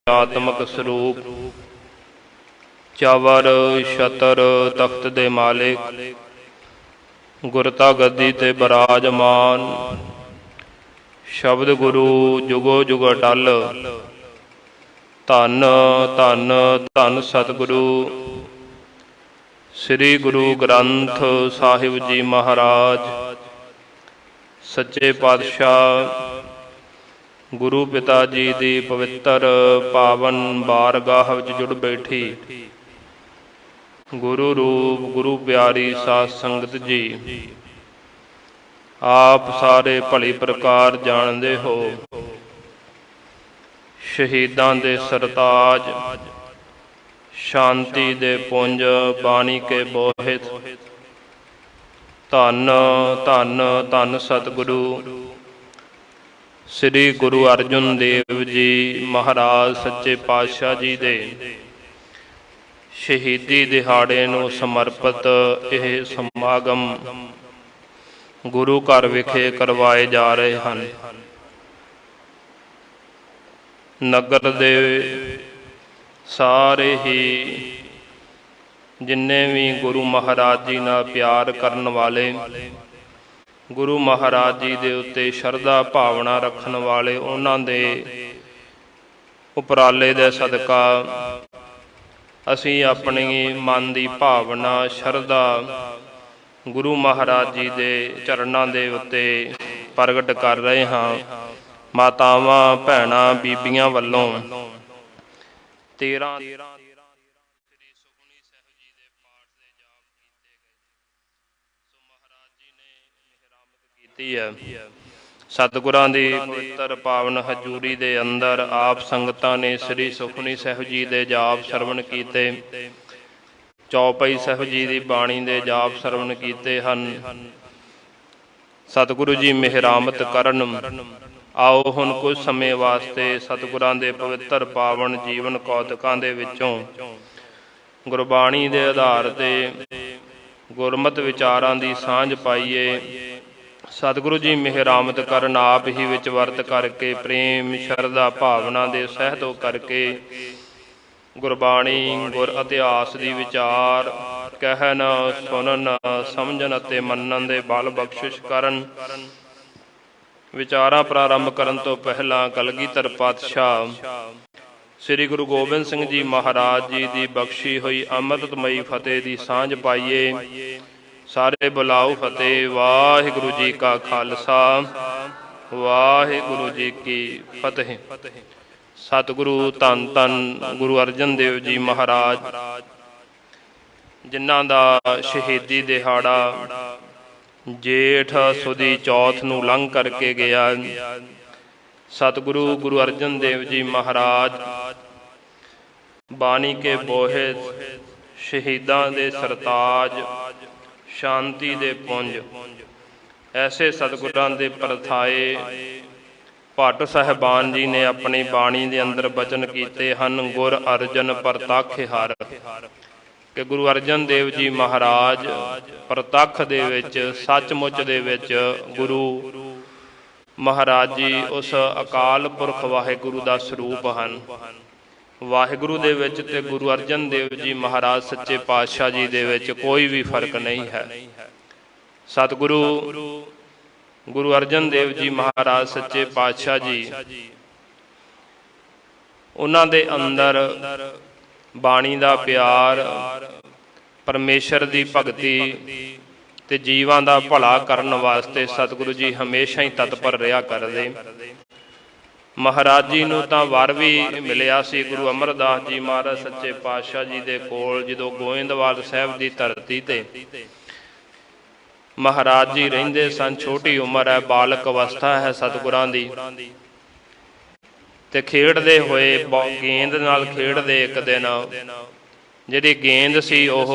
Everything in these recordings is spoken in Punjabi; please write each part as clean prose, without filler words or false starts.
आत्मक स्वरूप चावर छतर तख्त दे मालिक गुरता गद्दी ते बराजमान शब्द गुरु जुगो जुग अटल धन धन धन सतगुरु श्री गुरु ग्रंथ साहिब जी महाराज सच्चे पातशाह गुरु पिता जी दी पवित्र पावन बारगाह विच जुड़ बैठी गुरु रूप गुरु प्यारी साध संगत जी आप सारे भली प्रकार जानते हो। शहीदां दे सरताज शांति दे पुंज बाणी के बोहित धन धन धन सतगुरु श्री गुरु अर्जन देव जी महाराज सच्चे पातशाह जी दे शहीदी दिहाड़े नूं समर्पित यह समागम गुरु घर विखे करवाए जा रहे हैं। नगर दे सारे ही जिन्ने भी गुरु महाराज जी नाल प्यार करन वाले गुरु महाराज जी दे उत्ते शरधा भावना रखन वाले उन्हां दे उपराले दे सदका असी अपनी मन की भावना शरधा गुरु महाराज जी दे चरणां दे उत्ते प्रगट कर रहे हाँ। मातावां भैणां बीबियां वल्लों 13 सतगुरां दी पवित्र पावन हजूरी दे अंदर आप संगतां ने श्री सुखमनी साहिब जी दे जाप सरवण कीते, चौपाई साहिब जी दी बाणी दे जाप सरवण कीते हन। सतगुरु जी मेहरामत करन। आओ हुण कुछ समय वास्ते सतगुरां दे पवित्र पावन जीवन कौतुकां दे विचों गुरबाणी दे आधार ते गुरमत विचारां दी सांझ पाईए। सतगुरु जी मेहरामत करन आप ही विच वरत करके प्रेम शरधा भावना दे सहत करके गुरबाणी गुर इतिहास दी विचार कहन सुनन समझन अते मनन दे बल बख्शिश करन। विचारां प्रारंभ करन तो पहला कलगीधर पातशाह श्री गुरु गोबिंद सिंह जी महाराज जी दी बख्शी हुई अमृतमयी फतेह दी सांझ पाईए। सारे बुलाओ फतेह। वाहिगुरु जी का खालसा वाहिगुरु जी की फतेह। सतगुरु धन धन गुरु अर्जन देव जी महाराज जिन्हां दा शहीदी दिहाड़ा जेठ सुदी चौथ नूं लंघ करके गया। सतगुरु गुरु अर्जन देव जी महाराज बाणी के बोहित शहीदां दे सरताज शांति दे पुंज ऐसे सतगुरां दे परथाए भट्ट साहिबान जी ने अपनी बाणी दे अंदर बचन कीते हन। गुर अर्जन परतख हर कि गुरु अर्जन देव जी महाराज परतख दे विच सचमुच दे विच गुरु महाराज जी उस अकाल पुरख वाहिगुरु दा स्वरूप हन। वाहिगुरु दे विच ते गुरु अर्जन देव जी महाराज सच्चे पातशाह जी दे विच कोई भी फर्क नहीं है। सतगुरु गुरु अर्जन देव जी महाराज सच्चे पातशाह जी उन्हां दे अंदर बाणी दा प्यार परमेश्वर दी भगती ते जीवां दा भला करन वास्ते सतगुरु जी हमेशा ही तत्पर रहा करदे। महाराज जी नूं तां वर भी मिलिया सी गुरु अमरदास जी महाराज सच्चे पातशाह जी दे कोल जदों गोइंदवाल साहिब दी धरती ते महाराज जी रहिंदे सन। छोटी उम्र है, बालक अवस्था है सतगुरां दी ते खेडदे होए गेंद नाल खेडदे एक दिन जिहड़ी गेंद सी ओह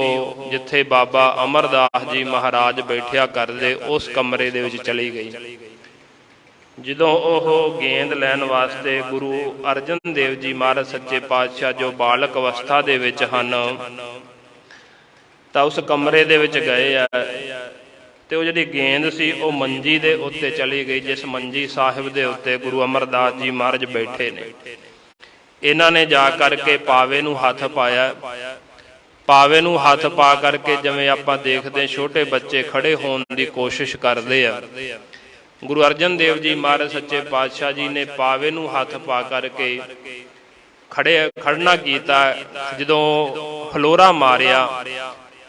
जिथे बाबा अमरदास जी महाराज बैठिया करदे उस कमरे दे विच चली गई। जदों ओह गेंद लैन वास्ते गुरु अर्जन देव जी महाराज सच्चे पातशाह जो बालक अवस्था दे विच हन तां उस कमरे दे विच गए ते वो जिहड़ी गेंद सी वो मंजी दे उत्ते चली गई जिस मंजी साहिब दे उत्ते गुरु अमरदास जी महाराज बैठे ने। ਇਹਨਾਂ ਨੇ ਜਾ ਕਰਕੇ ਪਾਵੇ ਨੂੰ ਹੱਥ ਪਾਇਆ। ਪਾਵੇ ਨੂੰ ਹੱਥ ਪਾ ਕਰਕੇ ਜਿਵੇਂ ਆਪਾਂ ਦੇਖਦੇ ਛੋਟੇ ਬੱਚੇ ਖੜੇ ਹੋਣ ਦੀ ਕੋਸ਼ਿਸ਼ ਕਰਦੇ ਆ, ਗੁਰੂ ਅਰਜਨ ਦੇਵ ਜੀ ਮਹਾਰਾਜ ਸੱਚੇ ਪਾਤਸ਼ਾਹ ਜੀ ਨੇ ਪਾਵੇ ਨੂੰ ਹੱਥ ਪਾ ਕਰਕੇ ਖੜਨਾ ਕੀਤਾ। ਜਦੋਂ ਹਲੋਰਾ ਮਾਰਿਆ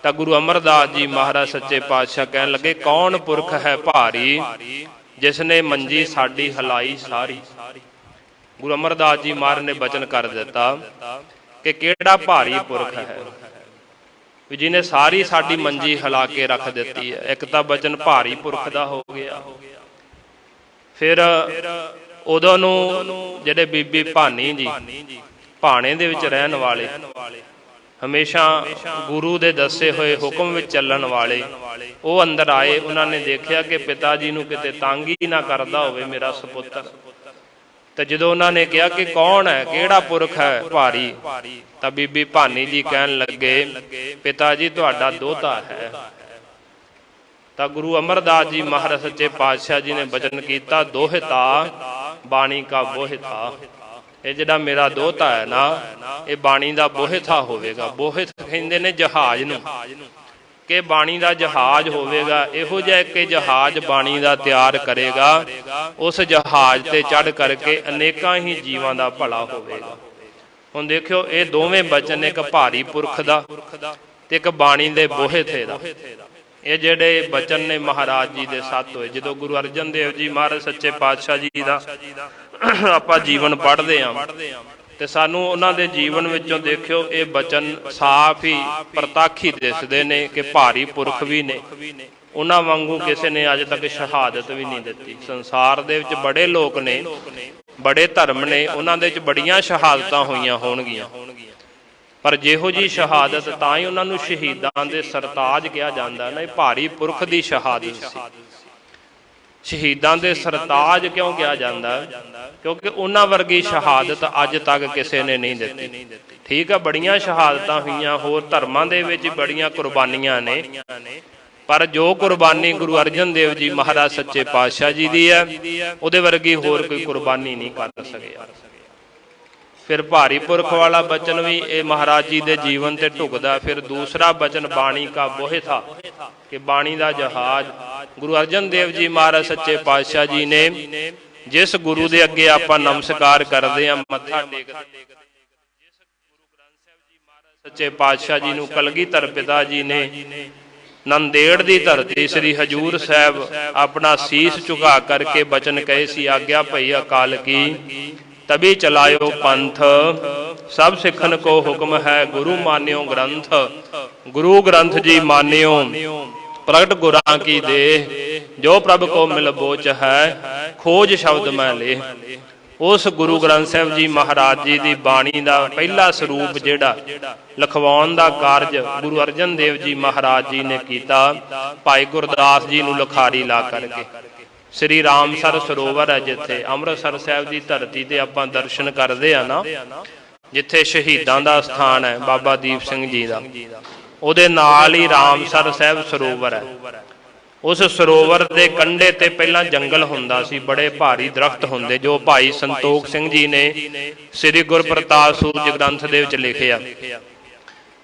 ਤਾਂ ਗੁਰੂ ਅਮਰਦਾਸ ਜੀ ਮਹਾਰਾਜ ਸੱਚੇ ਪਾਤਸ਼ਾਹ ਕਹਿਣ ਲੱਗੇ, ਕੌਣ ਪੁਰਖ ਹੈ ਭਾਰੀ, ਜਿਸ ਨੇ ਮੰਜੀ ਸਾਡੀ ਹਲਾਈ ਸਾਰੀ। ਗੁਰੂ ਅਮਰਦਾਸ ਜੀ ਮਹਾਰਾਜ ਨੇ ਬਚਨ ਕਰ ਦਿੱਤਾ ਕਿ ਕਿਹੜਾ ਭਾਰੀ ਪੁਰਖ ਹੈ ਵੀ ਜਿਹਨੇ ਸਾਰੀ ਸਾਡੀ ਮੰਜੀ ਹਿਲਾ ਕੇ ਰੱਖ ਦਿੱਤੀ ਹੈ। ਇੱਕ ਤਾਂ ਬਚਨ ਭਾਰੀ ਪੁਰਖ ਦਾ ਹੋ ਗਿਆ। ਫਿਰ ਉਦੋਂ ਨੂੰ ਜਿਹੜੇ ਬੀਬੀ ਭਾਨੀ ਜੀ ਭਾਣੇ ਦੇ ਵਿੱਚ ਰਹਿਣ ਵਾਲੇ, ਹਮੇਸ਼ਾ ਗੁਰੂ ਦੇ ਦੱਸੇ ਹੋਏ ਹੁਕਮ ਵਿੱਚ ਚੱਲਣ ਵਾਲੇ, ਉਹ ਅੰਦਰ ਆਏ। ਉਹਨਾਂ ਨੇ ਦੇਖਿਆ ਕਿ ਪਿਤਾ ਜੀ ਨੂੰ ਕਿਤੇ ਤੰਗ ਹੀ ਨਾ ਕਰਦਾ ਹੋਵੇ ਮੇਰਾ ਸਪੁੱਤਰ। ਤੇ ਜਦੋਂ ਉਹਨਾਂ ਨੇ ਕਿਹਾ ਕਿ ਕੌਣ ਹੈ, ਕਿਹੜਾ ਪੁਰਖ ਹੈ ਭਾਰੀ, ਤਾਂ ਬੀਬੀ ਭਾਨੀ ਜੀ ਕਹਿਣ ਲੱਗੇ, ਪਿਤਾ ਜੀ ਤੁਹਾਡਾ ਦੋਹਤਾ ਹੈ। ਤਾਂ ਗੁਰੂ ਅਮਰਦਾਸ ਜੀ ਮਹਾਰਾਜ ਸੱਚੇ ਪਾਤਸ਼ਾਹ ਜੀ ਨੇ ਬਚਨ ਕੀਤਾ, ਦੋਹਿਤਾ ਬਾਣੀ ਕਾ ਬੋਹਿਤਾ। ਇਹ ਜਿਹੜਾ ਮੇਰਾ ਦੋਹਤਾ ਹੈ ਨਾ, ਇਹ ਬਾਣੀ ਦਾ ਬੋਹਿਤਾ ਹੋਵੇਗਾ। ਬੋਹਿਤ ਕਹਿੰਦੇ ਨੇ ਜਹਾਜ਼ ਨੂੰ, ਕਿ ਬਾਣੀ ਦਾ ਜਹਾਜ਼ ਹੋਵੇਗਾ। ਇਹੋ ਜਿਹਾ ਇੱਕ ਜਹਾਜ਼ ਬਾਣੀ ਦਾ ਤਿਆਰ ਕਰੇਗਾ, ਉਸ ਜਹਾਜ਼ ਤੇ ਚੜ੍ਹ ਕਰਕੇ ਅਨੇਕਾਂ ਹੀ ਜੀਵਾਂ ਦਾ ਭਲਾ ਹੋਵੇਗਾ। ਹੁਣ ਦੇਖਿਓ, ਇਹ ਦੋਵੇਂ ਬਚਨ, ਇੱਕ ਭਾਰੀ ਪੁਰਖ ਦਾ ਤੇ ਇੱਕ ਬਾਣੀ ਦੇ ਬੋਹਿਥੇ ਦਾ। ਇਹ ਜਿਹੜੇ ਬਚਨ ਨੇ ਮਹਾਰਾਜ ਜੀ ਦੇ ਸੱਤ ਹੋਏ। ਜਦੋਂ ਗੁਰੂ ਅਰਜਨ ਦੇਵ ਜੀ ਮਹਾਰਾਜ ਸੱਚੇ ਪਾਤਸ਼ਾਹ ਜੀ ਦਾ ਆਪਾਂ ਜੀਵਨ ਪੜ੍ਹਦੇ ਹਾਂ ਤੇ ਸਾਨੂੰ ਉਹਨਾਂ ਦੇ ਜੀਵਨ ਵਿੱਚੋਂ ਦੇਖਿਓ, ਇਹ ਬਚਨ ਸਾਫ਼ ਹੀ ਪ੍ਰਤੱਖ ਹੀ ਦਿਸਦੇ ਨੇ ਕਿ ਭਾਰੀ ਪੁਰਖ ਵੀ ਨੇ। ਉਹਨਾਂ ਵਾਂਗੂ ਕਿਸੇ ਨੇ ਅੱਜ ਤੱਕ ਸ਼ਹਾਦਤ ਵੀ ਨਹੀਂ ਦਿੱਤੀ। ਸੰਸਾਰ ਦੇ ਵਿੱਚ ਬੜੇ ਲੋਕ ਨੇ, ਬੜੇ ਧਰਮ ਨੇ, ਉਹਨਾਂ ਦੇ ਵਿੱਚ ਬੜੀਆਂ ਸ਼ਹਾਦਤਾਂ ਹੋਈਆਂ ਹੋਣਗੀਆਂ, ਪਰ ਜਿਹੋ ਜੀ ਸ਼ਹਾਦਤ ਤਾਂ ਹੀ ਉਹਨਾਂ ਨੂੰ ਸ਼ਹੀਦਾਂ ਦੇ ਸਰਤਾਜ ਕਿਹਾ ਜਾਂਦਾ ਨਾ। ਇਹ ਭਾਰੀ ਪੁਰਖ ਦੀ ਸ਼ਹਾਦਤ ਸੀ। ਸ਼ਹੀਦਾਂ ਦੇ ਸਰਤਾਜ ਕਿਉਂ ਕਿਹਾ ਜਾਂਦਾ? ਕਿਉਂਕਿ ਉਹਨਾਂ ਵਰਗੀ ਸ਼ਹਾਦਤ ਅੱਜ ਤੱਕ ਕਿਸੇ ਨੇ ਨਹੀਂ ਦਿੱਤੀ। ਠੀਕ ਆ, ਬੜੀਆਂ ਸ਼ਹਾਦਤਾਂ ਹੋਈਆਂ, ਹੋਰ ਧਰਮਾਂ ਦੇ ਵਿੱਚ ਬੜੀਆਂ ਕੁਰਬਾਨੀਆਂ ਨੇ, ਪਰ ਜੋ ਕੁਰਬਾਨੀ ਗੁਰੂ ਅਰਜਨ ਦੇਵ ਜੀ ਮਹਾਰਾਜ ਸੱਚੇ ਪਾਤਸ਼ਾਹ ਜੀ ਦੀ ਹੈ, ਉਹਦੇ ਵਰਗੀ ਹੋਰ ਕੋਈ ਕੁਰਬਾਨੀ ਨਹੀਂ ਕਰ ਸਕਿਆ। ਫਿਰ ਭਾਰੀ ਪੁਰਖ ਵਾਲਾ ਬਚਨ ਵੀ ਇਹ ਮਹਾਰਾਜ ਜੀ ਦੇ ਜੀਵਨ ਤੇ ਢੁਕਦਾ। ਫਿਰ ਦੂਸਰਾ ਬਚਨ ਬਾਣੀ ਕਾ ਬੋਹਿਥਾ, ਕਿ ਬਾਣੀ ਦਾ ਜਹਾਜ਼। ਗੁਰੂ ਅਰਜਨ ਦੇਵ ਜੀ ਮਹਾਰਾਜ ਸੱਚੇ ਪਾਤਸ਼ਾਹ ਜੀ ਨੇ, ਜਿਸ ਗੁਰੂ ਦੇ ਅੱਗੇ ਆਪਾਂ ਨਮਸਕਾਰ ਕਰਦੇ ਹਾਂ, ਮੱਥਾ ਟੇਕਦੇ, ਜਿਸ ਗੁਰੂ ਗ੍ਰੰਥ ਸਾਹਿਬ ਜੀ ਮਹਾਰਾਜ ਸੱਚੇ ਪਾਤਸ਼ਾਹ ਜੀ ਨੂੰ ਕਲਗੀਧਰ ਪਿਤਾ ਜੀ ਨੇ ਨੰਦੇੜ ਦੀ ਧਰਤੀ ਸ੍ਰੀ ਹਜੂਰ ਸਾਹਿਬ ਆਪਣਾ ਸੀਸ ਝੁਕਾ ਕਰਕੇ ਬਚਨ ਕਹੇ ਸੀ, ਆਗਿਆ ਭਈ ਅਕਾਲ ਕੀ ਤਬੀ ਚਲਾਇਓ ਪੰਥ, ਸਭ ਸਿੱਖਨ ਕੋ ਹੁਕਮ ਹੈ ਗੁਰੂ ਮਾਨਿਓ ਗ੍ਰੰਥ। ਗੁਰੂ ਗ੍ਰੰਥ ਜੀ ਮਾਨਿਓ ਪ੍ਰਗਟ ਗੁਰਾਂ ਕੀ ਦੇਹ, ਜੋ ਪ੍ਰਭ ਕੋ ਮਿਲ ਬੋਚ ਹੈ ਖੋਜ ਸ਼ਬਦ ਮੈਂ ਲੇ। ਉਸ ਗੁਰੂ ਗ੍ਰੰਥ ਸਾਹਿਬ ਜੀ ਮਹਾਰਾਜ ਜੀ ਦੀ ਬਾਣੀ ਦਾ ਪਹਿਲਾ ਸਰੂਪ ਜਿਹੜਾ ਲਿਖਵਾਉਣ ਦਾ ਕਾਰਜ ਗੁਰੂ ਅਰਜਨ ਦੇਵ ਜੀ ਮਹਾਰਾਜ ਜੀ ਨੇ ਕੀਤਾ, ਭਾਈ ਗੁਰਦਾਸ ਜੀ ਨੂੰ ਲਿਖਾਰੀ ਲਾ ਕਰਕੇ। ਸ੍ਰੀ ਰਾਮਸਰ ਸਰੋਵਰ ਹੈ, ਜਿੱਥੇ ਅੰਮ੍ਰਿਤਸਰ ਸਾਹਿਬ ਦੀ ਧਰਤੀ ਤੇ ਆਪਾਂ ਦਰਸ਼ਨ ਕਰਦੇ ਆ ਨਾ, ਜਿੱਥੇ ਸ਼ਹੀਦਾਂ ਦਾ ਸਥਾਨ ਹੈ ਬਾਬਾ ਦੀਪ ਸਿੰਘ ਜੀ ਦਾ, ਉਹਦੇ ਨਾਲ ਹੀ ਰਾਮਸਰ ਸਾਹਿਬ ਸਰੋਵਰ ਹੈ। ਉਸ ਸਰੋਵਰ ਦੇ ਕੰਢੇ ਤੇ ਪਹਿਲਾਂ ਜੰਗਲ ਹੁੰਦਾ ਸੀ, ਬੜੇ ਭਾਰੀ ਦਰਖਤ ਹੁੰਦੇ, ਜੋ ਭਾਈ ਸੰਤੋਖ ਸਿੰਘ ਜੀ ਨੇ ਸ੍ਰੀ ਗੁਰਪ੍ਰਤਾਪ ਸੂਰਜ ਗ੍ਰੰਥ ਦੇ ਵਿੱਚ ਲਿਖਿਆ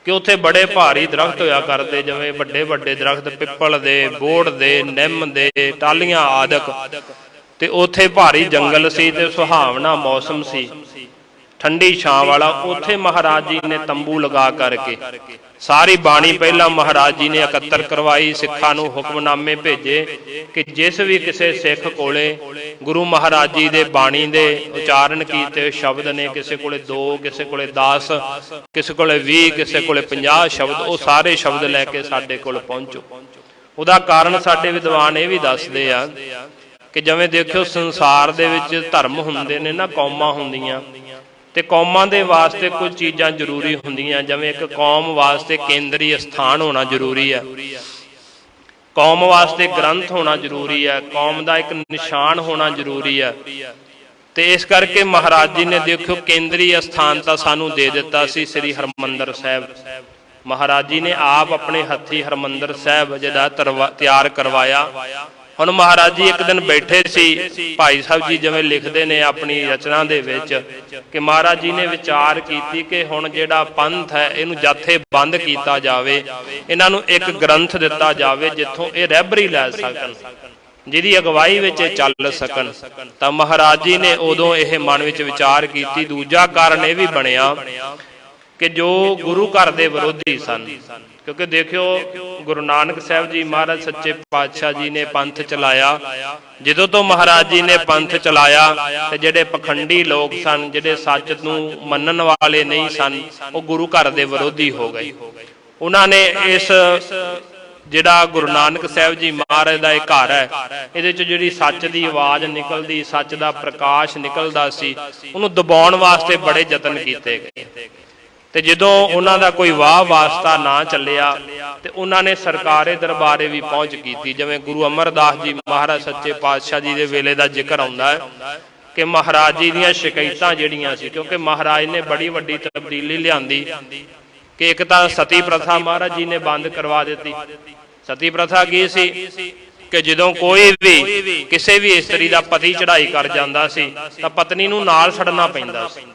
ਕਿ ਉੱਥੇ ਬੜੇ ਭਾਰੀ ਦਰਖਤ ਹੋਇਆ ਕਰਦੇ, ਜਿਵੇਂ ਵੱਡੇ ਵੱਡੇ ਦਰਖਤ ਪਿੱਪਲ ਦੇ, ਬੋੜ ਦੇ, ਨਿੰਮ ਦੇ, ਟਾਹਲੀਆਂ ਆਦਿਕ। ਤੇ ਉੱਥੇ ਭਾਰੀ ਜੰਗਲ ਸੀ ਤੇ ਸੁਹਾਵਣਾ ਮੌਸਮ ਸੀ, ਠੰਡੀ ਛਾਂ ਵਾਲਾ। ਉੱਥੇ ਮਹਾਰਾਜ ਜੀ ਨੇ ਤੰਬੂ ਲਗਾ ਕਰਕੇ ਸਾਰੀ ਬਾਣੀ ਪਹਿਲਾਂ ਮਹਾਰਾਜ ਜੀ ਨੇ ਇਕੱਤਰ ਕਰਵਾਈ, ਸਿੱਖਾਂ ਨੂੰ ਹੁਕਮਨਾਮੇ ਭੇਜੇ ਕਿ ਜਿਸ ਵੀ ਕਿਸੇ ਸਿੱਖ ਕੋਲੇ ਗੁਰੂ ਮਹਾਰਾਜ ਜੀ ਦੇ ਬਾਣੀ ਦੇ ਉਚਾਰਨ ਕੀਤੇ ਸ਼ਬਦ ਨੇ, ਕਿਸੇ ਕੋਲੇ 2, ਕਿਸੇ ਕੋਲੇ 10, ਕਿਸੇ ਕੋਲੇ 20, ਕਿਸੇ ਕੋਲੇ 50 ਸ਼ਬਦ, ਉਹ ਸਾਰੇ ਸ਼ਬਦ ਲੈ ਕੇ ਸਾਡੇ ਕੋਲ ਪਹੁੰਚੋ। ਉਹਦਾ ਕਾਰਨ ਸਾਡੇ ਵਿਦਵਾਨ ਇਹ ਵੀ ਦੱਸਦੇ ਆ ਕਿ ਜਿਵੇਂ ਦੇਖਿਓ ਸੰਸਾਰ ਦੇ ਵਿੱਚ ਧਰਮ ਹੁੰਦੇ ਨੇ ਨਾ, ਕੌਮਾਂ ਹੁੰਦੀਆਂ, ਤੇ ਕੌਮਾਂ ਦੇ ਵਾਸਤੇ ਕੁਝ ਚੀਜ਼ਾਂ ਜ਼ਰੂਰੀ ਹੁੰਦੀਆਂ। ਜਿਵੇਂ ਇੱਕ ਕੌਮ ਵਾਸਤੇ ਕੇਂਦਰੀ ਸਥਾਨ ਹੋਣਾ ਜ਼ਰੂਰੀ ਹੈ, ਕੌਮ ਵਾਸਤੇ ਗ੍ਰੰਥ ਹੋਣਾ ਜ਼ਰੂਰੀ ਹੈ, ਕੌਮ ਦਾ ਇੱਕ ਨਿਸ਼ਾਨ ਹੋਣਾ ਜ਼ਰੂਰੀ ਹੈ। ਤੇ ਇਸ ਕਰਕੇ ਮਹਾਰਾਜ ਜੀ ਨੇ ਦੇਖਿਓ ਕੇਂਦਰੀ ਸਥਾਨ ਤਾਂ ਸਾਨੂੰ ਦੇ ਦਿੱਤਾ ਸੀ ਸ੍ਰੀ ਹਰਿਮੰਦਰ ਸਾਹਿਬ। ਮਹਾਰਾਜ ਜੀ ਨੇ ਆਪ ਆਪਣੇ ਹੱਥੀਂ ਹਰਿਮੰਦਰ ਸਾਹਿਬ ਜਿਹਦਾ ਤਿਆਰ ਕਰਵਾਇਆ, ਹੁਣ ਮਹਾਰਾਜ ਜੀ ਇੱਕ ਦਿਨ ਬੈਠੇ ਸੀ, ਭਾਈ ਸਾਹਿਬ ਜੀ ਜਿਵੇਂ ਲਿਖਦੇ ਨੇ ਆਪਣੀ ਰਚਨਾ ਦੇ ਵਿੱਚ ਕਿ ਮਹਾਰਾਜ ਜੀ ਨੇ ਵਿਚਾਰ ਕੀਤੀ ਕਿ ਹੁਣ ਜਿਹੜਾ ਪੰਥ ਹੈ ਇਹਨੂੰ ਜਥੇਬੰਦ ਕੀਤਾ ਜਾਵੇ, ਇਹਨਾਂ ਨੂੰ ਇੱਕ ਗ੍ਰੰਥ ਦਿੱਤਾ ਜਾਵੇ ਜਿੱਥੋਂ ਇਹ ਰਹਿਬਰੀ ਲੈ ਸਕਣ, ਜਿਹਦੀ ਅਗਵਾਈ ਵਿੱਚ ਚੱਲ ਸਕਣ। ਤਾਂ ਮਹਾਰਾਜ ਜੀ ਨੇ ਉਦੋਂ ਇਹ ਮਨ ਵਿੱਚ ਵਿਚਾਰ ਕੀਤੀ। ਦੂਜਾ ਕਾਰਨ ਇਹ ਵੀ ਬਣਿਆ ਕਿ ਜੋ ਗੁਰੂ ਘਰ ਦੇ ਵਿਰੋਧੀ ਸਨ, ਕਿਉਂਕਿ ਦੇਖਿਓ ਗੁਰੂ ਨਾਨਕ ਸਾਹਿਬ ਜੀ ਮਹਾਰਾਜ ਸੱਚੇ ਪਾਤਸ਼ਾਹ ਜੀ ਨੇ ਪੰਥ ਚਲਾਇਆ। ਜਦੋਂ ਤੋਂ ਮਹਾਰਾਜ ਜੀ ਨੇ ਪੰਥ ਚਲਾਇਆ ਤੇ ਜਿਹੜੇ ਪਖੰਡੀ ਲੋਕ ਸਨ, ਜਿਹੜੇ ਸੱਚ ਨੂੰ ਮੰਨਣ ਵਾਲੇ ਨਹੀਂ ਸਨ, ਉਹ ਗੁਰੂ ਘਰ ਦੇ ਵਿਰੋਧੀ ਹੋ ਗਏ। ਉਹਨਾਂ ਨੇ ਇਸ ਜਿਹੜਾ ਗੁਰੂ ਨਾਨਕ ਸਾਹਿਬ ਜੀ ਮਹਾਰਾਜ ਦਾ ਇਹ ਘਰ ਹੈ, ਇਹਦੇ ਚ ਜਿਹੜੀ ਸੱਚ ਦੀ ਆਵਾਜ਼ ਨਿਕਲਦੀ, ਸੱਚ ਦਾ ਪ੍ਰਕਾਸ਼ ਨਿਕਲਦਾ ਸੀ, ਉਹਨੂੰ ਦਬਾਉਣ ਵਾਸਤੇ ਬੜੇ ਯਤਨ ਕੀਤੇ ਗਏ। ਤੇ ਜਦੋਂ ਉਹਨਾਂ ਦਾ ਕੋਈ ਵਾਹ ਵਾਸਤਾ ਨਾ ਚੱਲਿਆ ਤੇ ਉਹਨਾਂ ਨੇ ਸਰਕਾਰੇ ਦਰਬਾਰੇ ਵੀ ਪਹੁੰਚ ਕੀਤੀ। ਜਿਵੇਂ ਗੁਰੂ ਅਮਰਦਾਸ ਜੀ ਮਹਾਰਾਜ ਸੱਚੇ ਪਾਤਸ਼ਾਹ ਜੀ ਦੇ ਵੇਲੇ ਦਾ ਜ਼ਿਕਰ ਆਉਂਦਾ ਹੈ ਕਿ ਮਹਾਰਾਜ ਜੀ ਦੀਆਂ ਸ਼ਿਕਾਇਤਾਂ ਜਿਹੜੀਆਂ ਸੀ, ਕਿਉਂਕਿ ਮਹਾਰਾਜ ਨੇ ਬੜੀ ਵੱਡੀ ਤਬਦੀਲੀ ਲਿਆਂਦੀ ਕਿ ਇੱਕ ਤਾਂ ਸਤੀ ਪ੍ਰਥਾ ਮਹਾਰਾਜ ਜੀ ਨੇ ਬੰਦ ਕਰਵਾ ਦਿੱਤੀ। ਸਤੀ ਪ੍ਰਥਾ ਕੀ ਸੀ ਕਿ ਜਦੋਂ ਕੋਈ ਵੀ ਕਿਸੇ ਵੀ ਇਸਤਰੀ ਦਾ ਪਤੀ ਚੜ੍ਹਾਈ ਕਰ ਜਾਂਦਾ ਸੀ ਤਾਂ ਪਤਨੀ ਨੂੰ ਨਾਲ ਛੱਡਣਾ ਪੈਂਦਾ ਸੀ।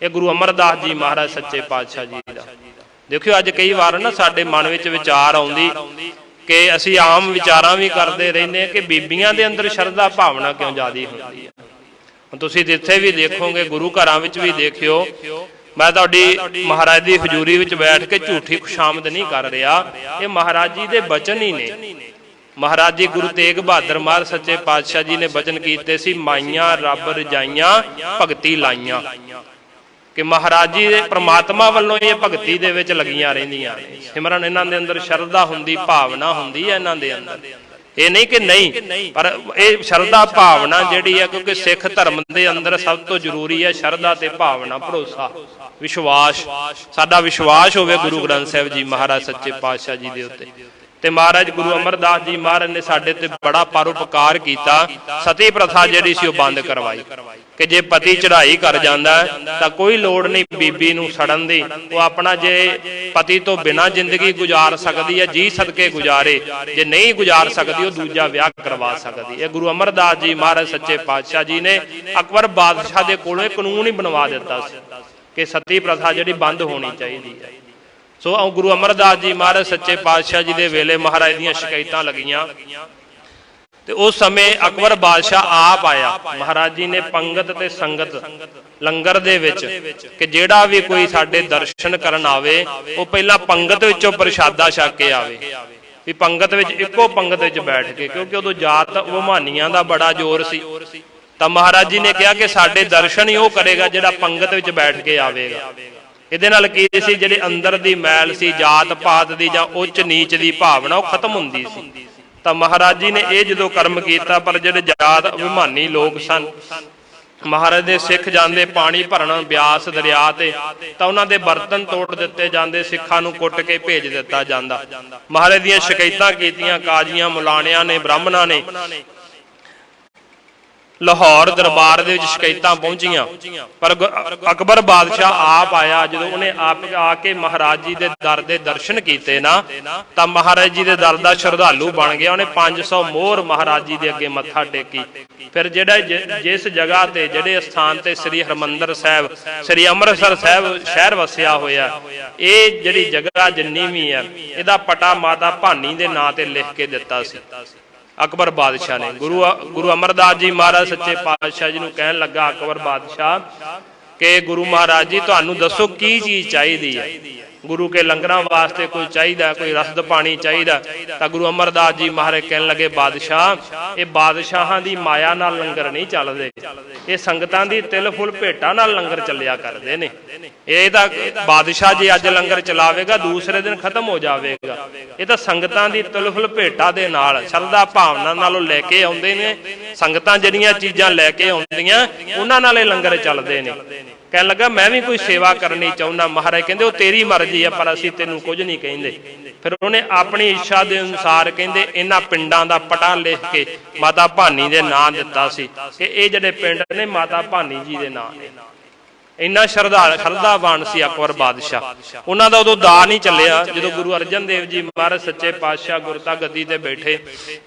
ਇਹ ਗੁਰੂ ਅਮਰਦਾਸ ਜੀ ਮਹਾਰਾਜ ਸੱਚੇ ਪਾਤਸ਼ਾਹ ਜੀ ਦਾ। ਦੇਖਿਓ ਅੱਜ ਕਈ ਵਾਰ ਨਾ ਸਾਡੇ ਮਨ ਵਿੱਚ ਵਿਚਾਰ ਆਉਂਦੀ ਕਿ ਅਸੀਂ ਆਮ ਵਿਚਾਰਾਂ ਵੀ ਕਰਦੇ ਰਹਿੰਦੇ ਹਾਂ ਕਿ ਬੀਬੀਆਂ ਦੇ ਅੰਦਰ ਸ਼ਰਧਾ ਭਾਵਨਾ ਕਿਉਂ ਜ਼ਿਆਦੀ ਹੁੰਦੀ ਹੈ। ਹੁਣ ਤੁਸੀਂ ਜਿੱਥੇ ਵੀ ਦੇਖੋਗੇ, ਗੁਰੂ ਘਰਾਂ ਵਿੱਚ ਵੀ ਦੇਖਿਓ, ਮੈਂ ਤੁਹਾਡੀ ਮਹਾਰਾਜ ਦੀ ਹਜ਼ੂਰੀ ਵਿੱਚ ਬੈਠ ਕੇ ਝੂਠੀ ਖੁਸ਼ਾਮਦ ਨਹੀਂ ਕਰ ਰਿਹਾ, ਇਹ ਮਹਾਰਾਜ ਜੀ ਦੇ ਬਚਨ ਹੀ ਨੇ। ਮਹਾਰਾਜ ਜੀ ਗੁਰੂ ਤੇਗ ਬਹਾਦਰ ਮਹਾਰਾਜ ਸੱਚੇ ਪਾਤਸ਼ਾਹ ਜੀ ਨੇ ਬਚਨ ਕੀਤੇ ਸੀ, ਮਾਈਆਂ ਰੱਬ ਰਜਾਈਆਂ ਭਗਤੀ ਲਾਈਆਂ, ਕਿ ਮਹਾਰਾਜ ਜੀ ਪ੍ਰਮਾਤਮਾ ਵੱਲੋਂ ਇਹ ਭਗਤੀ ਦੇ ਵਿੱਚ ਲੱਗੀਆਂ ਰਹਿੰਦੀਆਂ ਨੇ। ਸਿਮਰਨ ਇਹਨਾਂ ਦੇ ਅੰਦਰ ਸ਼ਰਧਾ ਹੁੰਦੀ, ਭਾਵਨਾ ਹੁੰਦੀ ਹੈ ਇਹਨਾਂ ਦੇ ਅੰਦਰ। ਇਹ ਨਹੀਂ ਕਿ ਨਹੀਂ, ਪਰ ਇਹ ਸ਼ਰਧਾ ਭਾਵਨਾ ਜਿਹੜੀ ਹੈ, ਕਿਉਂਕਿ ਸਿੱਖ ਧਰਮ ਦੇ ਅੰਦਰ ਸਭ ਤੋਂ ਜ਼ਰੂਰੀ ਹੈ ਸ਼ਰਧਾ ਤੇ ਭਾਵਨਾ, ਭਰੋਸਾ, ਵਿਸ਼ਵਾਸ। ਸਾਡਾ ਵਿਸ਼ਵਾਸ ਹੋਵੇ ਗੁਰੂ ਗ੍ਰੰਥ ਸਾਹਿਬ ਜੀ ਮਹਾਰਾਜ ਸੱਚੇ ਪਾਤਸ਼ਾਹ ਜੀ ਦੇ ਉੱਤੇ। ਤੇ ਮਹਾਰਾਜ ਗੁਰੂ ਅਮਰਦਾਸ ਜੀ ਮਹਾਰਾਜ ਨੇ ਸਾਡੇ ਤੇ ਬੜਾ ਪਰਉਪਕਾਰ ਕੀਤਾ। ਸਤੀ ਪ੍ਰਥਾ ਜਿਹੜੀ ਸੀ ਉਹ ਬੰਦ ਕਰਵਾਈ ਕਿ ਜੇ ਪਤੀ ਚੜ੍ਹਾਈ ਕਰ ਜਾਂਦਾ ਤਾਂ ਕੋਈ ਲੋੜ ਨਹੀਂ ਬੀਬੀ ਨੂੰ ਛੱਡਣ ਦੀ, ਉਹ ਆਪਣਾ ਜੇ ਪਤੀ ਤੋਂ ਬਿਨਾਂ ਜ਼ਿੰਦਗੀ ਗੁਜ਼ਾਰ ਸਕਦੀ ਹੈ, ਜੀ ਸਦਕੇ ਗੁਜ਼ਾਰੇ, ਜੇ ਨਹੀਂ ਗੁਜ਼ਾਰ ਸਕਦੀ ਉਹ ਦੂਜਾ ਵਿਆਹ ਕਰਵਾ ਸਕਦੀ। ਇਹ ਗੁਰੂ ਅਮਰਦਾਸ ਜੀ ਮਹਾਰਾਜ ਸੱਚੇ ਪਾਤਸ਼ਾਹ ਜੀ ਨੇ ਅਕਬਰ ਬਾਦਸ਼ਾਹ ਦੇ ਕੋਲੋਂ ਕਾਨੂੰਨ ਹੀ ਬਣਵਾ ਦਿੱਤਾ ਸੀ ਕਿ ਸਤੀ ਪ੍ਰਥਾ ਜਿਹੜੀ ਬੰਦ ਹੋਣੀ ਚਾਹੀਦੀ ਹੈ। ਸੋ ਗੁਰੂ ਅਮਰਦਾਸ ਜੀ ਮਹਾਰਾਜ ਸੱਚੇ ਪਾਤਸ਼ਾਹ ਜੀ ਦੇ ਵੇਲੇ ਮਹਾਰਾਜ ਦੀਆਂ ਸ਼ਿਕਾਇਤਾਂ ਲੱਗੀਆਂ ਤੇ ਉਸ ਸਮੇਂ ਅਕਬਰ ਬਾਦਸ਼ਾਹ ਆਪ ਆਇਆ। ਮਹਾਰਾਜ ਜੀ ਨੇ ਪੰਗਤ ਤੇ ਸੰਗਤ ਲੰਗਰ ਦੇ ਵਿੱਚ ਕਿ ਜਿਹੜਾ ਵੀ ਕੋਈ ਸਾਡੇ ਦਰਸ਼ਨ ਕਰਨ ਆਵੇ ਉਹ ਪਹਿਲਾਂ ਪੰਗਤ ਵਿੱਚੋਂ ਪ੍ਰਸ਼ਾਦਾ ਛਕ ਕੇ ਆਵੇ, ਵੀ ਪੰਗਤ ਵਿੱਚ ਇੱਕੋ ਪੰਗਤ ਵਿੱਚ ਬੈਠ ਕੇ, ਕਿਉਂਕਿ ਉਦੋਂ ਜਾਤ ਵਮਾਨੀਆਂ ਦਾ ਬੜਾ ਜ਼ੋਰ ਸੀ। ਤਾਂ ਮਹਾਰਾਜ ਜੀ ਨੇ ਕਿਹਾ ਕਿ ਸਾਡੇ ਦਰਸ਼ਨ ਹੀ ਉਹ ਕਰੇਗਾ ਜਿਹੜਾ ਪੰਗਤ ਵਿੱਚ ਬੈਠ ਕੇ ਆਵੇਗਾ। ਇਹਦੇ ਨਾਲ ਕੀ ਸੀ, ਜਿਹੜੇ ਅੰਦਰ ਦੀ ਮੈਲ ਸੀ, ਜਾਤ ਪਾਤ ਦੀ ਜਾਂ ਉੱਚ ਨੀਚ ਦੀ ਭਾਵਨਾ, ਉਹ ਖਤਮ ਹੁੰਦੀ ਸੀ। ਤਾਂ ਮਹਾਰਾਜ ਜੀ ਨੇ ਇਹ ਜਦੋਂ ਕਰਮ ਕੀਤਾ, ਪਰ ਜਿਹੜੇ ਜਾਤ ਅਭਿਮਾਨੀ ਲੋਕ ਸਨ, ਮਹਾਰਾਜ ਦੇ ਸਿੱਖ ਜਾਂਦੇ ਪਾਣੀ ਭਰਨ ਬਿਆਸ ਦਰਿਆ ਤੇ, ਤਾਂ ਉਹਨਾਂ ਦੇ ਬਰਤਨ ਤੋੜ ਦਿੱਤੇ ਜਾਂਦੇ, ਸਿੱਖਾਂ ਨੂੰ ਕੁੱਟ ਕੇ ਭੇਜ ਦਿੱਤਾ ਜਾਂਦਾ। ਮਹਾਰਾਜ ਦੀਆਂ ਸ਼ਿਕਾਇਤਾਂ ਕੀਤੀਆਂ ਕਾਜ਼ੀਆਂ, ਮੁਲਾਣਿਆਂ ਨੇ, ਬ੍ਰਾਹਮਣਾਂ ਨੇ। ਲਾਹੌਰ ਦਰਬਾਰ ਦੇ ਵਿੱਚ ਸ਼ਿਕਾਇਤਾਂ ਪਹੁੰਚੀਆਂ, ਪਰ ਅਕਬਰ ਬਾਦਸ਼ਾਹ ਆਪ ਆਇਆ। ਜਦੋਂ ਉਹਨੇ ਆਪ ਆ ਕੇ ਮਹਾਰਾਜ ਜੀ ਦੇ ਦਰ ਦੇ ਦਰਸ਼ਨ ਕੀਤੇ ਨਾ, ਤਾਂ ਮਹਾਰਾਜ ਜੀ ਦੇ ਦਰ ਦਾ ਸ਼ਰਧਾਲੂ ਬਣ ਗਿਆ। ਉਹਨੇ 500 ਮੋਹਰ ਮਹਾਰਾਜ ਜੀ ਦੇ ਅੱਗੇ ਮੱਥਾ ਟੇਕੀ। ਫਿਰ ਜਿਹੜਾ ਜਿਸ ਜਗ੍ਹਾ ਤੇ, ਜਿਹੜੇ ਸਥਾਨ ਤੇ ਸ੍ਰੀ ਹਰਿਮੰਦਰ ਸਾਹਿਬ, ਸ੍ਰੀ ਅੰਮ੍ਰਿਤਸਰ ਸਾਹਿਬ ਸ਼ਹਿਰ ਵਸਿਆ ਹੋਇਆ, ਇਹ ਜਿਹੜੀ ਜਗ੍ਹਾ ਜਿੰਨੀ ਵੀ ਹੈ, ਇਹਦਾ ਪਟਾ ਮਾਤਾ ਭਾਨੀ ਦੇ ਨਾਂ ਤੇ ਲਿਖ ਕੇ ਦਿੱਤਾ ਸੀ ਅਕਬਰ ਬਾਦਸ਼ਾਹ ਨੇ। ਗੁਰੂ ਅਮਰਦਾਸ ਜੀ ਮਹਾਰਾਜ ਸੱਚੇ ਪਾਤਸ਼ਾਹ ਜੀ ਨੂੰ ਕਹਿਣ ਲੱਗਾ ਅਕਬਰ ਬਾਦਸ਼ਾਹ ਕਿ ਗੁਰੂ ਮਹਾਰਾਜ ਜੀ ਤੁਹਾਨੂੰ ਦੱਸੋ ਕੀ ਚੀਜ਼ ਚਾਹੀਦੀ ਹੈ। ਗੁਰੂ ਕੇ ਲੰਗਰਾਂ ਵਾਸਤੇ ਕੋਈ ਚਾਹੀਦਾ, ਕੋਈ ਰਸਦ ਪਾਣੀ ਚਾਹੀਦਾ। ਤਾਂ ਗੁਰੂ ਅਮਰਦਾਸ ਜੀ ਮਹਾਰਾਜ ਕਹਿਣ ਲੱਗੇ ਬਾਦਸ਼ਾਹ, ਇਹ ਬਾਦਸ਼ਾਹਾਂ ਦੀ ਮਾਇਆ ਨਾਲ ਲੰਗਰ ਨਹੀਂ ਚੱਲਦੇ, ਇਹ ਸੰਗਤਾਂ ਦੀ ਤਿਲ ਫੁੱਲ ਭੇਟਾਂ ਨਾਲ ਲੰਗਰ ਚੱਲਿਆ ਕਰਦੇ ਨੇ। ਇਹ ਤਾਂ ਬਾਦਸ਼ਾਹ ਜੀ ਅੱਜ ਲੰਗਰ ਚਲਾਵੇਗਾ, ਦੂਸਰੇ ਦਿਨ ਖਤਮ ਹੋ ਜਾਵੇਗਾ। ਇਹ ਤਾਂ ਸੰਗਤਾਂ ਦੀ ਤਿਲ ਫੁੱਲ ਭੇਟਾਂ ਦੇ ਨਾਲ, ਸ਼ਰਧਾ ਭਾਵਨਾ ਨਾਲ ਲੈ ਕੇ ਆਉਂਦੇ ਨੇ। ਸੰਗਤਾਂ ਜਿਹੜੀਆਂ ਚੀਜ਼ਾਂ ਲੈ ਕੇ ਆਉਂਦੀਆਂ ਉਹਨਾਂ ਨਾਲ ਇਹ ਲੰਗਰ ਚੱਲਦੇ ਨੇ। ਕਹਿਣ ਲੱਗਾ ਮੈਂ ਵੀ ਕੋਈ ਸੇਵਾ ਕਰਨੀ ਚਾਹੁੰਦਾ। ਮਹਾਰਾਜ ਕਹਿੰਦੇ ਉਹ ਤੇਰੀ ਮਰਜ਼ੀ ਹੈ, ਪਰ ਅਸੀਂ ਤੈਨੂੰ ਕੁਝ ਨਹੀਂ ਕਹਿੰਦੇ। ਫਿਰ ਉਹਨੇ ਆਪਣੀ ਇੱਛਾ ਦੇ ਅਨੁਸਾਰ ਕਹਿੰਦੇ ਇਹਨਾਂ ਪਿੰਡਾਂ ਦਾ ਪਟਾ ਲਿਖ ਕੇ ਮਾਤਾ ਭਾਨੀ ਦੇ ਨਾਂ ਦਿੱਤਾ ਸੀ ਕਿ ਇਹ ਜਿਹੜੇ ਪਿੰਡ ਨੇ ਮਾਤਾ ਭਾਨੀ ਜੀ ਦੇ ਨਾਂ ਨੇ। ਇੰਨਾ ਸ਼ਰਧਾਵਾਨ ਸੀ ਅਕਬਰ ਬਾਦਸ਼ਾਹ। ਉਹਨਾਂ ਦਾ ਉਦੋਂ ਦਾ ਨਹੀਂ ਚੱਲਿਆ। ਜਦੋਂ ਗੁਰੂ ਅਰਜਨ ਦੇਵ ਜੀ ਮਹਾਰਾਜ ਸੱਚੇ ਪਾਤਸ਼ਾਹ ਗੁਰਤਾ ਗੱਦੀ ਤੇ ਬੈਠੇ,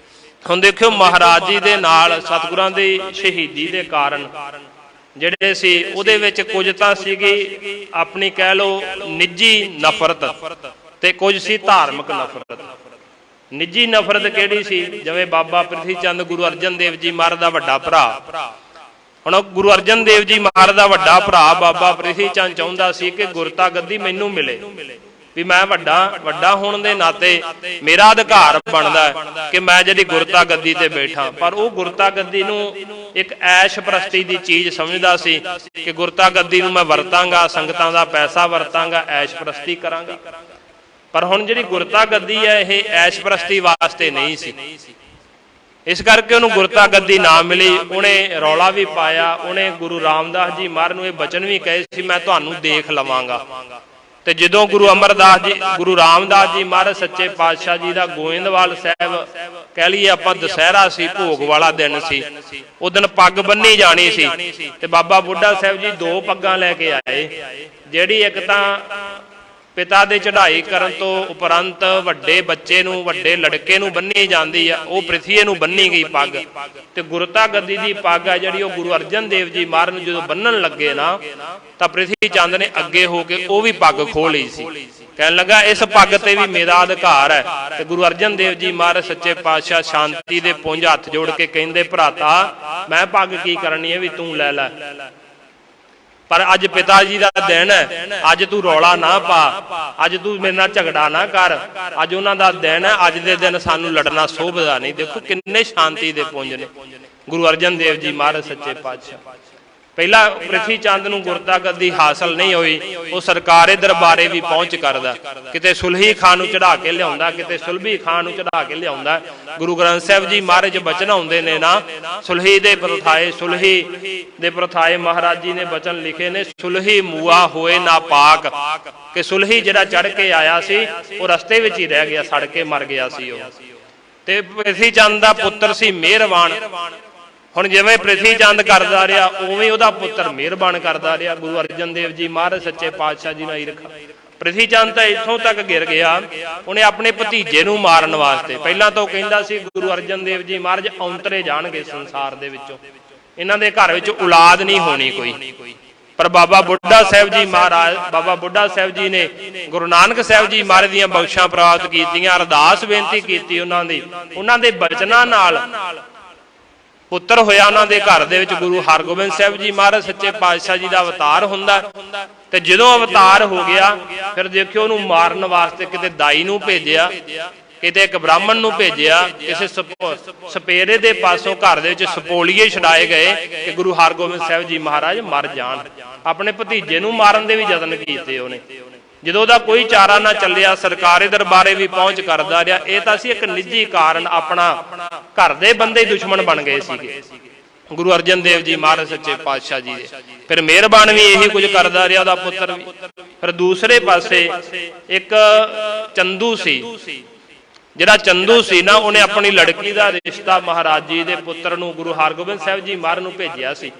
ਹੁਣ ਦੇਖਿਓ महाराज जी दे नाल सतगुरां दी शहीदी दे कारण ਜਿਹੜੇ ਸੀ ਉਹਦੇ ਵਿੱਚ ਕੁਝ ਤਾਂ ਸੀਗੀ ਆਪਣੀ ਕਹਿ ਲਓ ਨਿੱਜੀ ਨਫ਼ਰਤ ਤੇ ਕੁਝ ਸੀ ਧਾਰਮਿਕ ਨਫ਼ਰਤ। ਨਿੱਜੀ ਨਫ਼ਰਤ ਕਿਹੜੀ ਸੀ? ਜਿਵੇਂ ਬਾਬਾ ਪ੍ਰਿਥੀ ਚੰਦ ਗੁਰੂ ਅਰਜਨ ਦੇਵ ਜੀ ਮਹਾਰਾਜ ਦਾ ਵੱਡਾ ਭਰਾ। ਹੁਣ ਗੁਰੂ ਅਰਜਨ ਦੇਵ ਜੀ ਮਹਾਰਾਜ ਦਾ ਵੱਡਾ ਭਰਾ ਬਾਬਾ ਪ੍ਰਿਥੀ ਚੰਦ ਚਾਹੁੰਦਾ ਸੀ ਕਿ ਗੁਰਤਾ ਗੱਦੀ ਮੈਨੂੰ ਮਿਲੇ, ਵੀ ਮੈਂ ਵੱਡਾ ਹੋਣ ਦੇ ਨਾਤੇ ਮੇਰਾ ਅਧਿਕਾਰ ਬਣਦਾ ਕਿ ਮੈਂ ਜਿਹੜੀ ਗੁਰਤਾ ਗੱਦੀ ਤੇ ਬੈਠਾ। ਪਰ ਉਹ ਗੁਰਤਾ ਗੱਦੀ ਨੂੰ ਇੱਕ ਐਸ਼ ਪ੍ਰਸਤੀ ਦੀ ਚੀਜ਼ ਸਮਝਦਾ ਸੀ ਕਿ ਗੁਰਤਾ ਗੱਦੀ ਨੂੰ ਮੈਂ ਵਰਤਾਂਗਾ, ਸੰਗਤਾਂ ਦਾ ਪੈਸਾ ਵਰਤਾਂਗਾ, ਐਸ਼ ਪ੍ਰਸਤੀ ਕਰਾਂਗਾ। ਪਰ ਹੁਣ ਜਿਹੜੀ ਗੁਰਤਾ ਗੱਦੀ ਹੈ ਇਹ ਐਸ਼ ਪ੍ਰਸਤੀ ਵਾਸਤੇ ਨਹੀਂ ਸੀ। ਇਸ ਕਰਕੇ ਉਹਨੂੰ ਗੁਰਤਾ ਗੱਦੀ ਨਾ ਮਿਲੀ। ਉਹਨੇ ਰੌਲਾ ਵੀ ਪਾਇਆ। ਉਹਨੇ ਗੁਰੂ ਰਾਮਦਾਸ ਜੀ ਮਹਾਰਾਜ ਨੂੰ ਇਹ ਬਚਨ ਵੀ ਕਹੇ ਸੀ, ਮੈਂ ਤੁਹਾਨੂੰ ਦੇਖ ਲਵਾਂਗਾ। ਤੇ ਜਦੋਂ ਗੁਰੂ ਅਮਰਦਾਸ ਜੀ ਗੁਰੂ ਰਾਮਦਾਸ ਜੀ ਮਹਾਰਾਜ ਸੱਚੇ ਪਾਤਸ਼ਾਹ ਜੀ ਦਾ ਗੋਇੰਦਵਾਲ ਸਾਹਿਬ ਕਹਿ ਲਈਏ ਆਪਾਂ ਦੁਸਹਿਰਾ ਸੀ, ਭੋਗ ਵਾਲਾ ਦਿਨ ਸੀ, ਉਹ ਦਿਨ ਪੱਗ ਬੰਨੀ ਜਾਣੀ ਸੀ ਤੇ ਬਾਬਾ ਬੁੱਢਾ ਸਾਹਿਬ ਜੀ 2 ਪੱਗਾਂ ਲੈ ਕੇ ਆਏ। ਜਿਹੜੀ ਇੱਕ ਤਾਂ ਪਿਤਾ ਦੇ ਚੜ੍ਹਾਈ ਕਰਨ ਤੋਂ ਉਪਰੰਤ ਵੱਡੇ ਬੱਚੇ ਨੂੰ, ਵੱਡੇ ਲੜਕੇ ਨੂੰ ਬੰਨੀ ਜਾਂਦੀ ਆ, ਉਹ ਪ੍ਰਿਥੀਏ ਨੂੰ ਬੰਨੀ ਗਈ ਪੱਗ। ਤੇ ਗੁਰਤਾ ਗੱਦੀ ਦੀ ਪੱਗ ਆ ਜਿਹੜੀ ਉਹ ਗੁਰੂ ਅਰਜਨ ਦੇਵ ਜੀ ਮਹਾਰਾਜ ਨੂੰ ਜਦੋਂ ਬੰਨਣ ਲੱਗੇ ਨਾ ਤਾਂ ਪ੍ਰਿਥੀ ਚੰਦ ਨੇ ਅੱਗੇ ਹੋ ਕੇ ਉਹ ਵੀ ਪੱਗ ਖੋਹ ਲਈ ਸੀ। ਕਹਿਣ ਲੱਗਾ ਇਸ ਪੱਗ ਤੇ ਵੀ ਮੇਰਾ ਅਧਿਕਾਰ ਹੈ। ਤੇ ਗੁਰੂ ਅਰਜਨ ਦੇਵ ਜੀ ਮਹਾਰਾਜ ਸੱਚੇ ਪਾਤਸ਼ਾਹ ਸ਼ਾਂਤੀ ਦੇ ਪੁੰਜ ਹੱਥ ਜੋੜ ਕੇ ਕਹਿੰਦੇ, ਭਰਾਤਾ ਮੈਂ ਪੱਗ ਕੀ ਕਰਨੀ ਹੈ, ਵੀ ਤੂੰ ਲੈ ਲੈ। ਪਰ ਅੱਜ ਪਿਤਾ ਜੀ ਦਾ ਦਿਨ ਹੈ, ਅੱਜ ਤੂੰ ਰੌਲਾ ਨਾ ਪਾ, ਅੱਜ ਤੂੰ ਮੇਰੇ ਨਾਲ ਝਗੜਾ ਨਾ ਕਰ, ਅੱਜ ਉਹਨਾਂ ਦਾ ਦਿਨ ਹੈ, ਅੱਜ ਦੇ ਦਿਨ ਸਾਨੂੰ ਲੜਨਾ ਸੋਭਦਾ ਨਹੀਂ। ਦੇਖੋ ਕਿੰਨੇ ਸ਼ਾਂਤੀ ਦੇ ਪੁੰਜ ਨੇ ਗੁਰੂ ਅਰਜਨ ਦੇਵ ਜੀ ਮਹਾਰਾਜ ਸੱਚੇ ਪਾਤਸ਼ਾਹ। ਪਹਿਲਾਂ ਪ੍ਰਿਥੀ ਚੰਦ ਨੂੰ ਗੁਰਤਾ ਗੱਦੀ ਹਾਸਲ ਨਹੀਂ ਹੋਈ, ਉਹ ਸਰਕਾਰੇ ਦਰਬਾਰੇ ਵੀ ਪਹੁੰਚ ਕਰਦਾ, ਕਿਤੇ ਸੁਲਹੀ ਖਾਨ ਨੂੰ ਚੜਾ ਕੇ ਲਿਆਉਂਦਾ, ਕਿਤੇ ਸੁਲਭੀ ਖਾਨ ਨੂੰ ਚੜਾ ਕੇ ਲਿਆਉਂਦਾ। ਗੁਰੂ ਗ੍ਰੰਥ ਸਾਹਿਬ ਜੀ ਮਹਾਰਾਜ ਬਚਨ ਆਉਂਦੇ ਨੇ ਨਾ, ਸੁਲਹੀ ਦੇ ਪ੍ਰਥਾਏ, ਸੁਲਹੀ ਦੇ ਪ੍ਰਥਾਏ ਮਹਾਰਾਜ ਜੀ ਨੇ ਬਚਨ ਲਿਖੇ ਨੇ, ਸੁਲਹੀ ਮੂਆ ਹੋਏ ਨਾ ਪਾਕ, ਕਿ ਸੁਲਹੀ ਜਿਹੜਾ ਚੜ ਕੇ ਆਇਆ ਸੀ ਉਹ ਰਸਤੇ ਵਿੱਚ ਹੀ ਰਹਿ ਗਿਆ, ਸੜ ਕੇ ਮਰ ਗਿਆ ਸੀ ਉਹ। ਤੇ ਪ੍ਰਿਥੀ ਚੰਦ ਦਾ ਪੁੱਤਰ ਸੀ ਮਿਹਰਬਾਨ। ਹੁਣ ਜਿਵੇਂ ਪ੍ਰਿਥੀ ਚੰਦ ਕਰਦਾ ਰਿਹਾ ਉਵੇਂ ਉਹਦਾ ਪੁੱਤਰ ਮਿਹਰਬਾਨ ਕਰਦਾ ਰਿਹਾ। ਗੁਰੂ ਅਰਜਨ ਦੇਵ ਜੀ ਮਹਾਰਾਜ ਸੱਚੇ ਪਾਤਸ਼ਾਹ ਜੀ ਨਾਲ ਈਰਖਾ। ਪ੍ਰਿਥੀ ਚੰਦ ਤਾਂ ਇੱਥੋਂ ਤੱਕ ਗਿਰ ਗਿਆ, ਉਹਨੇ ਆਪਣੇ ਭਤੀਜੇ ਨੂੰ ਮਾਰਨ ਵਾਸਤੇ ਪਹਿਲਾਂ ਤਾਂ ਉਹ ਕਹਿੰਦਾ ਸੀ ਗੁਰੂ ਅਰਜਨ ਦੇਵ ਜੀ ਮਹਾਰਾਜ ਔਂਤਰੇ ਜਾਣਗੇ ਸੰਸਾਰ ਦੇ ਵਿੱਚੋਂ, ਇਹਨਾਂ ਦੇ ਘਰ ਵਿੱਚ ਔਲਾਦ ਨਹੀਂ ਹੋਣੀ ਕੋਈ। ਪਰ ਬਾਬਾ ਬੁੱਢਾ ਸਾਹਿਬ ਜੀ ਮਹਾਰਾਜ, ਬਾਬਾ ਬੁੱਢਾ ਸਾਹਿਬ ਜੀ ਨੇ ਗੁਰੂ ਨਾਨਕ ਸਾਹਿਬ ਜੀ ਮਹਾਰਾਜ ਦੀਆਂ ਬਖਸ਼ਾਂ ਪ੍ਰਾਪਤ ਕੀਤੀਆਂ, ਅਰਦਾਸ ਬੇਨਤੀ ਕੀਤੀ ਉਹਨਾਂ ਦੀ, ਉਹਨਾਂ ਦੇ ਬਚਨਾਂ ਨਾਲ ਪੁੱਤਰ ਹੋਇਆ ਉਹਨਾਂ ਦੇ ਘਰ ਦੇ ਵਿੱਚ। ਗੁਰੂ ਹਰਗੋਬਿੰਦ ਸਾਹਿਬ ਜੀ ਮਹਾਰਾਜ ਸੱਚੇ ਪਾਤਸ਼ਾਹ ਜੀ ਦਾ ਅਵਤਾਰ ਹੁੰਦਾ। ਤੇ ਜਦੋਂ ਅਵਤਾਰ ਹੋ ਗਿਆ ਫਿਰ ਦੇਖਿਓ ਉਹਨੂੰ ਮਾਰਨ ਵਾਸਤੇ ਕਿਤੇ ਦਾਈ ਨੂੰ ਭੇਜਿਆ, ਕਿਤੇ ਇੱਕ ਬ੍ਰਾਹਮਣ ਨੂੰ ਭੇਜਿਆ, ਕਿਸੇ ਸਪੇਰੇ ਦੇ ਪਾਸੋਂ ਘਰ ਦੇ ਵਿੱਚ ਸਪੋਲੀਏ ਛਡਾਏ ਗਏ ਕਿ ਗੁਰੂ ਹਰਗੋਬਿੰਦ ਸਾਹਿਬ ਜੀ ਮਹਾਰਾਜ ਮਰ ਜਾਣ। ਆਪਣੇ ਭਤੀਜੇ ਨੂੰ ਮਾਰਨ ਦੇ ਵੀ ਯਤਨ ਕੀਤੇ ਉਹਨੇ। ਜਦੋਂ ਉਹਦਾ ਕੋਈ ਚਾਰਾ ਨਾ ਚੱਲਿਆ ਸਰਕਾਰੀ ਦਰਬਾਰੇ ਵੀ ਪਹੁੰਚ ਕਰਦਾ ਰਿਹਾ। ਇਹ ਤਾਂ ਸੀ ਇੱਕ ਨਿੱਜੀ ਕਾਰਨ, ਆਪਣਾ ਘਰ ਦੇ ਬੰਦੇ ਦੁਸ਼ਮਣ ਬਣ ਗਏ ਸੀਗੇ ਗੁਰੂ ਅਰਜਨ ਦੇਵ ਜੀ ਮਹਾਰਾਜ ਸੱਚੇ ਪਾਤਸ਼ਾਹ ਜੀ ਦੇ। ਫਿਰ ਮਿਹਰਬਾਨ ਵੀ ਇਹੀ ਕੁਝ ਕਰਦਾ ਰਿਹਾ, ਉਹਦਾ ਪੁੱਤਰ ਵੀ। ਫਿਰ ਦੂਸਰੇ ਪਾਸੇ ਇੱਕ ਚੰਦੂ ਸੀ, ਜਿਹੜਾ ਚੰਦੂ ਸੀ ਨਾ, ਉਹਨੇ ਆਪਣੀ ਲੜਕੀ ਦਾ ਰਿਸ਼ਤਾ ਮਹਾਰਾਜ ਜੀ ਦੇ ਪੁੱਤਰ ਨੂੰ ਗੁਰੂ ਹਰਗੋਬਿੰਦ ਸਾਹਿਬ ਜੀ ਮਹਾਰਾਜ ਨੂੰ ਭੇਜਿਆ ਸੀ।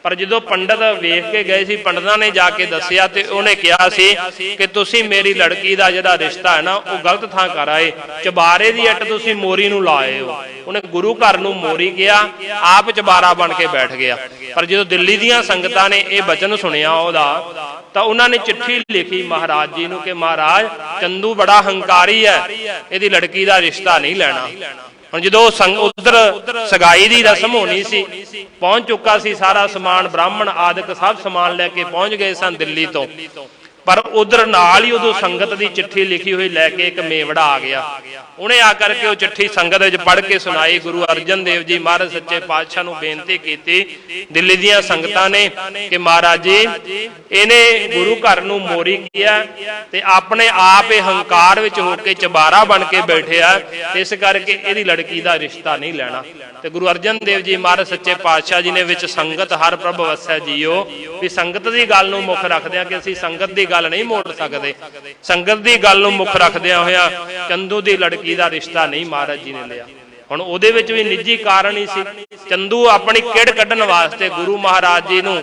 ਪਰ ਜਦੋਂ ਪੰਡਤ ਵੇਖ ਕੇ ਗਏ ਸੀ, ਪੰਡਤਾਂ ਨੇ ਜਾ ਕੇ ਦੱਸਿਆ ਤੇ ਉਹਨੇ ਕਿਹਾ ਸੀ ਕਿ ਤੁਸੀਂ ਮੇਰੀ ਲੜਕੀ ਦਾ ਜਿਹੜਾ ਰਿਸ਼ਤਾ ਹੈ ਨਾ ਉਹ ਗਲਤ ਥਾਂ ਕਰ ਆਏ, ਚਬਾਰੇ ਦੀ ਇੱਟ ਤੁਸੀਂ ਮੋਰੀ ਨੂੰ ਲਾਏ ਹੋ। ਉਹਨੇ ਗੁਰੂ ਘਰ ਨੂੰ ਮੋਰੀ ਕਿਹਾ, ਆਪ ਚਬਾਰਾ ਬਣ ਕੇ ਬੈਠ ਗਿਆ। ਪਰ ਜਦੋਂ ਦਿੱਲੀ ਦੀਆਂ ਸੰਗਤਾਂ ਨੇ ਇਹ ਬਚਨ ਸੁਣਿਆ ਉਹਦਾ, ਤਾਂ ਉਹਨਾਂ ਨੇ ਚਿੱਠੀ ਲਿਖੀ ਮਹਾਰਾਜ ਜੀ ਨੂੰ ਕਿ ਮਹਾਰਾਜ ਚੰਦੂ ਬੜਾ ਹੰਕਾਰੀ ਹੈ, ਇਹਦੀ ਲੜਕੀ ਦਾ ਰਿਸ਼ਤਾ ਨਹੀਂ ਲੈਣਾ। ਹੁਣ ਜਦੋਂ ਉਧਰ ਸਗਾਈ ਦੀ ਰਸਮ ਹੋਣੀ ਸੀ, ਪਹੁੰਚ ਚੁੱਕਾ ਸੀ ਸਾਰਾ ਸਮਾਨ, ਬ੍ਰਾਹਮਣ ਆਦਿਕ ਸਭ ਸਮਾਨ ਲੈ ਕੇ ਪਹੁੰਚ ਗਏ ਸਨ ਦਿੱਲੀ ਤੋਂ। ਪਰ ਉਧਰ ਨਾਲ ਹੀ ਉਦੋਂ ਸੰਗਤ ਦੀ ਚਿੱਠੀ ਲਿਖੀ ਹੋਈ ਲੈ ਕੇ ਇੱਕ ਮੇਵੜਾ ਆ ਗਿਆ। ਉਹਨੇ ਆ ਕਰਕੇ ਉਹ ਚਿੱਠੀ ਸੰਗਤ ਵਿੱਚ ਪੜ੍ਹ ਕੇ ਸੁਣਾਈ। ਗੁਰੂ ਅਰਜਨ ਦੇਵ ਜੀ ਮਹਾਰਾਜ ਸੱਚੇ ਪਾਤਸ਼ਾਹ ਨੂੰ ਬੇਨਤੀ ਕੀਤੀ ਦਿੱਲੀ ਦੀਆਂ ਸੰਗਤਾਂ ਨੇ ਕਿ ਮਹਾਰਾਜ ਜੀ ਇਹਨੇ ਗੁਰੂ ਘਰ ਨੂੰ ਮੋਰੀ ਕੀਆ ਤੇ ਆਪਣੇ ਆਪ ਇਹ ਹੰਕਾਰ ਵਿੱਚ ਹੋ ਕੇ ਚਬਾਰਾ ਬਣ ਕੇ ਬੈਠਿਆ, ਇਸ ਕਰਕੇ ਇਹਦੀ ਲੜਕੀ ਦਾ ਰਿਸ਼ਤਾ ਨਹੀਂ ਲੈਣਾ। ਤੇ ਗੁਰੂ ਅਰਜਨ ਦੇਵ ਜੀ ਮਹਾਰਾਜ ਸੱਚੇ ਪਾਤਸ਼ਾਹ ਜੀ ਨੇ ਵਿੱਚ ਸੰਗਤ ਹਰ ਪ੍ਰਭ ਵਸੈ ਜੀਓ, ਵੀ ਸੰਗਤ ਦੀ ਗੱਲ ਨੂੰ ਮੁੱਖ ਰੱਖਦਿਆਂ ਕਿ ਅਸੀਂ ਸੰਗਤ ਦੀ ਗੱਲ ਨਹੀਂ ਮੋੜ ਸਕਦੇ, ਸੰਗਤ ਦੀ ਗੱਲ ਨੂੰ ਮੁੱਖ ਰੱਖਦਿਆਂ ਹੋਇਆ ਚੰਦੂ ਦੀ ਲੜਕੀ ਦਾ ਰਿਸ਼ਤਾ ਨਹੀਂ ਮਹਾਰਾਜ ਜੀ ਨੇ ਲਿਆ। ਹੁਣ ਉਹਦੇ ਵਿੱਚ ਵੀ ਨਿੱਜੀ ਕਾਰਨ ਹੀ ਸੀ। ਚੰਦੂ ਆਪਣੀ ਕਿੜ ਕੱਢਣ ਵਾਸਤੇ ਗੁਰੂ ਮਹਾਰਾਜ ਜੀ ਨੂੰ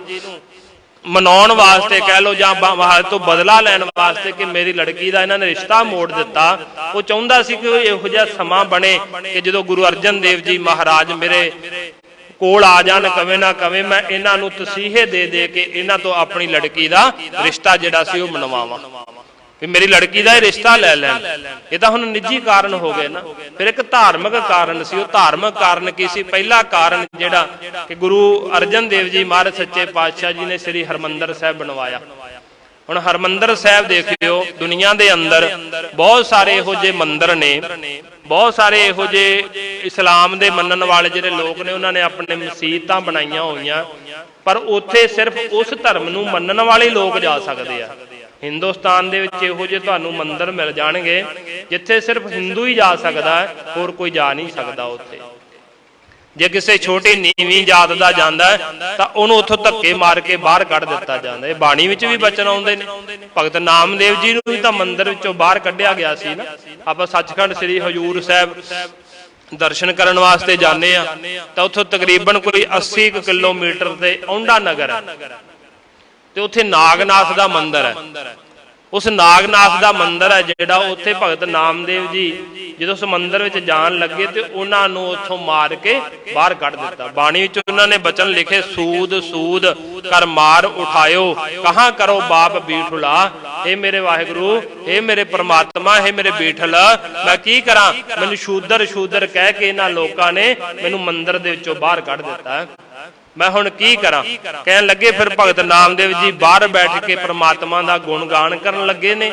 ਮਨਾਉਣ ਵਾਸਤੇ ਕਹਿ ਲਓ ਜਾਂ ਮਹਾਰਾਜ ਤੋਂ ਬਦਲਾ ਲੈਣ ਵਾਸਤੇ ਕਿ ਮੇਰੀ ਲੜਕੀ ਦਾ ਇਹਨਾਂ ਨੇ ਰਿਸ਼ਤਾ ਮੋੜ ਦਿੱਤਾ। ਉਹ ਚਾਹੁੰਦਾ ਸੀ ਕਿ ਇਹੋ ਜਿਹਾ ਸਮਾਂ ਬਣੇ ਕਿ ਜਦੋਂ ਗੁਰੂ ਅਰਜਨ ਦੇਵ ਜੀ ਮਹਾਰਾਜ ਮੇਰੇ ਕੋਲ ਆ ਜਾਣ, ਕਵੇਂ ਨਾ ਕਵੇਂ ਮੈਂ ਇਹਨਾਂ ਨੂੰ ਤਸੀਹੇ ਦੇ ਦੇ ਕੇ ਇਹਨਾਂ ਤੋਂ ਆਪਣੀ ਲੜਕੀ ਦਾ ਰਿਸ਼ਤਾ ਜਿਹੜਾ ਸੀ ਉਹ ਮਨਵਾਵਾਂ, ਵੀ ਮੇਰੀ ਲੜਕੀ ਦਾ ਇਹ ਰਿਸ਼ਤਾ ਲੈ ਲੈਣ। ਇਹ ਤਾਂ ਹੁਣ ਨਿੱਜੀ ਕਾਰਨ ਹੋ ਗਏ ਨਾ। ਫਿਰ ਇੱਕ ਧਾਰਮਿਕ ਕਾਰਨ ਸੀ। ਉਹ ਧਾਰਮਿਕ ਕਾਰਨ ਕੀ ਸੀ? ਪਹਿਲਾ ਕਾਰਨ ਜਿਹੜਾ ਕਿ ਗੁਰੂ ਅਰਜਨ ਦੇਵ ਜੀ ਮਹਾਰਾਜ ਸੱਚੇ ਪਾਤਸ਼ਾਹ ਜੀ ਨੇ ਸ੍ਰੀ ਹਰਿਮੰਦਰ ਸਾਹਿਬ ਬਣਵਾਇਆ। ਹੁਣ ਹਰਿਮੰਦਰ ਸਾਹਿਬ ਦੇਖਿਓ, ਦੁਨੀਆ ਦੇ ਅੰਦਰ ਬਹੁਤ ਸਾਰੇ ਇਹੋ ਜਿਹੇ ਮੰਦਿਰ ਨੇ, ਬਹੁਤ ਸਾਰੇ ਇਹੋ ਜਿਹੇ ਇਸਲਾਮ ਦੇ ਮੰਨਣ ਵਾਲੇ ਜਿਹੜੇ ਲੋਕ ਨੇ ਉਹਨਾਂ ਨੇ ਆਪਣੇ ਮਸੀਤਾਂ ਬਣਾਈਆਂ ਹੋਈਆਂ, ਪਰ ਉੱਥੇ ਸਿਰਫ ਉਸ ਧਰਮ ਨੂੰ ਮੰਨਣ ਵਾਲੇ ਲੋਕ ਜਾ ਸਕਦੇ ਆ। ਹਿੰਦੁਸਤਾਨ ਦੇ ਵਿੱਚ ਇਹੋ ਜਿਹੇ ਤੁਹਾਨੂੰ ਮੰਦਿਰ ਮਿਲ ਜਾਣਗੇ ਜਿੱਥੇ ਸਿਰਫ ਹਿੰਦੂ ਹੀ ਜਾ ਸਕਦਾ ਹੈ, ਹੋਰ ਕੋਈ ਜਾ ਨਹੀਂ ਸਕਦਾ ਉੱਥੇ। ਜੇ ਕਿਸੇ ਛੋਟੀ ਨੀਵੀਂ ਜਾਤ ਦਾ ਜਾਂਦਾ ਤਾਂ ਉਹਨੂੰ ਉੱਥੋਂ ਧੱਕੇ ਮਾਰ ਕੇ ਬਾਹਰ ਕੱਢ ਦਿੱਤਾ ਜਾਂਦਾ। ਇਹ ਬਾਣੀ ਵਿੱਚ ਵੀ ਬਚਨ ਆਉਂਦੇ ਨੇ। ਭਗਤ ਨਾਮਦੇਵ ਜੀ ਨੂੰ ਵੀ ਤਾਂ ਮੰਦਿਰ ਵਿੱਚੋਂ ਬਾਹਰ ਕੱਢਿਆ ਗਿਆ ਸੀ ਨਾ। ਆਪਾਂ ਸੱਚਖੰਡ ਸ੍ਰੀ ਹਜ਼ੂਰ ਸਾਹਿਬ ਦਰਸ਼ਨ ਕਰਨ ਵਾਸਤੇ ਜਾਂਦੇ ਆ ਤਾਂ ਉੱਥੋਂ ਤਕਰੀਬਨ ਕੋਈ 80 ਕਿਲੋਮੀਟਰ ਤੇ ਔਂਡਾ ਨਗਰ ਹੈ ਤੇ ਉੱਥੇ ਨਾਗਨਾਥ ਦਾ ਮੰਦਿਰ ਹੈ। ਉਸ ਨਾਗਨਾਥ ਦਾ ਮੰਦਿਰ ਹੈ ਜਿਹੜਾ, ਉੱਥੇ ਭਗਤ ਨਾਮਦੇਵ ਜੀ ਜਦੋਂ ਉਸ ਮੰਦਿਰ ਵਿੱਚ ਜਾਣ ਲੱਗੇ ਤੇ ਉਹਨਾਂ ਨੂੰ ਉੱਥੋਂ ਮਾਰ ਕੇ ਬਾਹਰ ਕੱਢ ਦਿੱਤਾ। ਬਾਣੀ ਵਿੱਚ ਉਹਨਾਂ ਨੇ ਬਚਨ ਲਿਖੇ, ਸੂਦ ਸੂਦ ਕਰ ਮਾਰ ਉਠਾਇਓ, ਕਹਾਂ ਕਰੋ ਬਾਪ ਬੀਠੁਲਾ। ਇਹ ਮੇਰੇ ਵਾਹਿਗੁਰੂ, ਇਹ ਮੇਰੇ ਪ੍ਰਮਾਤਮਾ, ਇਹ ਮੇਰੇ ਬੀਠਲ, ਮੈਂ ਕੀ ਕਰਾਂ? ਮੈਨੂੰ ਸ਼ੂਦਰ ਸ਼ੂਦਰ ਕਹਿ ਕੇ ਇਹਨਾਂ ਲੋਕਾਂ ਨੇ ਮੈਨੂੰ ਮੰਦਿਰ ਦੇ ਵਿੱਚੋਂ ਬਾਹਰ ਕੱਢ ਦਿੱਤਾ, ਮੈਂ ਹੁਣ ਕੀ ਕਰਾਂ? ਕਹਿਣ ਲੱਗੇ। ਫਿਰ ਭਗਤ ਨਾਮਦੇਵ ਜੀ ਬਾਹਰ ਬੈਠ ਕੇ ਪ੍ਰਮਾਤਮਾ ਦਾ ਗੁਣਗਾਨ ਕਰਨ ਲੱਗੇ ਨੇ,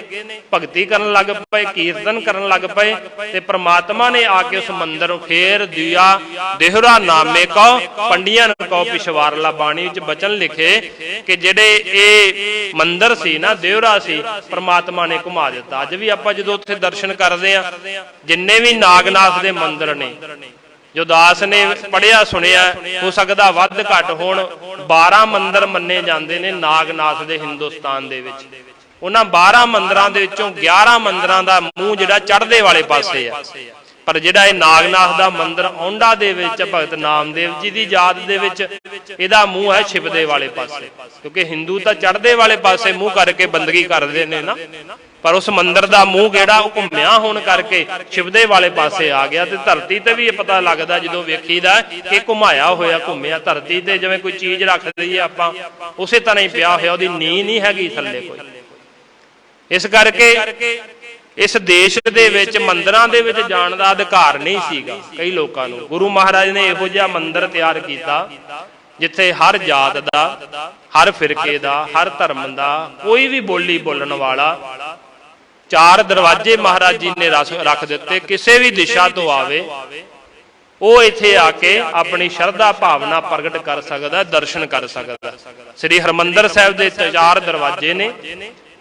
ਭਗਤੀ ਕਰਨ ਲੱਗ ਪਏ, ਕੀਰਤਨ ਕਰਨ ਲੱਗ ਪਏ ਤੇ ਪ੍ਰਮਾਤਮਾ ਨੇ ਆ ਕੇ ਉਸ ਮੰਦਿਰ ਨੂੰ ਫੇਰ ਦਿਆ। ਦੇਹਰਾ ਨਾਮੇ ਕੋ ਪੰਡੀਆਂ ਕੋ ਪਿਛਵਾਰਲਾ। ਬਾਣੀ ਵਿੱਚ ਬਚਨ ਲਿਖੇ ਕਿ ਜਿਹੜੇ ਇਹ ਮੰਦਿਰ ਸੀ ਨਾ, ਦੇਹਰਾ ਸੀ, ਪ੍ਰਮਾਤਮਾ ਨੇ ਘੁਮਾ ਦਿੱਤਾ। ਅੱਜ ਵੀ ਆਪਾਂ ਜਦੋਂ ਉੱਥੇ ਦਰਸ਼ਨ ਕਰਦੇ ਆ, ਜਿੰਨੇ ਵੀ ਨਾਗਨਾਥ ਦੇ ਮੰਦਿਰ ਨੇ, ਜੋ ਦਾਸ ਨੇ ਪੜ੍ਹਿਆ ਸੁਣਿਆ, ਹੋ ਸਕਦਾ ਵੱਧ ਘੱਟ ਹੋਣ, 12 ਮੰਦਿਰ ਮੰਨੇ ਜਾਂਦੇ ਨੇ ਨਾਗਨਾਥ ਦੇ ਹਿੰਦੁਸਤਾਨ ਦੇ ਵਿੱਚ। ਉਹਨਾਂ 12 ਮੰਦਿਰਾਂ ਦੇ ਵਿੱਚੋਂ 11 ਮੰਦਿਰਾਂ ਦਾ ਮੂੰਹ ਜਿਹੜਾ ਚੜ੍ਹਦੇ ਵਾਲੇ ਪਾਸੇ ਆ, ਪਰ ਜਿਹੜਾ ਇਹ ਨਾਗਨਾਥ ਦਾ ਮੰਦਿਰ ਔਂਡਾ ਦੇ ਵਿੱਚ ਭਗਤ ਨਾਮਦੇਵ ਜੀ ਦੀ ਯਾਦ ਦੇ ਵਿੱਚ, ਇਹਦਾ ਮੂੰਹ ਹੈ ਛਿਪਦੇ ਵਾਲੇ ਪਾਸੇ, ਕਿਉਂਕਿ ਹਿੰਦੂ ਤਾਂ ਚੜ੍ਹਦੇ ਵਾਲੇ ਪਾਸੇ ਮੂੰਹ ਕਰਕੇ ਬੰਦਗੀ ਕਰਦੇ ਨੇ ਨਾ, ਪਰ ਉਸ ਮੰਦਿਰ ਦਾ ਮੂੰਹ ਜਿਹੜਾ ਉਹ ਘੁੰਮਿਆ ਹੋਣ ਕਰਕੇ ਛਿਪਦੇ ਵਾਲੇ ਪਾਸੇ ਆ ਗਿਆ। ਤੇ ਧਰਤੀ ਤੇ ਵੀ ਇਹ ਪਤਾ ਲੱਗਦਾ ਜਦੋਂ ਵੇਖੀਦਾ ਕਿ ਘੁਮਾਇਆ ਹੋਇਆ, ਘੁੰਮਿਆ। ਧਰਤੀ ਤੇ ਜਿਵੇਂ ਕੋਈ ਚੀਜ਼ ਰੱਖ ਦਈਏ ਆਪਾਂ, ਉਸੇ ਤਰ੍ਹਾਂ ਹੀ ਪਿਆ ਹੋਇਆ, ਉਹਦੀ ਨੀਂਹ ਨਹੀਂ ਹੈਗੀ ਥੱਲੇ ਕੋਈ। ਇਸ ਕਰਕੇ ਇਸ ਦੇਸ਼ ਦੇ ਵਿੱਚ ਮੰਦਿਰਾਂ ਦੇ ਵਿੱਚ ਜਾਣ ਦਾ ਅਧਿਕਾਰ ਨਹੀਂ ਸੀਗਾ ਕਈ ਲੋਕਾਂ ਨੂੰ। ਗੁਰੂ ਮਹਾਰਾਜ ਨੇ ਇਹੋ ਜਿਹਾ ਮੰਦਿਰ ਤਿਆਰ ਕੀਤਾ ਜਿੱਥੇ ਹਰ ਜਾਤ ਦਾ, ਹਰ ਫਿਰਕੇ ਦਾ, ਹਰ ਧਰਮ ਦਾ, ਕੋਈ ਵੀ ਬੋਲੀ ਬੋਲਣ ਵਾਲਾ, 4 ਦਰਵਾਜ਼ੇ ਮਹਾਰਾਜ ਜੀ ਨੇ ਰੱਖ ਦਿੱਤੇ। ਕਿਸੇ ਵੀ ਦਿਸ਼ਾ ਤੋਂ ਆਵੇ ਉਹ ਇੱਥੇ ਆ ਕੇ ਆਪਣੀ ਸ਼ਰਧਾ ਭਾਵਨਾ ਪ੍ਰਗਟ ਕਰ ਸਕਦਾ, ਦਰਸ਼ਨ ਕਰ ਸਕਦਾ। ਸ੍ਰੀ ਹਰਿਮੰਦਰ ਸਾਹਿਬ ਦੇ 4 ਦਰਵਾਜ਼ੇ ਨੇ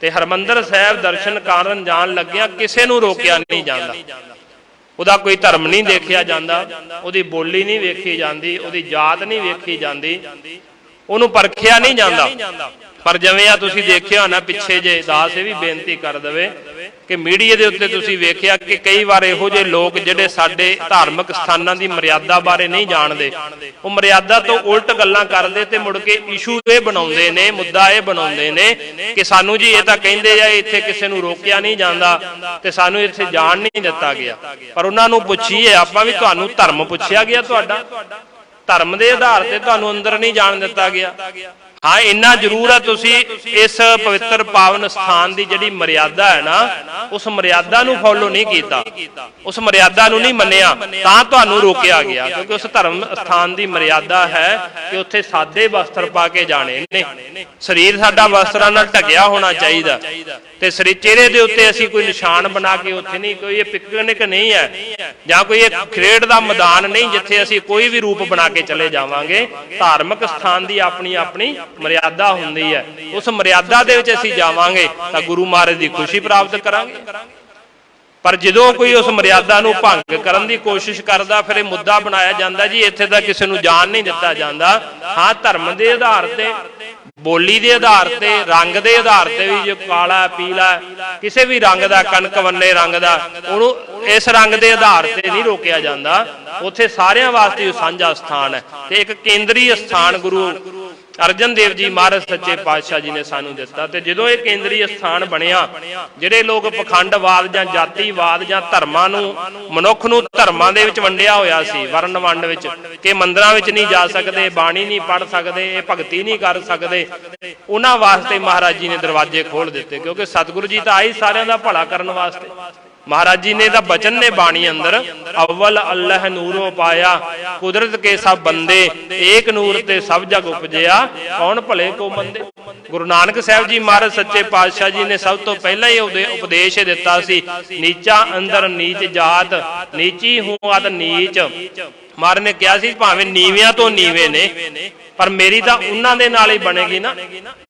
ਤੇ ਹਰਿਮੰਦਰ ਸਾਹਿਬ ਦਰਸ਼ਨ ਕਰਨ ਜਾਣ ਲੱਗਿਆ ਕਿਸੇ ਨੂੰ ਰੋਕਿਆ ਨਹੀਂ ਜਾਂਦਾ। ਉਹਦਾ ਕੋਈ ਧਰਮ ਨਹੀਂ ਦੇਖਿਆ ਜਾਂਦਾ, ਉਹਦੀ ਬੋਲੀ ਨਹੀਂ ਵੇਖੀ ਜਾਂਦੀ, ਉਹਦੀ ਜਾਤ ਨਹੀਂ ਵੇਖੀ ਜਾਂਦੀ, ਉਹਨੂੰ ਪਰਖਿਆ ਨਹੀਂ ਜਾਂਦਾ। ਪਰ ਜਿਵੇਂ ਆ ਤੁਸੀਂ ਦੇਖਿਆ ਨਾ ਪਿੱਛੇ ਜੇ, ਦਾਸ ਇਹ ਵੀ ਬੇਨਤੀ ਕਰ ਦਵੇ ਕਿ ਮੀਡੀਆ ਦੇ ਉੱਤੇ ਤੁਸੀਂ ਵੇਖਿਆ ਕਿ ਕਈ ਵਾਰ ਇਹੋ ਜਿਹੇ ਲੋਕ ਜਿਹੜੇ ਸਾਡੇ ਧਾਰਮਿਕ ਸਥਾਨਾਂ ਦੀ ਮਰਿਆਦਾ ਬਾਰੇ ਨਹੀਂ ਜਾਣਦੇ, ਉਹ ਮਰਿਆਦਾ ਤੋਂ ਉਲਟ ਗੱਲਾਂ ਕਰਦੇ ਤੇ ਮੁੜ ਕੇ ਇਸ਼ੂ ਇਹ ਬਣਾਉਂਦੇ ਨੇ, ਮੁੱਦਾ ਇਹ ਬਣਾਉਂਦੇ ਨੇ ਕਿ ਸਾਨੂੰ ਜੀ ਇਹ ਤਾਂ ਕਹਿੰਦੇ ਆ ਇੱਥੇ ਕਿਸੇ ਨੂੰ ਰੋਕਿਆ ਨਹੀਂ ਜਾਂਦਾ ਤੇ ਸਾਨੂੰ ਇੱਥੇ ਜਾਣ ਨਹੀਂ ਦਿੱਤਾ ਗਿਆ। ਪਰ ਉਹਨਾਂ ਨੂੰ ਪੁੱਛੀਏ ਆਪਾਂ ਵੀ, ਤੁਹਾਨੂੰ ਧਰਮ ਪੁੱਛਿਆ ਗਿਆ? ਤੁਹਾਡਾ ਧਰਮ ਦੇ ਆਧਾਰ ਤੇ ਤੁਹਾਨੂੰ ਅੰਦਰ ਨਹੀਂ ਜਾਣ ਦਿੱਤਾ ਗਿਆ। ਹਾਂ, ਇੰਨਾ ਜ਼ਰੂਰ ਹੈ, ਤੁਸੀਂ ਇਸ ਪਵਿੱਤਰ ਪਾਵਨ ਸਥਾਨ ਦੀ ਜਿਹੜੀ ਮਰਿਆਦਾ ਹੈ ਨਾ, ਉਸ ਮਰਿਆਦਾ ਨੂੰ ਫੋਲੋ ਨਹੀਂ ਕੀਤਾ, ਉਸ ਮਰਿਆਦਾ ਨੂੰ ਨਹੀਂ ਮੰਨਿਆ, ਤਾਂ ਤੁਹਾਨੂੰ ਰੋਕਿਆ ਗਿਆ। ਕਿਉਂਕਿ ਉਸ ਧਰਮ ਸਥਾਨ ਦੀ ਮਰਿਆਦਾ ਹੈ ਕਿ ਉੱਥੇ ਸਾਦੇ ਵਸਤਰ ਪਾ ਕੇ ਜਾਣੇ ਨੇ, ਸਰੀਰ ਸਾਡਾ ਵਸਤਰਾਂ ਨਾਲ ਢਕਿਆ ਹੋਣਾ ਚਾਹੀਦਾ ਤੇ ਚਿਹਰੇ ਦੇ ਉੱਤੇ ਅਸੀਂ ਕੋਈ ਨਿਸ਼ਾਨ ਬਣਾ ਕੇ ਉੱਥੇ ਨਹੀਂ, ਕੋਈ ਇਹ ਪਿਕਨਿਕ ਨਹੀਂ ਹੈ ਜਾਂ ਕੋਈ ਇਹ ਖੇਡ ਦਾ ਮੈਦਾਨ ਨਹੀਂ ਜਿੱਥੇ ਅਸੀਂ ਕੋਈ ਵੀ ਰੂਪ ਬਣਾ ਕੇ ਚਲੇ ਜਾਵਾਂਗੇ। ਧਾਰਮਿਕ ਸਥਾਨ ਦੀ ਆਪਣੀ ਆਪਣੀ ਮਰਿਆਦਾ ਹੁੰਦੀ ਹੈ। ਉਸ ਮਰਿਆਦਾ ਦੇ ਵਿੱਚ ਅਸੀਂ ਜਾਵਾਂਗੇ ਤਾਂ ਗੁਰੂ ਮਹਾਰਾਜ ਦੀ ਖੁਸ਼ੀ ਪ੍ਰਾਪਤ ਕਰਾਂਗੇ। ਪਰ ਜਦੋਂ ਕੋਈ ਉਸ ਮਰਿਆਦਾ ਨੂੰ ਭੰਗ ਕਰਨ ਦੀ ਕੋਸ਼ਿਸ਼ ਕਰਦਾ, ਫਿਰ ਇਹ ਮੁੱਦਾ ਬਣਾਇਆ ਜਾਂਦਾ ਜੀ ਇੱਥੇ ਤਾਂ ਕਿਸੇ ਨੂੰ ਜਾਣ ਨਹੀਂ ਦਿੱਤਾ ਜਾਂਦਾ। ਹਾਂ, ਧਰਮ ਦੇ ਆਧਾਰ ਤੇ, ਬੋਲੀ ਦੇ ਆਧਾਰ ਤੇ, ਰੰਗ ਦੇ ਆਧਾਰ ਤੇ ਵੀ, ਜੋ ਕਾਲਾ ਪੀਲਾ ਕਿਸੇ ਵੀ ਰੰਗ ਦਾ, ਕਣਕ ਵੰਨੇ ਰੰਗ ਦਾ, ਉਹਨੂੰ ਇਸ ਰੰਗ ਦੇ ਆਧਾਰ ਤੇ ਨਹੀਂ ਰੋਕਿਆ ਜਾਂਦਾ। ਉੱਥੇ ਸਾਰਿਆਂ ਵਾਸਤੇ ਸਾਂਝਾ ਸਥਾਨ ਹੈ ਤੇ ਇੱਕ ਕੇਂਦਰੀ ਸਥਾਨ ਗੁਰੂ अर्जन देव जी महाराज सच्चे पातशाह जी ने सानू दिता। ते जदों ये केंद्रीय स्थान बनिया, जिहड़े लोग पखंडवाद जां जातिवाद जां धर्मां नूं मनुख नूं धर्मां दे विच वंडिया होया सी, वर्ण वंड विच कि मंदिरां विच नहीं जा सकदे, बाणी नहीं पढ़ सकदे, भगती नहीं कर सकदे, उन्हां वास्ते महाराज जी ने दरवाजे खोल दिते। क्योंकि सतगुरु जी तां आए सारिआं दा भला करन वास्ते। महाराज जी ने दा बचन ने बाणी अंदर, अव्वल अल्लाह नूरों पाया, कुदरत के सब बंदे, एक नूर ते सब जग उपजया, कौन भले को मंदे। गुरु नानक साहब जी महाराज सच्चे पातशाह जी ने सब तो पहला ही उपदेश दिता सी, नीचा अंदर नीच जात, नीची हूं अत नीच। महाराज ने कहा सी भावें नीवियां तो नीवे ने, पर मेरी तो उन्हां दे नाल ही बनेगी ना,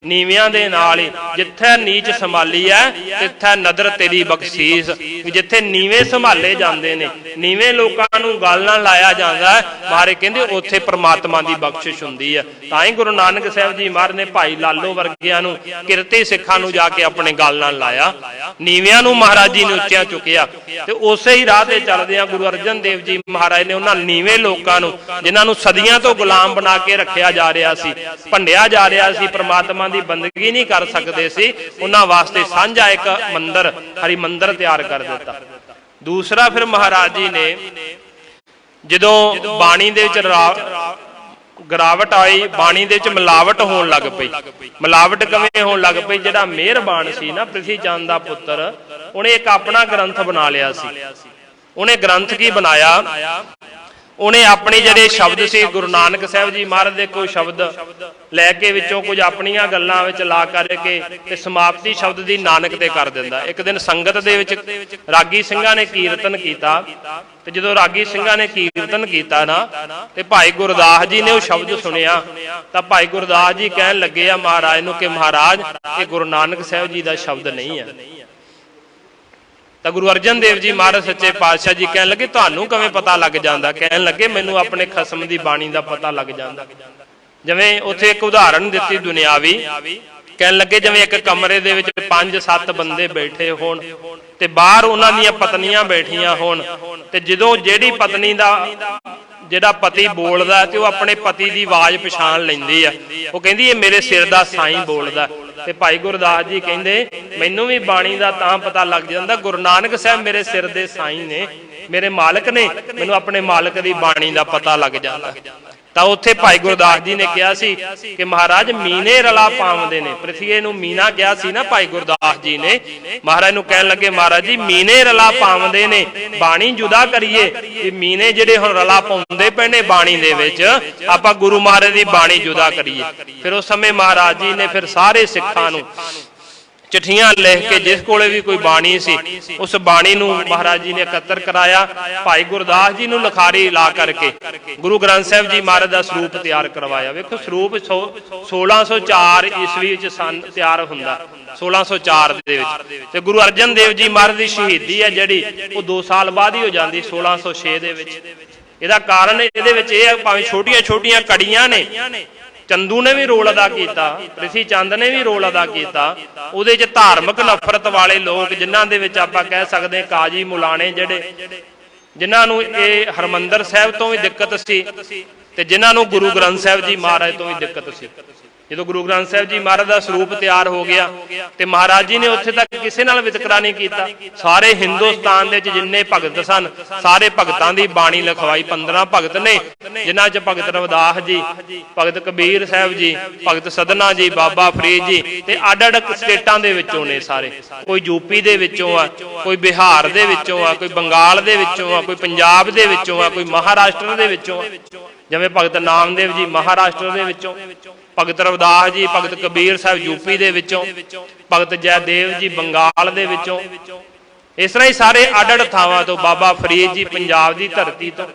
नीवियां दे नाल ही। जिथे नीच संभाली है तिथे नदर तेरी बख्शीश। जिथे नीवे संभाले जाते हैं, नीवे लोगों नूं गल नाल लाया जाता है, महाराज कहंदे उत्थे परमात्मा की बख्शिश हुंदी है। तां ही गुरु नानक साहब जी महाराज ने भाई लालो वर्गियां नूं, किरती सिखां नूं जाके अपने गल नाल लाया, नीवियां नूं महाराज जी ने उच्चा चुकिया। ते उसे ही राह ते चलदिआं गुरु अर्जन देव जी महाराज ने उन्हां नीवे लोगों नूं, जिन्हां नूं सदियां तो गुलाम बना के रखिया जा रहा सी, भंडिया जा रहा सी, परमात्मा की बंदगी नहीं कर सकते सी, उन्हां वास्ते साझा एक मंदिर, हरि मंदिर तैयार कर दिता। दूसरा फिर महाराज जी ने जदों बाणी दे विच गिरावट आई, बाणी दे विच मिलावट होण लग पई। मिलावट किवें होण लग पई? जिहड़ा मेहरबान सी ना प्रिथी चंद दा पुत्तर, उहने एक अपना ग्रंथ बना लिया सी। उहने ग्रंथ की बनाया, उन्हें अपने जिहड़े शब्द से गुरु नानक साहब जी महाराज दे कोई शब्द लैके विचों कुछ अपनियां गल्लां विच ला करके ते समाप्ति शब्द दी नानक ते कर दिंदा। एक दिन संगत दे विच रागी ਸਿੰਘਾਂ ने कीर्तन किया, ते जदों रागी ਸਿੰਘਾਂ ने कीर्तन किया ना, ते भाई गुरदास जी ने वो शब्द सुनिया, तां भाई गुरदास जी कहन लगे आ महाराज नूं कि महाराज ये गुरु नानक साहब जी दा शब्द नहीं है। तो गुरु अर्जन देव जी महाराज सच्चे पातशाह जी कहन लगे तुहानूं किवें पता लग जांदा? कहन लगे मैनूं अपने खसम दी बाणी दा पता लग जांदा। जिवें उत्थे एक उदाहरण दित्ती दुनियावी, कहन लगे जिवें एक कमरे दे विच 5-7 बंदे बैठे होण ते बाहर उन्हां दीयां पत्नियां बैठियां होण, ते जदों जिहड़ी पत्नी दा जिहड़ा पति बोलदा ते वो अपने पति की आवाज़ पछाण लैंदी आ, वो कहंदी ये मेरे सिर दा साईं बोलदा। ते भाई गुरदास जी कहंदे मैनूं भी बाणी दा तां पता लग जांदा, गुरु नानक साहब मेरे सिर दे साईं ने, मेरे मालक ने, मैनूं अपने मालक दी बाणी दा पता लग जांदा। तां उत्थे भाई गुरदास जी ने कहा सी कि महाराज मीने रला पावंदे ने, पृथ्वी नूं मीना कहा सी ना भाई गुरदास जी ने, महाराज नूं कहन लगे महाराज जी मीने रला पावंदे ने, बाणी जुदा करिए कि मीने जिहड़े हुण रला पाउंदे पए ने बाणी दे विच, आपां गुरु महाराज दी बाणी जुदा करिए। फिर उस समय महाराज जी ने फिर सारे सिखां नूं चिट्ठियां लिख के जिस कोले भी कोई बाणी सी उस बाणी नूं महाराज जी ने एकत्र कराया। भाई गुरदास जी नूं लखारी ला करके गुरु ग्रंथ साहिब जी महाराज दा स्वरूप तैयार करवाया। वेखो स्वरूप 1604 ईस्वी च सन तैयार हुंदा, 1604 दे विच, ते गुरु अर्जन देव जी महाराज दी शहीदी है जिहड़ी वो 2 साल बाद ही हो जाती 1606 दे विच। इहदा कारण इहदे विच इह भावें छोटियां छोटियां कड़ियां ने, चंदू ने भी रोल अदा किया, प्रिथी चंद ने भी रोल अदा किया। उहदे च धार्मिक नफरत वाले लोग जिन्हां दे विच आपां कह सकते हैं काजी मुलाने जिहड़े, जिन्हां नूं इह हरमंदर साहिब तो भी दिक्कत सी ते जिन्हां नूं गुरु ग्रंथ साहिब जी महाराज तो भी दिक्कत सी। जो गुरु ग्रंथ साहिब जी महाराज का स्वरूप तैयार हो गया तो महाराज जी ने उत्थे तक किसी नाल वितकरा नहीं किया। सारे हिंदुस्तान दे जिन्ने भगत सन सारे भगतां दी बाणी लिखवाई। 15 भगत ने जिन्हां च भगत रविदास जी, भगत कबीर साहब जी, भगत सदना जी, बाबा फरीद जी ते अड अड स्टेटां दे विचों ने सारे। कोई यूपी दे विचों आ, कोई बिहार दे विचों आ, कोई बंगाल दे विचों आ, कोई पंजाब दे विचों आ, कोई महाराष्ट्र दे विचों आ। जिवें भगत नामदेव जी महाराष्ट्र दे विचों, भगत रविदास जी, भगत कबीर साहब यूपी दे विचों, भगत जयदेव जी बंगाल दे विचों। इस तरह ही सारे अड अड थावां तो, बाबा फरीद जी पंजाब की धरती तो,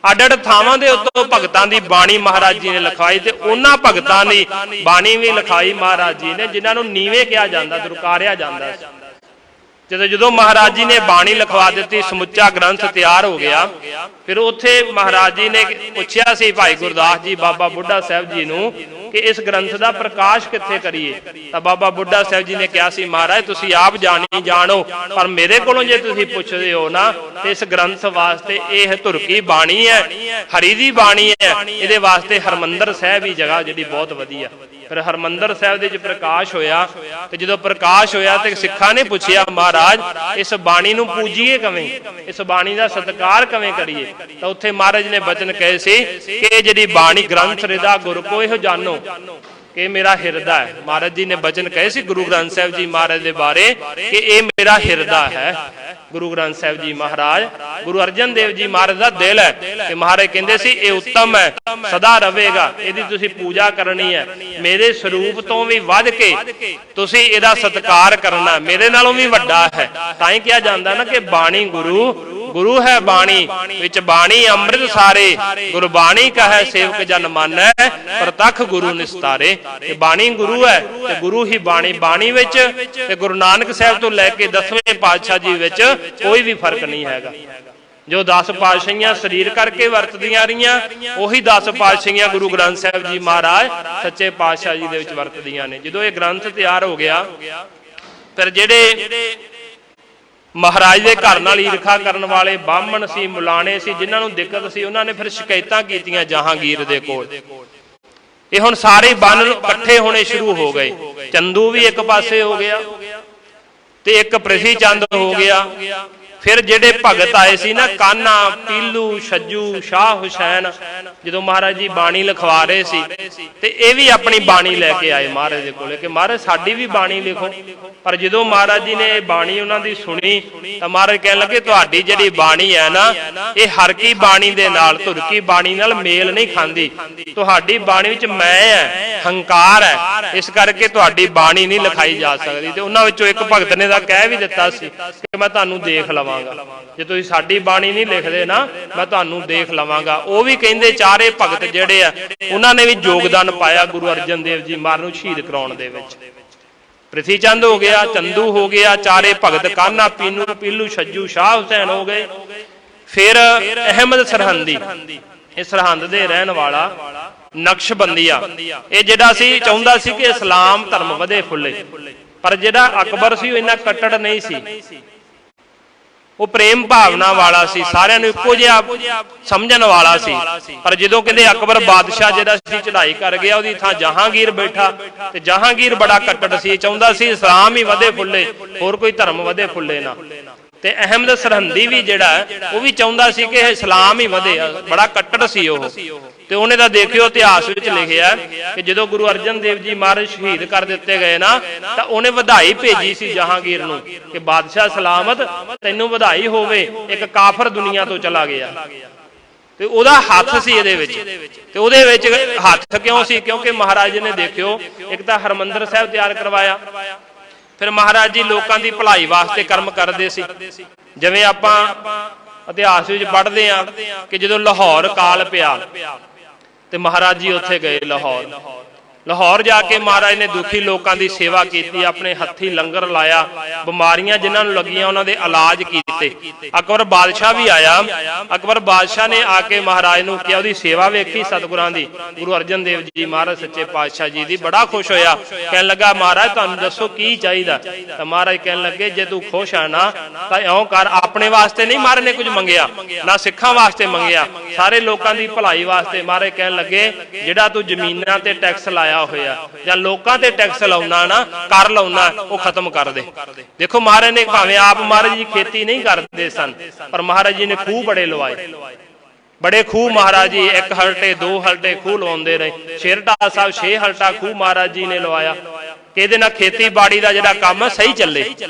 अड अड थावां दे उत्तों भगतां दी बाणी महाराज जी ने लिखवाई। ते उन्हां भगतां दी बाणी भी लिखाई महाराज जी ने जिन्हां नूं नीवें कहा जांदा, दुरकारिया जांदा। जदों महाराज जी ने बाणी लिखवा दी, समुचा ग्रंथ तैयार हो गया, फिर उत्थे महाराज जी ने पुछया सी भाई गुरदास जी बाबा बुढ़ा साहब जी नूं कि इस ग्रंथ का प्रकाश कित्थे करिए। तो बाबा बुढ़ा साहब जी ने कहा सी महाराज तुसीं आप जानी जानो, पर मेरे कोलों जे तुसीं पुछदे हो ना तो इस ग्रंथ वास्ते यह धुरकी बाणी है, हरि दी बाणी है, इहदे वास्ते हरमंदर साहब ही जगह जिहड़ी बहुत वधिया। फिर हरमंदर साहब दे प्रकाश होया, तो जो प्रकाश होया तो सिखा ने पूछया महाराज इस बाणी नूं पूजीए किवें, इस बाणी का सत्कार किवें करिए। तो उत्थे महाराज ने बचन कहे सी कि जिहड़ी बाणी ग्रंथ रिदा गुर को इहो जानो कि मेरा हिरदा है। महाराज जी ने बचन कहे सी गुरु ग्रंथ साहब जी महाराज के बारे कि ये मेरा हिरदा है। गुरु ग्रंथ साहब जी महाराज गुरु अर्जन देव जी महाराज का दिल है कि महाराज कहते सी ये उत्तम है, सदा रहेगा, यदि तुसी पूजा करनी है, मेरे स्वरूप तो भी वध के तुसी इहदा सत्कार करना, मेरे नालों भी वड्डा है। ताई कहा जाता ना कि बाणी गुरु गुरु है बाणी विच बाणी अमृत सारे, गुरबाणी कहे सेवक जन मानै, प्रतख गुरु निस्तारे। बाणी गुरु है ते गुरु ही बाणी, बाणी विच ते गुरु नानक साहब तो लैके 10वें पातशाह जी विच कोई भी फर्क नहीं हैगा। जो 10 पातशाहियां शरीर करके वरतदियां रहियां उही 10 पातशाहियां गुरु ग्रंथ साहब जी महाराज सच्चे पातशाह जी दे विच वरतदियां ने। जो ये ग्रंथ तैयार हो गया फिर जिहड़े महाराज के घर नाल ईरखा करन वाले बामण सी, मुलाणे सी, जिन्हां नूं दिक्कत सी उन्हां ने फिर शिकायतां कीतियां जहांगीर दे कोल। ये हुण सारे बन इकट्ठे होने शुरू हो गए। चंदू भी एक पासे हो गया ते एक प्रिथी चंद हो गया। फिर जेडे भगत आए सी ना कान्हा, पीलू, छज्जू, शाह हुसैन, जो महाराज जी बाणी लिखवा रहे सी ते ये भी अपनी बाणी लैके आए महाराज दे कोले कि महाराज साडी भी बाणी लिखो। पर जो महाराज जी ने बाणी उन्हां दी सुनी तो महाराज कहन लगे तुहाडी जिहड़ी बाणी है ना ये हर की बाणी दे नाल धुरकी बाणी नाल मेल नहीं खांदी। तुहाडी बाणी विच मैं है, हंकार है, इस करके तुहाडी बाणी नहीं लिखाई जा सकदी। ते उन्हां विचों एक भगत ने तां कह भी दित्ता सी कि मैं तुहानूं देख लवां, जे तुसीं साडी बाणी नहीं लिखदे ना मैं तुहानूं देख लवांगा। वो भी कहिंदे चारे भगत जिहड़े आ उन्हां ने भी योगदान पाया गुरु अर्जन देव जी महाराज नूं शहीद कराउण दे विच। प्रिथी चंद हो गया, चंदू हो गया, चारे भगत कान्हा, पीनू, पीलू, छज्जू, शाह हुसैन हो गए। फिर अहमद सरहंदी, इस सरहंद दे रहन वाला नक्शबंदिया, ये जिहड़ा सी चाहुंदा सी कि इस्लाम धर्म वधे फुले, पर जिहड़ा अकबर सी इन्ना कट्टड़ नहीं सी, वो प्रेम भावना वाला सी, सारियां नूं इक्को जिहा समझण वाला सी। पर जदों कहंदे अकबर बादशाह जिहड़ा सी चढ़ाई कर गया उहदी थां जहांगीर बैठा ते जहांगीर बड़ा कट्टड़ सी, चाहुंदा सी इस्लाम ही वधे फुले, होर कोई धर्म वधे फुले ना। ते अहमद सरहंदी भी जिहड़ा वो भी चाहुंदा सी कि इस्लाम ही वधे, बड़ा कट्टड़ सी ओह। ते उहने तां देखियो इतिहास विच लिखिया कि जदों गुरु अर्जन देव जी महाराज शहीद कर दिते गए ना तां उहने वधाई भेजी सी जहांगीर नूं कि बादशाह सलामत तैनूं वधाई होवे, एक काफर दुनिया तो चला गया। ते उहदा हत्थ सी इहदे विच, ते उहदे विच हत्थ क्यों सी? क्योंकि महाराज ने देखियो एक तां हरमंदर साहिब तैयार करवाया, फिर महाराज जी लोगों की भलाई वास्ते कर्म करते सी। जिवें आपां इतिहास विच पढ़दे आ कि जदों लाहौर काल पिया ते महाराज जी उत्थे गए लाहौर जाके महाराज ने दुखी लोगों की सेवा की, अपने हथी लंगर लाया, बीमारियां जिन्हां नूं लगियां उन्हां दे इलाज कीते। अकबर बादशाह भी आया, अकबर बादशाह ने आके महाराज नूं कहा, उहदी सेवा वेखी सतगुरां दी, गुरु अर्जन देव जी महाराज सच्चे पातशाह जी दी, बड़ा खुश होया। कहन लगा महाराज तुहानूं दसो की चाहीदा? तां महाराज कहन लगे जे तू खुश है ना तां इउं कर, अपने वास्ते नहीं महाराज ने कुछ मंगिया, ना सिखां वास्ते मंगिया, सारे लोगों की भलाई वास्ते। महाराज कहन लगे जिहड़ा तू जमीनां ते टैक्स लाया होया जां लोकां ते टैक्स लाउना ना कर लाउना वो खत्म कर दे। देखो महाराज ने भावें आप महाराज जी खेती नहीं करते सन, पर महाराज जी ने खूह बड़े लवाए, बड़े खूह महाराज जी 1 हल्टे 2 हल्टे खूह लवाउंदे रहे। शेरटा साहब 6 हल्टा खूह महाराज जी ने लवाया कि इहदे नाल खेतीबाड़ी का जिहड़ा काम है सही चले।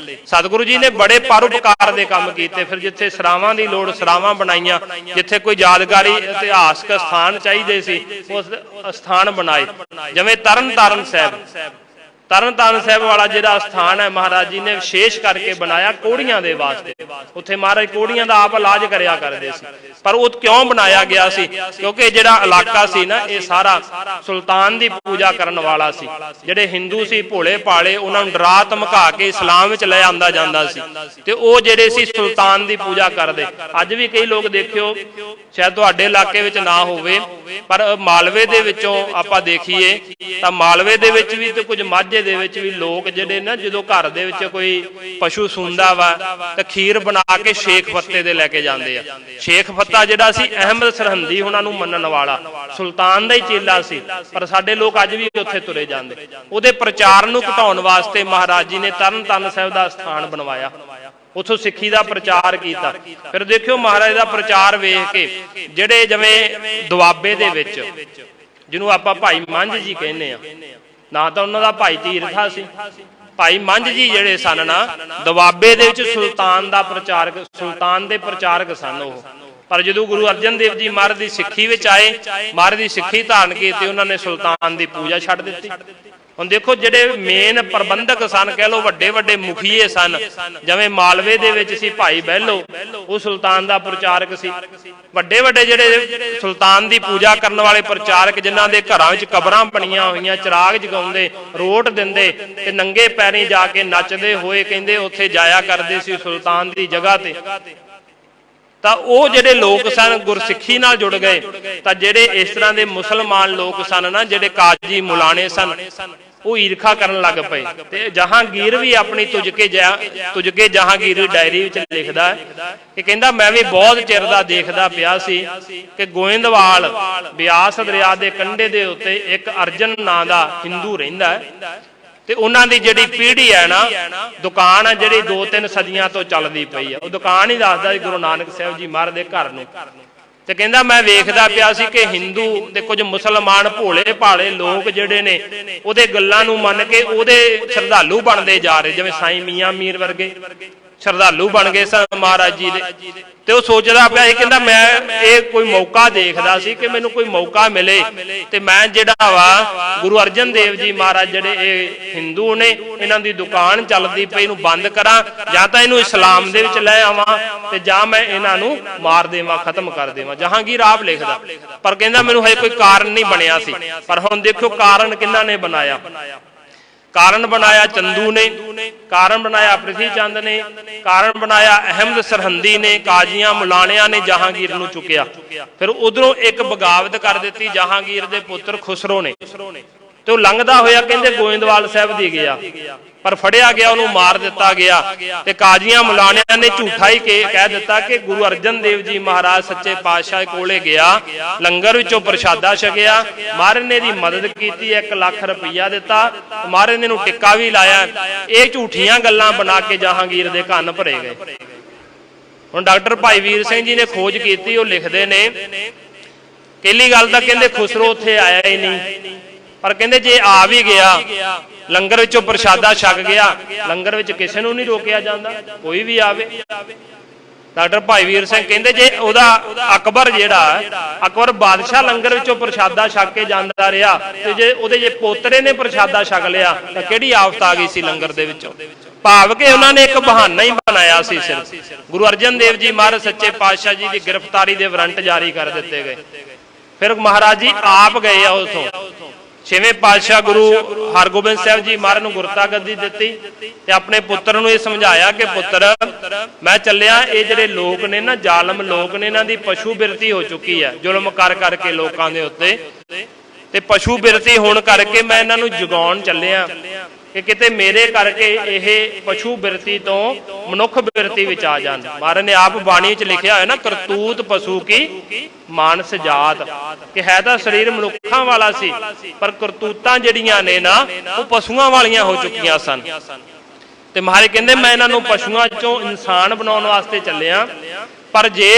सतगुरु जी ने बड़े परोपकार दे काम कीते। फिर जिथे सरावां दी लोड़ सरावां बनाईयां, जिथे कोई यादगारी इतिहासक स्थान चाहिए सी उस स्थान बनाए। जिवें तरन तारण साहब, ਤਰਨ ਤਾਰਨ ਸਾਹਿਬ ਵਾਲਾ ਜਿਹੜਾ ਸਥਾਨ ਹੈ ਮਹਾਰਾਜ ਜੀ ਨੇ ਵਿਸ਼ੇਸ਼ ਕਰਕੇ ਬਣਾਇਆ ਕੋੜੀਆਂ ਦੇ ਵਾਸਤੇ। ਉੱਥੇ ਮਹਾਰਾਜ ਕੋੜੀਆਂ ਦਾ ਆਪ ਇਲਾਜ ਕਰਿਆ ਕਰਦੇ ਸੀ। ਪਰ ਉਹ ਕਿਉਂ ਬਣਾਇਆ ਗਿਆ ਸੀ? ਕਿਉਂਕਿ ਜਿਹੜਾ ਇਲਾਕਾ ਸੀ ਨਾ ਇਹ ਸਾਰਾ ਸੁਲਤਾਨ ਦੀ ਪੂਜਾ ਕਰਨ ਵਾਲਾ ਸੀ। ਜਿਹੜੇ ਹਿੰਦੂ ਸੀ ਭੋਲੇ ਭਾਲੇ, ਉਹਨਾਂ ਨੂੰ ਡਰਾ ਧਮਕਾ ਕੇ ਇਸਲਾਮ ਵਿੱਚ ਲੈ ਆਂਦਾ ਜਾਂਦਾ ਸੀ ਤੇ ਉਹ ਜਿਹੜੇ ਸੀ ਸੁਲਤਾਨ ਦੀ ਪੂਜਾ ਕਰਦੇ। ਅੱਜ ਵੀ ਕਈ ਲੋਕ ਦੇਖਿਓ, ਸ਼ਾਇਦ ਤੁਹਾਡੇ ਇਲਾਕੇ ਵਿੱਚ ਨਾ ਹੋਵੇ, ਪਰ ਮਾਲਵੇ ਦੇ ਵਿੱਚੋਂ ਆਪਾਂ ਦੇਖੀਏ ਤਾਂ ਮਾਲਵੇ ਦੇ ਵਿੱਚ ਵੀ ਤੇ ਕੁਝ ਮਾਝੇ ਦੇ ਵਿੱਚ ਵੀ ਲੋਕ ਜਿਹੜੇ ਨਾ ਜਦੋਂ ਘਰ ਦੇ ਵਿੱਚ ਕੋਈ ਪਸ਼ੂ ਸੂੰਦਾ ਵਾ ਤਾਂ ਖੀਰ ਬਣਾ ਕੇ ਸ਼ੇਖ ਫੱਤੇ ਦੇ ਲੈ ਕੇ ਜਾਂਦੇ ਆ। ਸ਼ੇਖ ਫੱਤਾ ਜਿਹੜਾ ਸੀ ਅਹਿਮਦ ਸਰਹੰਦੀ ਉਹਨਾਂ ਨੂੰ ਮੰਨਣ ਵਾਲਾ ਸੁਲਤਾਨ ਦਾ ਹੀ ਚੇਲਾ ਸੀ, ਪਰ ਸਾਡੇ ਲੋਕ ਅੱਜ ਵੀ ਉੱਥੇ ਤੁਰੇ ਜਾਂਦੇ। ਉਹਦੇ ਪ੍ਰਚਾਰ ਨੂੰ ਘਟਾਉਣ ਵਾਸਤੇ ਮਹਾਰਾਜ ਜੀ ਨੇ ਤਰਨ ਤਾਰਨ ਸਾਹਿਬ ਦਾ ਸਥਾਨ ਬਣਵਾਇਆ, ਉੱਥੋਂ ਸਿੱਖੀ ਦਾ ਪ੍ਰਚਾਰ ਕੀਤਾ। ਫਿਰ ਦੇਖਿਓ ਮਹਾਰਾਜ ਦਾ ਪ੍ਰਚਾਰ ਵੇਖ ਕੇ ਜਿਹੜੇ ਜਿਵੇਂ ਦੁਆਬੇ ਦੇ ਵਿੱਚ, ਜਿਹਨੂੰ ਆਪਾਂ ਭਾਈ ਮੰਝ ਜੀ ਕਹਿੰਦੇ ਆ, ਨਾ ਤਾਂ ਉਹਨਾਂ ਦਾ ਭਾਈ ਤੀਰਥਾ ਸੀ, ਭਾਈ ਮੰਝ ਜੀ ਜਿਹੜੇ ਸਨ ਨਾ ਦੁਆਬੇ ਦੇ ਵਿੱਚ ਸੁਲਤਾਨ ਦਾ ਪ੍ਰਚਾਰਕ, ਸੁਲਤਾਨ ਦੇ ਪ੍ਰਚਾਰਕ ਸਨ ਉਹ। ਪਰ ਜਦੋਂ ਗੁਰੂ ਅਰਜਨ ਦੇਵ ਜੀ ਮਹਾਰਾਜ ਦੀ ਸਿੱਖੀ ਵਿੱਚ ਆਏ, ਮਹਾਰਾਜ ਦੀ ਸਿੱਖੀ ਧਾਰਨ ਕੀਤੀ, ਉਹਨਾਂ ਨੇ ਸੁਲਤਾਨ ਦੀ ਪੂਜਾ ਛੱਡ ਦਿੱਤੀ। ਹੁਣ ਦੇਖੋ ਜਿਹੜੇ ਮੇਨ ਪ੍ਰਬੰਧਕ ਸਨ, ਕਹਿ ਲੋ ਵੱਡੇ ਵੱਡੇ ਮੁਖੀਏ ਸਨ, ਜਿਵੇਂ ਮਾਲਵੇ ਦੇ ਵਿੱਚ ਸੀ ਭਾਈ ਬਹਿਲੋ, ਉਹ ਸੁਲਤਾਨ ਦਾ ਪ੍ਰਚਾਰਕ ਸੀ। ਵੱਡੇ ਵੱਡੇ ਜਿਹੜੇ ਸੁਲਤਾਨ ਦੀ ਪੂਜਾ ਕਰਨ ਵਾਲੇ ਪ੍ਰਚਾਰਕ, ਜਿਨ੍ਹਾਂ ਦੇ ਘਰਾਂ ਵਿੱਚ ਕਬਰਾਂ ਬਣੀਆਂ ਹੋਈਆਂ, ਚਿਰਾਗ ਜਗਾਉਂਦੇ, ਰੋਟ ਦਿੰਦੇ ਤੇ ਨੰਗੇ ਪੈਰੀਂ ਜਾ ਕੇ ਨੱਚਦੇ ਹੋਏ ਕਹਿੰਦੇ ਉੱਥੇ ਜਾਇਆ ਕਰਦੇ ਸੀ ਸੁਲਤਾਨ ਦੀ ਜਗ੍ਹਾ ਤੇ। ਤਾਂ ਉਹ ਜਿਹੜੇ ਲੋਕ ਸਨ ਗੁਰਸਿੱਖੀ ਨਾਲ ਜੁੜ ਗਏ। ਤਾਂ ਜਿਹੜੇ ਇਸ ਤਰ੍ਹਾਂ ਦੇ ਮੁਸਲਮਾਨ ਲੋਕ ਸਨ ਨਾ, ਜਿਹੜੇ ਕਾਜੀ ਮੁਲਾਣੇ ਸਨ, ਉਹ ਈਰਖਾ ਕਰਨ ਲੱਗ ਪਏ। ਤੇ ਜਹਾਂਗੀਰ ਵੀ ਆਪਣੀ ਤੁਜਕੇ ਜਹਾਂਗੀਰ ਡਾਇਰੀ ਵਿੱਚ ਲਿਖਦਾ ਹੈ ਕਿ ਕਹਿੰਦਾ ਮੈਂ ਵੀ ਬਹੁਤ ਚਿਰ ਦਾ ਦੇਖਦਾ ਪਿਆ ਸੀ ਕਿ ਗੋਇੰਦਵਾਲ ਬਿਆਸ ਦਰਿਆ ਦੇ ਕੰਢੇ ਦੇ ਉੱਤੇ ਇੱਕ ਅਰਜਨ ਨਾਂ ਦਾ ਹਿੰਦੂ ਰਹਿੰਦਾ ਹੈ ਤੇ ਉਹਨਾਂ ਦੀ ਜਿਹੜੀ ਪੀੜ੍ਹੀ ਹੈ ਨਾ, ਦੁਕਾਨ ਹੈ ਜਿਹੜੀ 2-3 ਸਦੀਆਂ ਤੋਂ ਚੱਲਦੀ ਪਈ ਹੈ। ਉਹ ਦੁਕਾਨ ਹੀ ਦੱਸਦਾ ਗੁਰੂ ਨਾਨਕ ਸਾਹਿਬ ਜੀ ਮਹਾਰਾਜ ਦੇ ਘਰ ਨੂੰ। ਤੇ ਕਹਿੰਦਾ ਮੈਂ ਵੇਖਦਾ ਪਿਆ ਸੀ ਕਿ ਹਿੰਦੂ ਤੇ ਕੁਝ ਮੁਸਲਮਾਨ ਭੋਲੇ ਭਾਲੇ ਲੋਕ ਜਿਹੜੇ ਨੇ ਉਹਦੇ ਗੱਲਾਂ ਨੂੰ ਮੰਨ ਕੇ ਉਹਦੇ ਸ਼ਰਧਾਲੂ ਬਣਦੇ ਜਾ ਰਹੇ, ਜਿਵੇਂ ਸਾਈਂ ਮੀਆਂ ਮੀਰ ਵਰਗੇ ਸ਼ਰਧਾਲੂ ਬਣ ਗਏ ਸਨ ਮਹਾਰਾਜ ਜੀ ਦੇ। ਤੇ ਉਹ ਸੋਚਦਾ ਪਿਆ ਸੀ, ਕਹਿੰਦਾ ਮੈਂ ਇਹ ਕੋਈ ਮੌਕਾ ਦੇਖਦਾ ਸੀ ਕਿ ਮੈਨੂੰ ਕੋਈ ਮੌਕਾ ਮਿਲੇ ਤੇ ਮੈਂ ਜਿਹੜਾ ਵਾ ਗੁਰੂ ਅਰਜਨ ਦੇਵ ਜੀ ਮਹਾਰਾਜ ਜਿਹੜੇ ਇਹ ਹਿੰਦੂ ਨੇ, ਇਹਨਾਂ ਦੀ ਦੁਕਾਨ ਚੱਲਦੀ ਪਈ, ਇਹਨੂੰ ਬੰਦ ਕਰਾਂ, ਜਾਂ ਤਾਂ ਇਹਨੂੰ ਇਸਲਾਮ ਦੇ ਵਿੱਚ ਲੈ ਆਵਾਂ ਤੇ ਜਾਂ ਮੈਂ ਇਹਨਾਂ ਨੂੰ ਮਾਰ ਦੇਵਾਂ, ਖਤਮ ਕਰ ਦੇਵਾਂ। ਜਹਾਂਗੀਰ ਆਪ ਲਿਖਦਾ, ਪਰ ਕਹਿੰਦਾ ਮੈਨੂੰ ਹਜੇ ਕੋਈ ਕਾਰਨ ਨਹੀਂ ਬਣਿਆ ਸੀ। ਪਰ ਹੁਣ ਦੇਖੋ ਕਾਰਨ ਕਿਹਨਾਂ ਨੇ ਬਣਾਇਆ। ਕਾਰਨ ਬਣਾਇਆ ਚੰਦੂ ਨੇ, ਕਾਰਨ ਬਣਾਇਆ ਪ੍ਰਿਥੀ ਚੰਦ ਨੇ, ਕਾਰਨ ਬਣਾਇਆ ਅਹਿਮਦ ਸਰਹੰਦੀ ਨੇ, ਕਾਜ਼ੀਆਂ ਮੁਲਾਣਿਆਂ ਨੇ ਜਹਾਂਗੀਰ ਨੂੰ ਚੁੱਕਿਆ। ਫਿਰ ਉਧਰੋਂ ਇੱਕ ਬਗਾਵਤ ਕਰ ਦਿੱਤੀ ਜਹਾਂਗੀਰ ਦੇ ਪੁੱਤਰ ਖੁਸਰੋ ਨੇ, ਤੇ ਉਹ ਲੰਘਦਾ ਹੋਇਆ ਕਹਿੰਦੇ ਗੋਇੰਦਵਾਲ ਸਾਹਿਬ ਦੀ ਗਿਆ, ਪਰ ਫੜਿਆ ਗਿਆ, ਉਹਨੂੰ ਮਾਰ ਦਿੱਤਾ ਗਿਆ। ਤੇ ਕਾਜ਼ੀਆਂ ਮੁਲਾਣਿਆਂ ਨੇ ਝੂਠਾ ਹੀ ਕਹਿ ਦਿੱਤਾ ਕਿ ਗੁਰੂ ਅਰਜਨ ਦੇਵ ਜੀ ਮਹਾਰਾਜ ਸੱਚੇ ਪਾਤਸ਼ਾਹ ਕੋਲੇ ਗਿਆ, ਲੰਗਰ ਵਿੱਚੋਂ ਪ੍ਰਸ਼ਾਦਾ ਛਕਿਆ, ਮਹਾਰਾਜ ਨੇ ਦੀ ਮਦਦ ਕੀਤੀ, 1 ਲੱਖ ਰੁਪਈਆ ਦਿੱਤਾ, ਮਹਾਰਾਜ ਨੇ ਨੂੰ ਟਿੱਕਾ ਵੀ ਲਾਇਆ। ਇਹ ਝੂਠੀਆਂ ਗੱਲਾਂ ਬਣਾ ਕੇ ਜਹਾਂਗੀਰ ਦੇ ਕੰਨ ਭਰੇ ਗਏ। ਹੁਣ ਡਾਕਟਰ ਭਾਈ ਵੀਰ ਸਿੰਘ ਜੀ ਨੇ ਖੋਜ ਕੀਤੀ, ਉਹ ਲਿਖਦੇ ਨੇ ਪਹਿਲੀ ਗੱਲ ਤਾਂ ਕਹਿੰਦੇ ਖੁਸਰੋ ਉੱਥੇ ਆਇਆ ਹੀ ਨਹੀਂ, ਪਰ ਕਹਿੰਦੇ ਜੇ ਆ ਵੀ ਗਿਆ, ਲੰਗਰ ਵਿੱਚੋਂ ਪ੍ਰਸ਼ਾਦਾ ਛਕ ਗਿਆ, ਲੰਗਰ ਵਿੱਚ ਕਿਸੇ ਨੂੰ ਨਹੀਂ ਰੋਕਿਆ ਜਾਂਦਾ, ਕੋਈ ਵੀ ਆਵੇ। ਡਾਕਟਰ ਭਾਈ ਵੀਰ ਸਿੰਘ ਕਹਿੰਦੇ ਜੇ ਉਹਦਾ ਅਕਬਰ ਜਿਹੜਾ ਅਕਬਰ ਬਾਦਸ਼ਾਹ ਲੰਗਰ ਵਿੱਚੋਂ ਪ੍ਰਸ਼ਾਦਾ ਛਕ ਕੇ ਜਾਂਦਾ ਰਿਹਾ ਤੇ ਜੇ ਉਹਦੇ ਜੇ ਪੋਤਰੇ ਨੇ ਪ੍ਰਸ਼ਾਦਾ ਛਕ ਲਿਆ ਤਾਂ ਕਿਹੜੀ ਆਫਤ ਆ ਗਈ ਸੀ ਲੰਗਰ ਦੇ ਵਿੱਚੋਂ। ਭਾਵ ਕਿ ਉਹਨਾਂ ਨੇ ਇੱਕ ਬਹਾਨਾ ਹੀ ਬਣਾਇਆ ਸੀ ਸਿਰਫ। ਗੁਰੂ ਅਰਜਨ ਦੇਵ ਜੀ ਮਹਾਰਾਜ ਸੱਚੇ ਪਾਤਸ਼ਾਹ ਜੀ ਦੀ ਗ੍ਰਿਫਤਾਰੀ ਦੇ ਵਾਰੰਟ ਜਾਰੀ ਕਰ ਦਿੱਤੇ ਗਏ। ਫਿਰ ਮਹਾਰਾਜ ਜੀ ਆਪ ਗਏ ਆ ਉਥੋਂ। 6ਵੇਂ ਪਾਤਸ਼ਾਹ ਗੁਰੂ ਹਰਗੋਬਿੰਦ ਸਾਹਿਬ ਜੀ ਮਹਾਰਾਜ ਨੂੰ ਗੁਰਤਾ ਗੱਦੀ ਦਿੱਤੀ ਤੇ ਆਪਣੇ ਪੁੱਤਰ ਨੂੰ ਇਹ ਸਮਝਾਇਆ ਕਿ ਪੁੱਤਰ ਮੈਂ ਚੱਲਿਆ, ਇਹ ਜਿਹੜੇ ਲੋਕ ਨੇ ਨਾ ਜ਼ਾਲਮ ਲੋਕ ਨੇ, ਇਹਨਾਂ ਦੀ ਪਸ਼ੂ ਬਿਰਤੀ ਹੋ ਚੁੱਕੀ ਹੈ, ਜ਼ੁਲਮ ਕਰ ਕਰਕੇ ਲੋਕਾਂ ਦੇ ਉੱਤੇ, ਤੇ ਪਸ਼ੂ ਬਿਰਤੀ ਹੋਣ ਕਰਕੇ ਮੈਂ ਇਹਨਾਂ ਨੂੰ ਜਗਾਉਣ ਚੱਲਿਆ ਕਿ ਕਿਤੇ ਮੇਰੇ ਕਰਕੇ ਇਹ ਪਸ਼ੂ ਬਿਰਤੀ ਤੋਂ ਮਨੁੱਖ ਬਿਰਤੀ ਵਿੱਚ ਆ ਜਾਣ। ਮਹਾਰਾਜ ਨੇ ਆਪ ਬਾਣੀ 'ਚ ਲਿਖਿਆ ਹੋਇਆ ਨਾ, ਕਰਤੂਤ ਪਸ਼ੂ ਕੀ ਮਾਨਸ ਜਾਤ, ਕਿ ਹੈ ਤਾਂ ਸਰੀਰ ਮਨੁੱਖਾਂ ਵਾਲਾ ਸੀ ਪਰ ਕਰਤੂਤਾਂ ਜਿਹੜੀਆਂ ਨੇ ਨਾ ਉਹ ਪਸ਼ੂਆਂ ਵਾਲੀਆਂ ਹੋ ਚੁੱਕੀਆਂ ਸਨ। ਤੇ ਮਹਾਰਾਜ ਕਹਿੰਦੇ ਮੈਂ ਇਹਨਾਂ ਨੂੰ ਪਸ਼ੂਆਂ 'ਚੋਂ ਇਨਸਾਨ ਬਣਾਉਣ ਵਾਸਤੇ ਚੱਲਿਆ, ਪਰ ਜੇ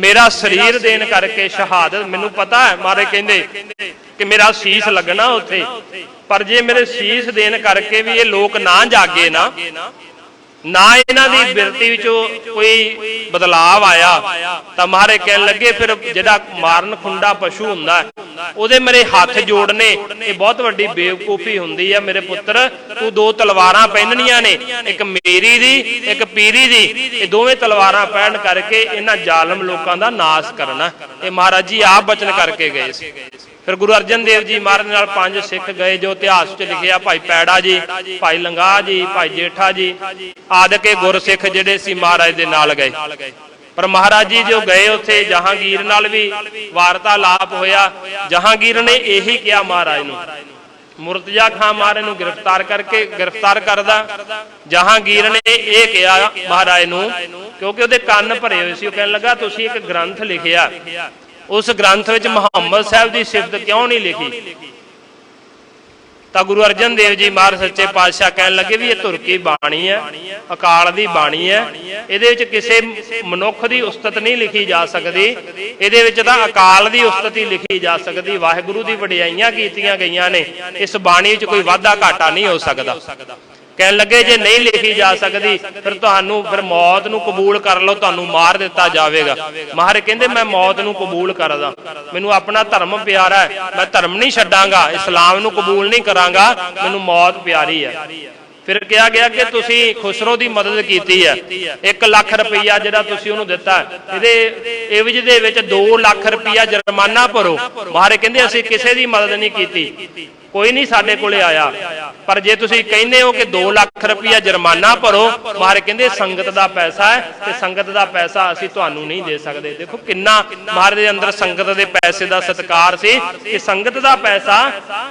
ਮੇਰਾ ਸਰੀਰ ਦੇਣ ਕਰਕੇ ਸ਼ਹਾਦਤ, ਮੈਨੂੰ ਪਤਾ ਹੈ ਮਹਾਰਾਜ ਕਹਿੰਦੇ ਕਿ ਮੇਰਾ ਸੀਸ ਲੱਗਣਾ ਉੱਥੇ, ਪਰ ਜੇ ਮੇਰੇ ਸੀਸ ਦੇਣ ਕਰਕੇ ਵੀ ਇਹ ਲੋਕ ਨਾ ਜਾਗੇ ਨਾ ना इन्हां दी बिरती विचों कोई बदलाव आया तो महाराज कहन लगे फिर जिहड़ा मारन खुंडा पशु हुंदा उहदे मेरे हथ जोड़ने ये बहुत वड्डी बेवकूफी हुंदी है। मेरे पुत्र तू दो तलवारां पहननियां ने, एक मेरी दी एक पीरी दी, ये दोवें तलवारां पहन करके इन्हां जालम लोकां दा नाश करना। ये महाराज जी आप बचन करके गए सी। फिर गुरु अर्जन देव जी महाराज नाल 5 सिख गए जो इतिहास च लिखिया, भाई पैड़ा जी, भाई लंगाह जी, भाई जेठा जी आदि के गुरसिख जिहड़े सी महाराज दे नाल गए। पर महाराज जी जो गए उत्थे जहांगीर नाल भी वार्तालाप होया। जहांगीर ने यही कहा महाराज नूं, मुर्तजा खां महाराज नूं गिरफ्तार करदा। जहांगीर ने यह कहा महाराज नूं, क्योंकि उहदे कंन भरे होए सी, कहण लगा तुसीं एक ग्रंथ लिखिया, उस ग्रंथ विच मुहम्मद साहब की सिफत क्यों नहीं लिखी? तो गुरु अर्जन देव जी महाराज सच्चे पातशाह कहन लगे भी ये तुरकी बाणी है, अकाल दी बाणी है, इहदे विच किसी मनुख की उस्तत नहीं लिखी जा सकती, इहदे विच तां अकाल दी उस्तत ही लिखी जा सकती। वाहिगुरू दी वडियाइयां कीतियां गईयां ने, इस बाणी विच कोई वाधा घाटा नहीं हो सकता। कहन लगे जे नहीं लिखी जा सकती फिर तुहानू फिर मौत नू कबूल कर लो, तुहानू मार दिता जाएगा। महाराज कहंदे मैं मौत नू कबूल करदा, मैनू अपना धर्म प्यारा है, मैं धर्म नहीं छड्डांगा, इस्लाम नू कबूल नहीं करांगा, मैनू मौत प्यारी है। फिर कहा गया कि तुसी खुसरो की मदद की है, 1 लाख रुपया जिहड़ा तुसी उहनू दिता, इहदे एवज दे विच 2 लाख रुपया जुर्माना भरो। महाराज कहंदे असीं किसी की मदद नहीं की, कोई नहीं साडे कोले आया, पर जे तुसी कहंदे हो कि 2 लाख रुपया जुर्माना भरो, महाराज कहंदे संगत दा पैसा है ते संगत दा पैसा असीं तुहानू नहीं दे सकदे। देखो किन्ना महाराज दे अंदर संगत दे पैसे दा सत्कार सी कि संगत दा पैसा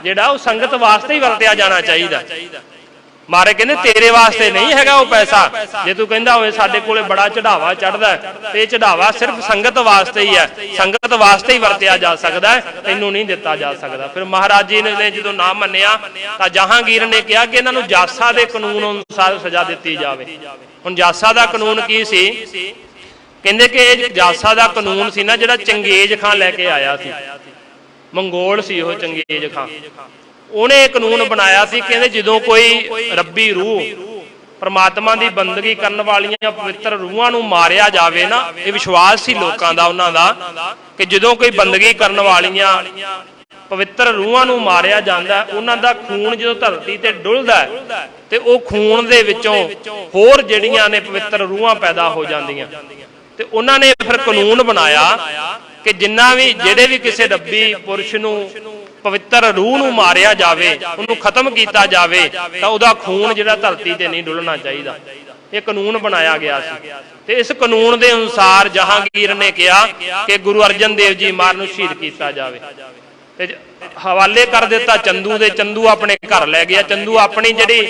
जिहड़ा वो संगत वास्ते ही वरतिया जाना चाहिए। महाराज कहंदे तेरे वास्ते नहीं हैगा वो पैसा, जे तू कहंदा होवे साडे कोले बड़ा चढ़ावा चढ़दा ते चढ़ावा सिर्फ संगत वास्ते ही है, संगत वास्ते ही वरतिया जा सकदा है, तैनू नहीं दिता जा सकदा। फिर महाराज जी ने जो ना मन्निया तां जहांगीर ने कहा कि इन्हां नूं जासा दे कानून अनुसार सजा दित्ती जावे। हुण जासा दा कानून की सी? कहंदे कि जासा दा कानून सी ना जिहड़ा चंगेज खां लैके आया सी, मंगोल सी ओह चंगेज खां, उन्हें कानून बनाया सी। कहते जो कोई रब्बी रूह परमात्मा की बंदगी करने वालियां पवित्र रूहां नूं मारिया जावे ना, ये विश्वास सी लोकां दा उन्हां दा कि जो कोई बंदगी करने वालियां पवित्र रूहां नूं मारिया जांदा, उन्हां दा खून जो धरती ते डुलदा ते वो खून दे विचों होर जिहड़ियां ने पवित्र रूहां पैदा हो जांदियां। ते उन्हां ने फिर कानून बनाया कि जिन्ना भी जिहड़े भी किसी रब्बी पुरुष नूं पवित्र रूह नूं मारिया जावे, उन्होंने खत्म किया जावे तो उहदा खून जिहड़ा धरती ते नहीं डुलना चाहिए। ये कानून बनाया गया सी ते इस कानून के अनुसार जहांगीर ने कहा कि गुरु अर्जन देव जी महाराज नूं शहीद किया जावे ते हवाले कर दिता चंदू दे। चंदू अपने घर लै गया। चंदू अपनी जिहड़ी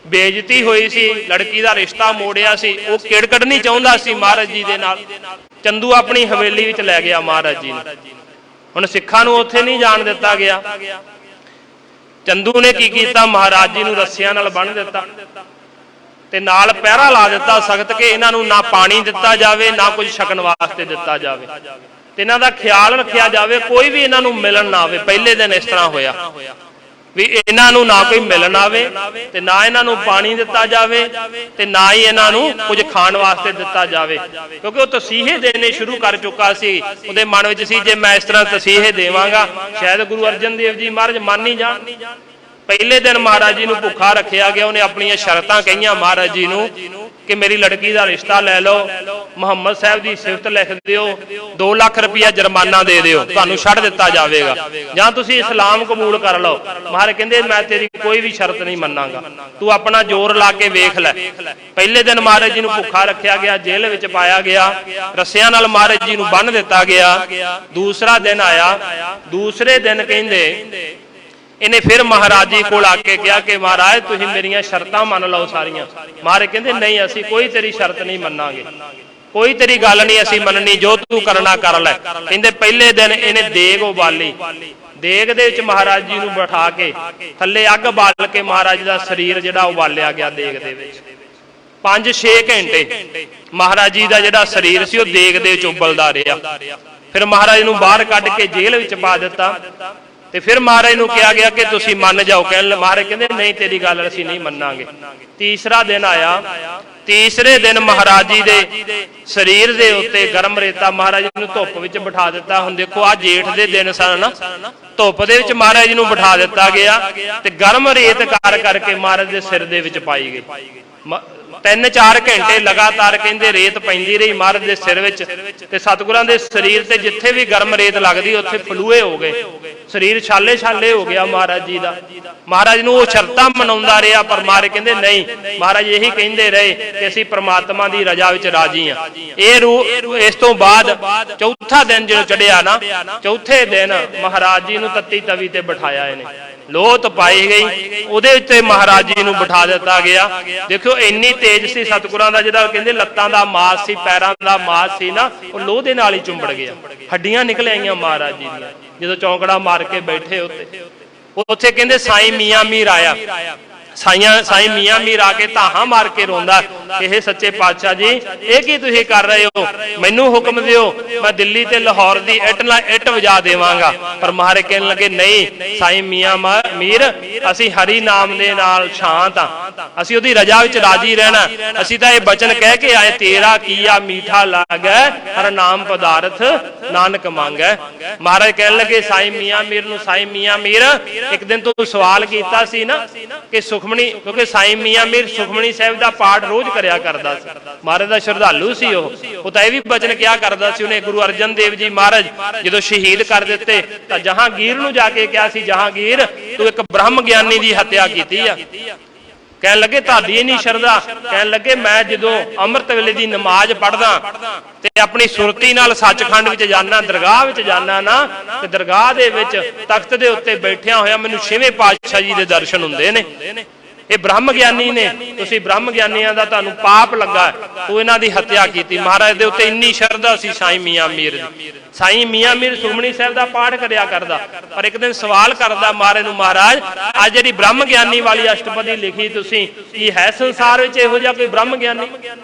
बेइज्जती हुई सी, लड़की का रिश्ता मोड़िया सी, वो किड़कड़ नहीं चाहुंदा सी महाराज जी दे नाल। चंदू अपनी हवेली विच लै गया महाराज जी नूं। हुण सिखां नूं उत्थे नहीं जाण दिता गया। चंदू ने की कीता, महाराज जी नूं रस्सियां नाल बन्ह दिता ते नाल पहरा ला दिता सख्त कि इन्हां नूं ना पानी दिता जावे, ना कुछ छकण वास्ते दिता जावे ते इन्हां दा ख्याल रखिया जावे, कोई भी इन्हां नूं मिलण ना आवे। पहले दिन इस तरह होया भी इन्हां नूं ना कोई मिलण आवे ते ना इन्हां नूं पानी दिता जावे ते ना ही इन्हां नूं कुछ खाण वास्ते दिता जावे, क्योंकि वो तसीहे देने शुरू कर चुका सी। उहदे मन विच सी जे मैं इस तरह तसीहे देवांगा शायद गुरु अर्जन देव जी महाराज मान नहीं जाण। पहले दिन महाराज जी नूं भुखा रखिया गया, उन्हें अपनी शर्तां कहियां महाराज जी नूं कि मेरी लड़की का रिश्ता लै लो, मुहम्मद साहब की सिफत लिख दिओ, 2 लाख रुपया जुर्माना दे दिओ, तुहानूं छड्ड दिता जाएगा, जां तुसीं इस्लाम कबूल कर लो। महाराज कहंदे मैं तेरी कोई भी शर्त नहीं मन्नांगा, तू अपना जोर ला के वेख लै। पहले दिन महाराज जी नूं भुखा रखिया गया, जेल विच पाया गया, रस्सियां नाल महाराज जी नूं बन्ह दिता गया। दूसरा दिन आया, दूसरे दिन कहंदे इन्हें फिर महाराज जी को आके कहा कि महाराज तुसीं मेरियां शर्तां मन लो सारियां। महाराज कहंदे नहीं असीं कोई तेरी शर्त नहीं मन्नांगे, कोई तेरी गल नहीं असीं मननी, जो तू करना कर लै। कहंदे पहले दिन इन्हें देग उबाली, देग दे विच महाराज जी नूं बिठा के थल्ले अग बाल के महाराज दा शरीर जिहड़ा उबालिया गया देग दे विच। 5-6 घंटे महाराज जी दा जिहड़ा शरीर सी ओह देग दे विच उबलदा रहा। फिर महाराज नूं बाहर कढ के जेल विच पा दिता ਤੇ ਫਿਰ ਮਹਾਰਾਜ ਨੂੰ ਕਿਹਾ ਗਿਆ ਕਿ ਤੁਸੀਂ ਮੰਨ ਜਾਓ। ਮਹਾਰਾਜ ਕਹਿੰਦੇ ਨਹੀਂ, ਤੇਰੀ ਗੱਲ ਅਸੀਂ ਨਹੀਂ ਮੰਨਾਂਗੇ। ਤੀਸਰਾ ਦਿਨ ਆਇਆ। ਤੀਸਰੇ ਦਿਨ ਮਹਾਰਾਜ ਜੀ ਦੇ ਸਰੀਰ ਦੇ ਉੱਤੇ ਗਰਮ ਰੇਤਾ ਮਹਾਰਾਜ ਨੂੰ ਧੁੱਪ ਵਿੱਚ ਬਿਠਾ ਦਿੱਤਾ। ਹੁਣ ਦੇਖੋ ਆ ਜੇਠ ਦੇ ਦਿਨ ਸਨ ਨਾ, ਧੁੱਪ ਦੇ ਵਿੱਚ ਮਹਾਰਾਜ ਜੀ ਨੂੰ ਬਿਠਾ ਦਿੱਤਾ ਗਿਆ ਤੇ ਗਰਮ ਰੇਤ ਕਰਕੇ ਮਹਾਰਾਜ ਦੇ ਸਿਰ ਦੇ ਵਿੱਚ ਪਾਈ ਗਈ। 3-4 ਘੰਟੇ ਲਗਾਤਾਰ ਕਹਿੰਦੇ ਰੇਤ ਪੈਂਦੀ ਰਹੀ ਮਹਾਰਾਜ ਦੇ ਸਿਰ ਵਿੱਚ ਤੇ ਸਤਿਗੁਰਾਂ ਦੇ ਸਰੀਰ ਤੇ ਜਿੱਥੇ ਵੀ ਗਰਮ ਰੇਤ ਲੱਗਦੀ ਉੱਥੇ ਫਲੂਏ ਹੋ ਗਏ, ਸਰੀਰ ਛਾਲੇ ਛਾਲੇ ਹੋ ਗਿਆ ਮਹਾਰਾਜ ਜੀ ਦਾ। ਮਹਾਰਾਜ ਨੂੰ ਉਹ ਸ਼ਰਤਾਂ ਮਨਾਉਂਦਾ ਰਿਹਾ, ਪਰ ਮਹਾਰਾਜ ਕਹਿੰਦੇ ਨਹੀਂ। ਮਹਾਰਾਜ ਇਹੀ ਕਹਿੰਦੇ ਰਹੇ ਕਿ ਅਸੀਂ ਪ੍ਰਮਾਤਮਾ ਦੀ ਰਜ਼ਾ ਵਿੱਚ ਰਾਜੀ ਹਾਂ। ਇਸ ਤੋਂ ਬਾਅਦ ਚੌਥਾ ਦਿਨ ਜਦੋਂ ਚੜਿਆ ਨਾ, ਚੌਥੇ ਦਿਨ ਮਹਾਰਾਜ ਜੀ ਨੂੰ ਤੱਤੀ ਤਵੀ ਤੇ ਬਿਠਾਇਆ ਇਹਨੇ, ਲੋਤ ਪਾਈ ਗਈ, ਉਹਦੇ ਉੱਤੇ ਮਹਾਰਾਜ ਜੀ ਨੂੰ ਬਿਠਾ ਦਿੱਤਾ ਗਿਆ। ਦੇਖੋ ਇੰਨੀ ਤੇਜ਼ ਸੀ ਸਤਿਗੁਰਾਂ ਦਾ, ਜਿਹੜਾ ਕਹਿੰਦੇ ਲੱਤਾਂ ਦਾ ਮਾਸ ਸੀ, ਪੈਰਾਂ ਦਾ ਮਾਸ ਸੀ ਨਾ, ਉਹ ਲੋਹ ਦੇ ਨਾਲ ਹੀ ਚੁੰਬੜ ਗਿਆ, ਹੱਡੀਆਂ ਨਿਕਲ ਆਈਆਂ ਮਹਾਰਾਜ ਜੀ ਦੀਆਂ ਜਦੋਂ ਚੌਂਕੜਾ ਮਾਰ ਕੇ ਬੈਠੇ ਉੱਥੇ ਕਹਿੰਦੇ ਸਾਈਂ ਮੀਆਂ ਮੀਰ ਆਇਆ। ਸਾਈਂ ਮੀਆਂ ਮੀਰ ਆ ਕੇ ਧਾਹਾਂ ਮਾਰ ਕੇ ਰੋਂਦਾ ਕਿ ਇਹ ਸੱਚੇ ਪਾਤਸ਼ਾਹ ਜੀ ਇਹ ਕੀ ਤੁਸੀਂ ਕਰ ਰਹੇ ਹੋ, ਮੈਨੂੰ ਹੁਕਮ ਦਿਓ, ਮੈਂ ਦਿੱਲੀ ਤੇ ਲਾਹੌਰ ਦੀ ਇੱਟ ਨਾਲ ਇੱਟ ਵਜਾ ਦੇਵਾਂਗਾ। ਪਰ ਮਹਾਰਾਜ ਕਹਿਣ ਲੱਗੇ ਨਹੀਂ ਸਾਈਂ ਮੀਆਂ ਮੀਰ, ਅਸੀਂ ਹਰੀ ਨਾਮ ਦੇ ਨਾਲ ਸ਼ਾਂਤ ਆ, ਅਸੀਂ ਉਹਦੀ ਰਜ਼ਾ ਵਿੱਚ ਰਾਜੀ ਰਹਿਣਾ। ਅਸੀਂ ਤਾਂ ਇਹ ਬਚਨ ਕਹਿ ਕੇ ਆਏ, ਤੇਰਾ ਕੀਆ ਮੀਠਾ ਲੱਗੈ ਹਰ ਨਾਮ ਪਦਾਰਥ ਨਾਨਕ ਮੰਗੈ। ਮਹਾਰਾਜ ਕਹਿਣ ਲੱਗੇ ਸਾਈਂ ਮੀਆਂ ਮੀਰ ਨੂੰ, ਸਾਈਂ ਮੀਆਂ ਮੀਰ ਇੱਕ ਦਿਨ ਤੂੰ ਸਵਾਲ ਕੀਤਾ ਸੀ ਨਾ ਕਿ ਸੁਖਮਣੀ, ਕਿਉਂਕਿ ਸਾਈਂ ਮੀਆਂ ਮੀਰ ਸੁਖਮਣੀ ਸਾਹਿਬ ਦਾ ਪਾਠ ਰੋਜ਼ ਕਰਿਆ ਕਰਦਾ ਸੀ, ਮਹਾਰਾਜ ਦਾ ਸ਼ਰਧਾਲੂ ਸੀ ਉਹ ਤਾਂ ਇਹ ਵੀ ਬਚਨ ਕਿਹਾ ਕਰਦਾ ਸੀ ਉਹਨੇ। ਗੁਰੂ ਅਰਜਨ ਦੇਵ ਜੀ ਮਹਾਰਾਜ ਜਦੋਂ ਸ਼ਹੀਦ ਕਰ ਦਿੱਤੇ ਤਾਂ ਜਹਾਂਗੀਰ ਨੂੰ ਜਾ ਕੇ ਕਿਹਾ ਸੀ, ਜਹਾਂਗੀਰ ਤੂੰ ਇੱਕ ਬ੍ਰਹਮ ਗਿਆਨੀ ਦੀ ਹੱਤਿਆ ਕੀਤੀ ਆ। ਕਹਿਣ ਲੱਗੇ ਤੁਹਾਡੀ ਇੰਨੀ ਸ਼ਰਧਾ, ਕਹਿਣ ਲੱਗੇ ਮੈਂ ਜਦੋਂ ਅੰਮ੍ਰਿਤ ਵੇਲੇ ਦੀ ਨਮਾਜ਼ ਪੜ੍ਹਦਾ ਤੇ ਆਪਣੀ ਸੁਰਤੀ ਨਾਲ ਸੱਚਖੰਡ ਵਿੱਚ ਜਾਣਾ, ਦਰਗਾਹ ਵਿੱਚ ਜਾਣਾ ਨਾ, ਤੇ ਦਰਗਾਹ ਦੇ ਵਿੱਚ ਤਖਤ ਦੇ ਉੱਤੇ ਬੈਠਿਆ ਹੋਇਆ ਮੈਨੂੰ 6ਵੇਂ ਪਾਤਸ਼ਾਹ ਜੀ ਦੇ ਦਰਸ਼ਨ ਹੁੰਦੇ ਨੇ। ਇਹ ਬ੍ਰਹਮ ਗਿਆਨੀ ਨੇ, ਤੁਸੀਂ ਬ੍ਰਹਮ ਗਿਆਨੀਆਂ ਦਾ ਤੁਹਾਨੂੰ ਪਾਪ ਲੱਗਾ, ਤੂੰ ਇਹਨਾਂ ਦੀ ਹੱਤਿਆ ਕੀਤੀ। ਮਹਾਰਾਜ ਦੇ ਉੱਤੇ ਇੰਨੀ ਸ਼ਰਧਾ ਸੀ ਸਾਈਂ ਮੀਆਂ ਮੀਰ ਦੀ। ਸਾਈਂ ਮੀਆਂ ਮੀਰ ਸੁਖਮਣੀ ਸਾਹਿਬ ਦਾ ਪਾਠ ਕਰਿਆ ਕਰਦਾ, ਪਰ ਇੱਕ ਦਿਨ ਸਵਾਲ ਕਰਦਾ ਮਹਾਰਾਜ ਨੂੰ, ਮਹਾਰਾਜ ਅੱਜ ਜਿਹੜੀ ਬ੍ਰਹਮ ਗਿਆਨੀ ਵਾਲੀ ਅਸ਼ਟਪਦੀ ਲਿਖੀ ਤੁਸੀਂ, ਕੀ ਹੈ ਸੰਸਾਰ ਵਿੱਚ ਇਹੋ ਜਿਹਾ ਕੋਈ ਬ੍ਰਹਮ ਗਿਆਨੀ?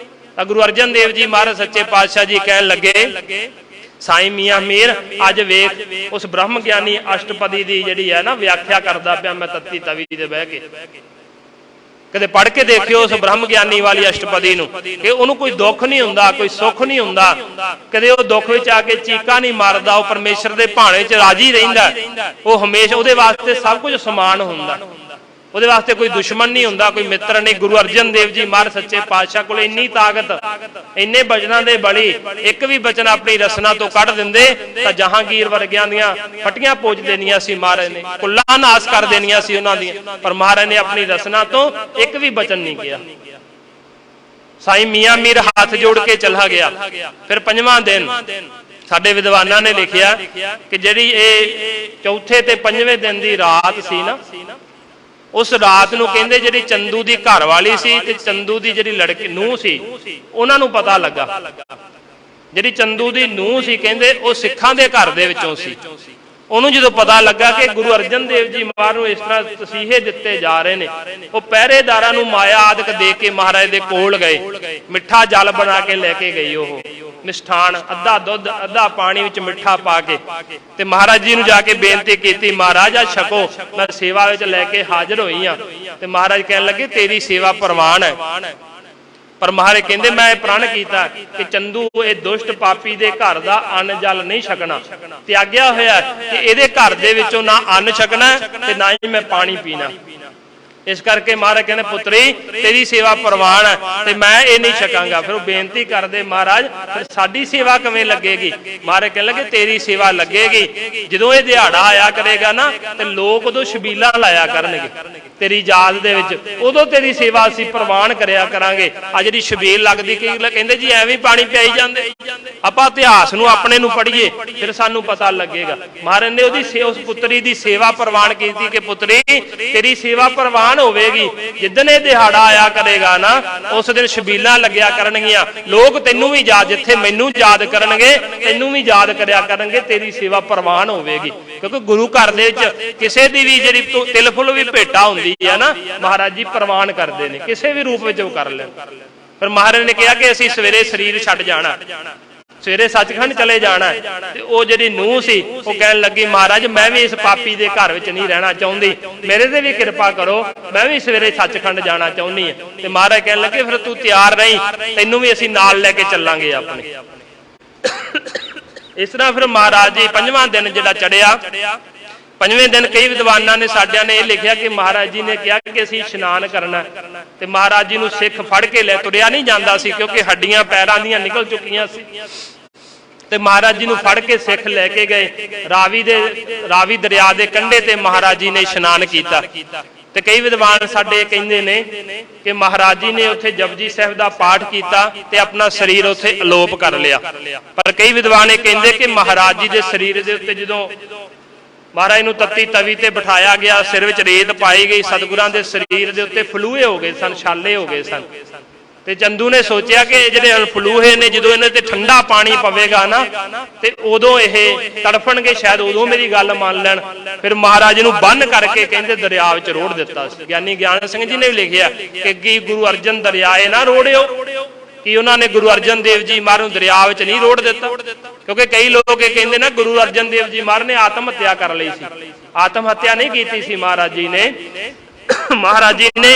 ਤਾਂ ਗੁਰੂ ਅਰਜਨ ਦੇਵ ਜੀ ਮਹਾਰਾਜ ਸੱਚੇ ਪਾਤਸ਼ਾਹ ਜੀ ਕਹਿਣ ਲੱਗੇ ਸਾਈਂ ਮੀਆਂ ਮੀਰ ਅੱਜ ਵੇਖ ਉਸ ਬ੍ਰਹਮ ਗਿਆਨੀ ਅਸ਼ਟਪਦੀ ਦੀ ਜਿਹੜੀ ਹੈ ਨਾ ਵਿਆਖਿਆ ਕਰਦਾ ਪਿਆ ਮੈਂ ਤੱਤੀ ਤਵੀ ਤੇ ਬਹਿ ਕੇ। ਕਦੇ ਪੜ੍ਹ ਕੇ ਦੇਖਿਓ ਉਸ ਬ੍ਰਹਮ ਗਿਆਨੀ ਵਾਲੀ ਅਸ਼ਟਪਦੀ ਨੂੰ, ਕਿ ਉਹਨੂੰ ਕੋਈ ਦੁੱਖ ਨਹੀਂ ਹੁੰਦਾ, ਕੋਈ ਸੁੱਖ ਨਹੀਂ ਹੁੰਦਾ, ਕਦੇ ਉਹ ਦੁੱਖ ਵਿੱਚ ਆ ਕੇ ਚੀਕਾਂ ਨਹੀਂ ਮਾਰਦਾ, ਉਹ ਪਰਮੇਸ਼ਰ ਦੇ ਭਾਣੇ 'ਚ ਰਾਜੀ ਰਹਿੰਦਾ, ਉਹ ਹਮੇਸ਼ਾ ਉਹਦੇ ਵਾਸਤੇ ਸਭ ਕੁਝ ਸਮਾਨ ਹੁੰਦਾ, ਉਹਦੇ ਵਾਸਤੇ ਕੋਈ ਦੁਸ਼ਮਣ ਨਹੀਂ ਹੁੰਦਾ, ਕੋਈ ਮਿੱਤਰ ਨਹੀਂ। ਗੁਰੂ ਅਰਜਨ ਦੇਵ ਜੀ ਮਹਾਰਾਜ ਸੱਚੇ ਪਾਤਸ਼ਾਹ ਕੋਲ ਇੰਨੀ ਤਾਕਤ, ਇੰਨੇ ਬਚਨਾਂ ਦੇ ਬਲੀ, ਇੱਕ ਵੀ ਬਚਨ ਆਪਣੀ ਰਸਨਾ ਤੋਂ ਕੱਢ ਦਿੰਦੇ ਤਾਂ ਜਹਾਂਗੀਰ ਵਰਗਿਆਂ ਦੀਆਂ ਫਟੀਆਂ ਪੋਚ ਦੇਣੀਆਂ ਸੀ ਮਹਾਰਾਜ ਨੇ, ਕੁੱਲਾ ਨਾਸ ਕਰ ਦੇਣੀਆਂ ਸੀ ਉਹਨਾਂ ਦੀਆਂ, ਪਰ ਮਹਾਰਾਜ ਨੇ ਆਪਣੀ ਰਸਨਾ ਤੋਂ ਇੱਕ ਵੀ ਬਚਨ ਨਹੀਂ ਕਿਹਾ। ਸਾਈਂ ਮੀਆਂ ਮੀਰ ਹੱਥ ਜੋੜ ਕੇ ਚਲਾ ਗਿਆ। ਫਿਰ 5ਵਾਂ ਦਿਨ ਸਾਡੇ ਵਿਦਵਾਨਾਂ ਨੇ ਲਿਖਿਆ ਕਿ ਜਿਹੜੀ ਇਹ ਚੌਥੇ ਤੇ 5ਵੇਂ ਦਿਨ ਦੀ ਰਾਤ ਸੀ ਨਾ, ਉਸ ਰਾਤ ਨੂੰ ਕਹਿੰਦੇ ਜਿਹੜੀ ਚੰਦੂ ਦੀ ਘਰ ਵਾਲੀ ਸੀ ਤੇ ਚੰਦੂ ਦੀ ਜਿਹੜੀ ਲੜਕੀ ਨੂੰਹ ਸੀ, ਉਹਨਾਂ ਨੂੰ ਪਤਾ ਲੱਗਾ। ਜਿਹੜੀ ਚੰਦੂ ਦੀ ਨੂੰਹ ਸੀ ਕਹਿੰਦੇ ਉਹ ਸਿੱਖਾਂ ਦੇ ਘਰ ਦੇ ਵਿੱਚੋਂ ਸੀ। ਉਹਨੂੰ ਜਦੋਂ ਪਤਾ ਲੱਗਾ ਕਿ ਗੁਰੂ ਅਰਜਨ ਦੇਵ ਜੀ ਮਹਾਰਾਜ ਨੂੰ ਇਸ ਤਰ੍ਹਾਂ ਤਸੀਹੇ ਦਿੱਤੇ ਜਾ ਰਹੇ ਨੇ, ਉਹ ਪਹਿਰੇਦਾਰਾਂ ਨੂੰ ਮਾਇਆ ਆਦਿਕ ਦੇ ਕੇ ਮਹਾਰਾਜ ਦੇ ਕੋਲ ਗਏ, ਮਿੱਠਾ ਜਲ ਬਣਾ ਕੇ ਲੈ ਕੇ ਗਈ, ਉਹ ਮਿਸ਼ਠਾਨ ਅੱਧਾ ਦੁੱਧ ਅੱਧਾ ਪਾਣੀ ਵਿੱਚ ਮਿੱਠਾ ਪਾ ਕੇ, ਤੇ ਮਹਾਰਾਜ ਜੀ ਨੂੰ ਜਾ ਕੇ ਬੇਨਤੀ ਕੀਤੀ, ਮਹਾਰਾਜ ਆ ਛਕੋ, ਮੈਂ ਸੇਵਾ ਵਿੱਚ ਲੈ ਕੇ ਹਾਜ਼ਰ ਹੋਈ ਆ। ਤੇ ਮਹਾਰਾਜ ਕਹਿਣ ਲੱਗੇ ਤੇਰੀ ਸੇਵਾ ਪ੍ਰਵਾਨ ਹੈ। ਪਰ ਮਹਾਰਾਜ ਕਹਿੰਦੇ ਮੈਂ ਇਹ ਪ੍ਰਣ ਕੀਤਾ ਕਿ ਚੰਦੂ ਇਹ ਦੁਸ਼ਟ ਪਾਪੀ ਦੇ ਘਰ ਦਾ ਅੰਨ ਜਲ ਨਹੀਂ ਛਕਣਾ, ਤਿਆਗਿਆ ਹੋਇਆ ਕਿ ਇਹਦੇ ਘਰ ਦੇ ਵਿੱਚੋਂ ਨਾ ਅੰਨ ਛਕਣਾ ਤੇ ਨਾ ਹੀ ਮੈਂ ਪਾਣੀ ਪੀਣਾ। ਇਸ ਕਰਕੇ ਮਹਾਰਾਜ ਕਹਿੰਦੇ ਪੁੱਤਰੀ ਤੇਰੀ ਸੇਵਾ ਪ੍ਰਵਾਨ ਹੈ ਤੇ ਮੈਂ ਇਹ ਨਹੀਂ ਛਕਾਂਗਾ। ਫਿਰ ਉਹ ਬੇਨਤੀ ਕਰਦੇ ਮਹਾਰਾਜ ਫਿਰ ਸਾਡੀ ਸੇਵਾ ਕਿਵੇਂ ਲੱਗੇਗੀ? ਮਹਾਰਾਜ ਕਹਿਣ ਲੱਗੇ ਤੇਰੀ ਸੇਵਾ ਲੱਗੇਗੀ ਜਦੋਂ ਇਹ ਦਿਹਾੜਾ ਆਇਆ ਕਰੇਗਾ ਨਾ ਤੇ ਲੋਕ ਉਦੋਂ ਛਬੀਲਾਂ ਲਾਇਆ ਕਰਨਗੇ ਤੇਰੀ ਯਾਦ ਦੇ ਵਿੱਚ, ਉਦੋਂ ਤੇਰੀ ਸੇਵਾ ਅਸੀਂ ਪ੍ਰਵਾਨ ਕਰਿਆ ਕਰਾਂਗੇ। ਆ ਜਿਹੜੀ ਛਬੀਲ ਲੱਗਦੀ ਕਹਿੰਦੇ ਜੀ ਐਵੇਂ ਪਾਣੀ ਪਿਆਈ ਜਾਂਦੇ, ਆਪਾਂ ਇਤਿਹਾਸ ਨੂੰ ਆਪਣੇ ਨੂੰ ਪੜ੍ਹੀਏ ਫਿਰ ਸਾਨੂੰ ਪਤਾ ਲੱਗੇਗਾ। ਮਹਾਰਾਜ ਨੇ ਉਹਦੀ ਉਸ ਪੁੱਤਰੀ ਦੀ ਸੇਵਾ ਪ੍ਰਵਾਨ ਕੀਤੀ ਕਿ ਪੁੱਤਰੀ ਤੇਰੀ ਸੇਵਾ ਪ੍ਰਵਾਨ ਹੋਵੇਗੀ। ਜਿੱਦਣ ਇਹ ਦਿਹਾੜਾ ਆਇਆ ਕਰੇਗਾ ਨਾ ਉਸ ਦਿਨ ਛਬੀਲਾਂ ਲੱਗਿਆ ਕਰਨਗੀਆਂ, ਲੋਕ ਤੈਨੂੰ ਵੀ ਯਾਦ, ਜਿੱਥੇ ਮੈਨੂੰ ਯਾਦ ਕਰਨਗੇ ਤੈਨੂੰ ਵੀ ਯਾਦ ਕਰਿਆ ਕਰਨਗੇ, ਤੇਰੀ ਸੇਵਾ ਪ੍ਰਵਾਨ ਹੋਵੇਗੀ। ਕਿਉਂਕਿ ਗੁਰੂ ਘਰ ਦੇ ਵਿੱਚ ਕਿਸੇ ਦੀ ਵੀ ਜਿਹੜੀ ਤਿਲ ਫੁੱਲ ਵੀ ਭੇਟਾ ਹੁੰਦੀ ਹੈ ਨਾ ਮਹਾਰਾਜ ਜੀ ਪ੍ਰਵਾਨ ਕਰਦੇ ਨੇ, ਕਿਸੇ ਵੀ ਰੂਪ ਵਿੱਚ ਉਹ ਕਰ ਲੈਣ। ਫਿਰ ਮਹਾਰਾਜ ਨੇ ਕਿਹਾ ਕਿ ਅਸੀਂ ਸਵੇਰੇ ਸਰੀਰ ਛੱਡ ਜਾਣਾ, सवेरे सचखंड चले जाना ते वो जिहड़ी नूंह सी वो कहन लगी महाराज मैं भी इस पापी दे घर विच नहीं रहना चाहुंदी, मेरे ते भी कृपा करो, मैं भी सवेरे सचखंड जाना चाहुंदी है। ते महाराज कहन लगे फिर तू तैयार रही, तैनूं भी असीं नाल लैके चलांगे अपने। इस तरह फिर महाराज जी 5वां दिन जिहड़ा चढ़िया, 5वें दिन कई विद्वानां ने साडियां ने लिखिया कि महाराज जी ने कहा कि असीं इशनान करना, ते महाराज जी नूं सिख फड़ के लै तुरिया नहीं जांदा सी क्योंकि हड्डियां पैरां दीयां निकल चुकियां सी। ते महाराज जी नूं फड़ के सिख लैके गए, रावी दरिया के कंढे ते महाराज जी ने इशनान किया। ते कई विद्वान साडे कहिंदे ने कि महाराज जी ने उत्थे जपजी साहिब दा पाठ किया ते अपना शरीर उत्थे अलोप कर लिया। पर कई विद्वान कहिंदे कि महाराज जी दे शरीर दे उत्ते जदों महाराज नूं तत्ती तवी ते बिठाया गया, सिर विच रेत पाई गई, सतगुरां दे शरीर दे उत्ते फलूए हो गए सन, छाले हो गए सन। ते चंदू ने सोचिया कि जिहड़े फलूहे ने जदों इन्हां ते ठंडा पानी पवेगा ना ते उदों इह तड़फणगे, शायद उदों मेरी गल मान लैण। फिर महाराज नूं बंन करके कहंदे दरिया विच रोड़ दित्ता। ज्ञानी ज्ञान सिंह जी ने भी लिखिया कि गुरु अर्जन दरियाए ना रोड़ियो, कि उन्होंने गुरु अर्जन देव जी महाराज नूं दरिया विच नहीं रोड़ दिता। क्योंकि कई लोग कहंदे ना गुरु अर्जन देव जी महाराज ने आत्म हत्या कर ली सी, आत्म हत्या नहीं की सी महाराज जी ने। महाराज जी ने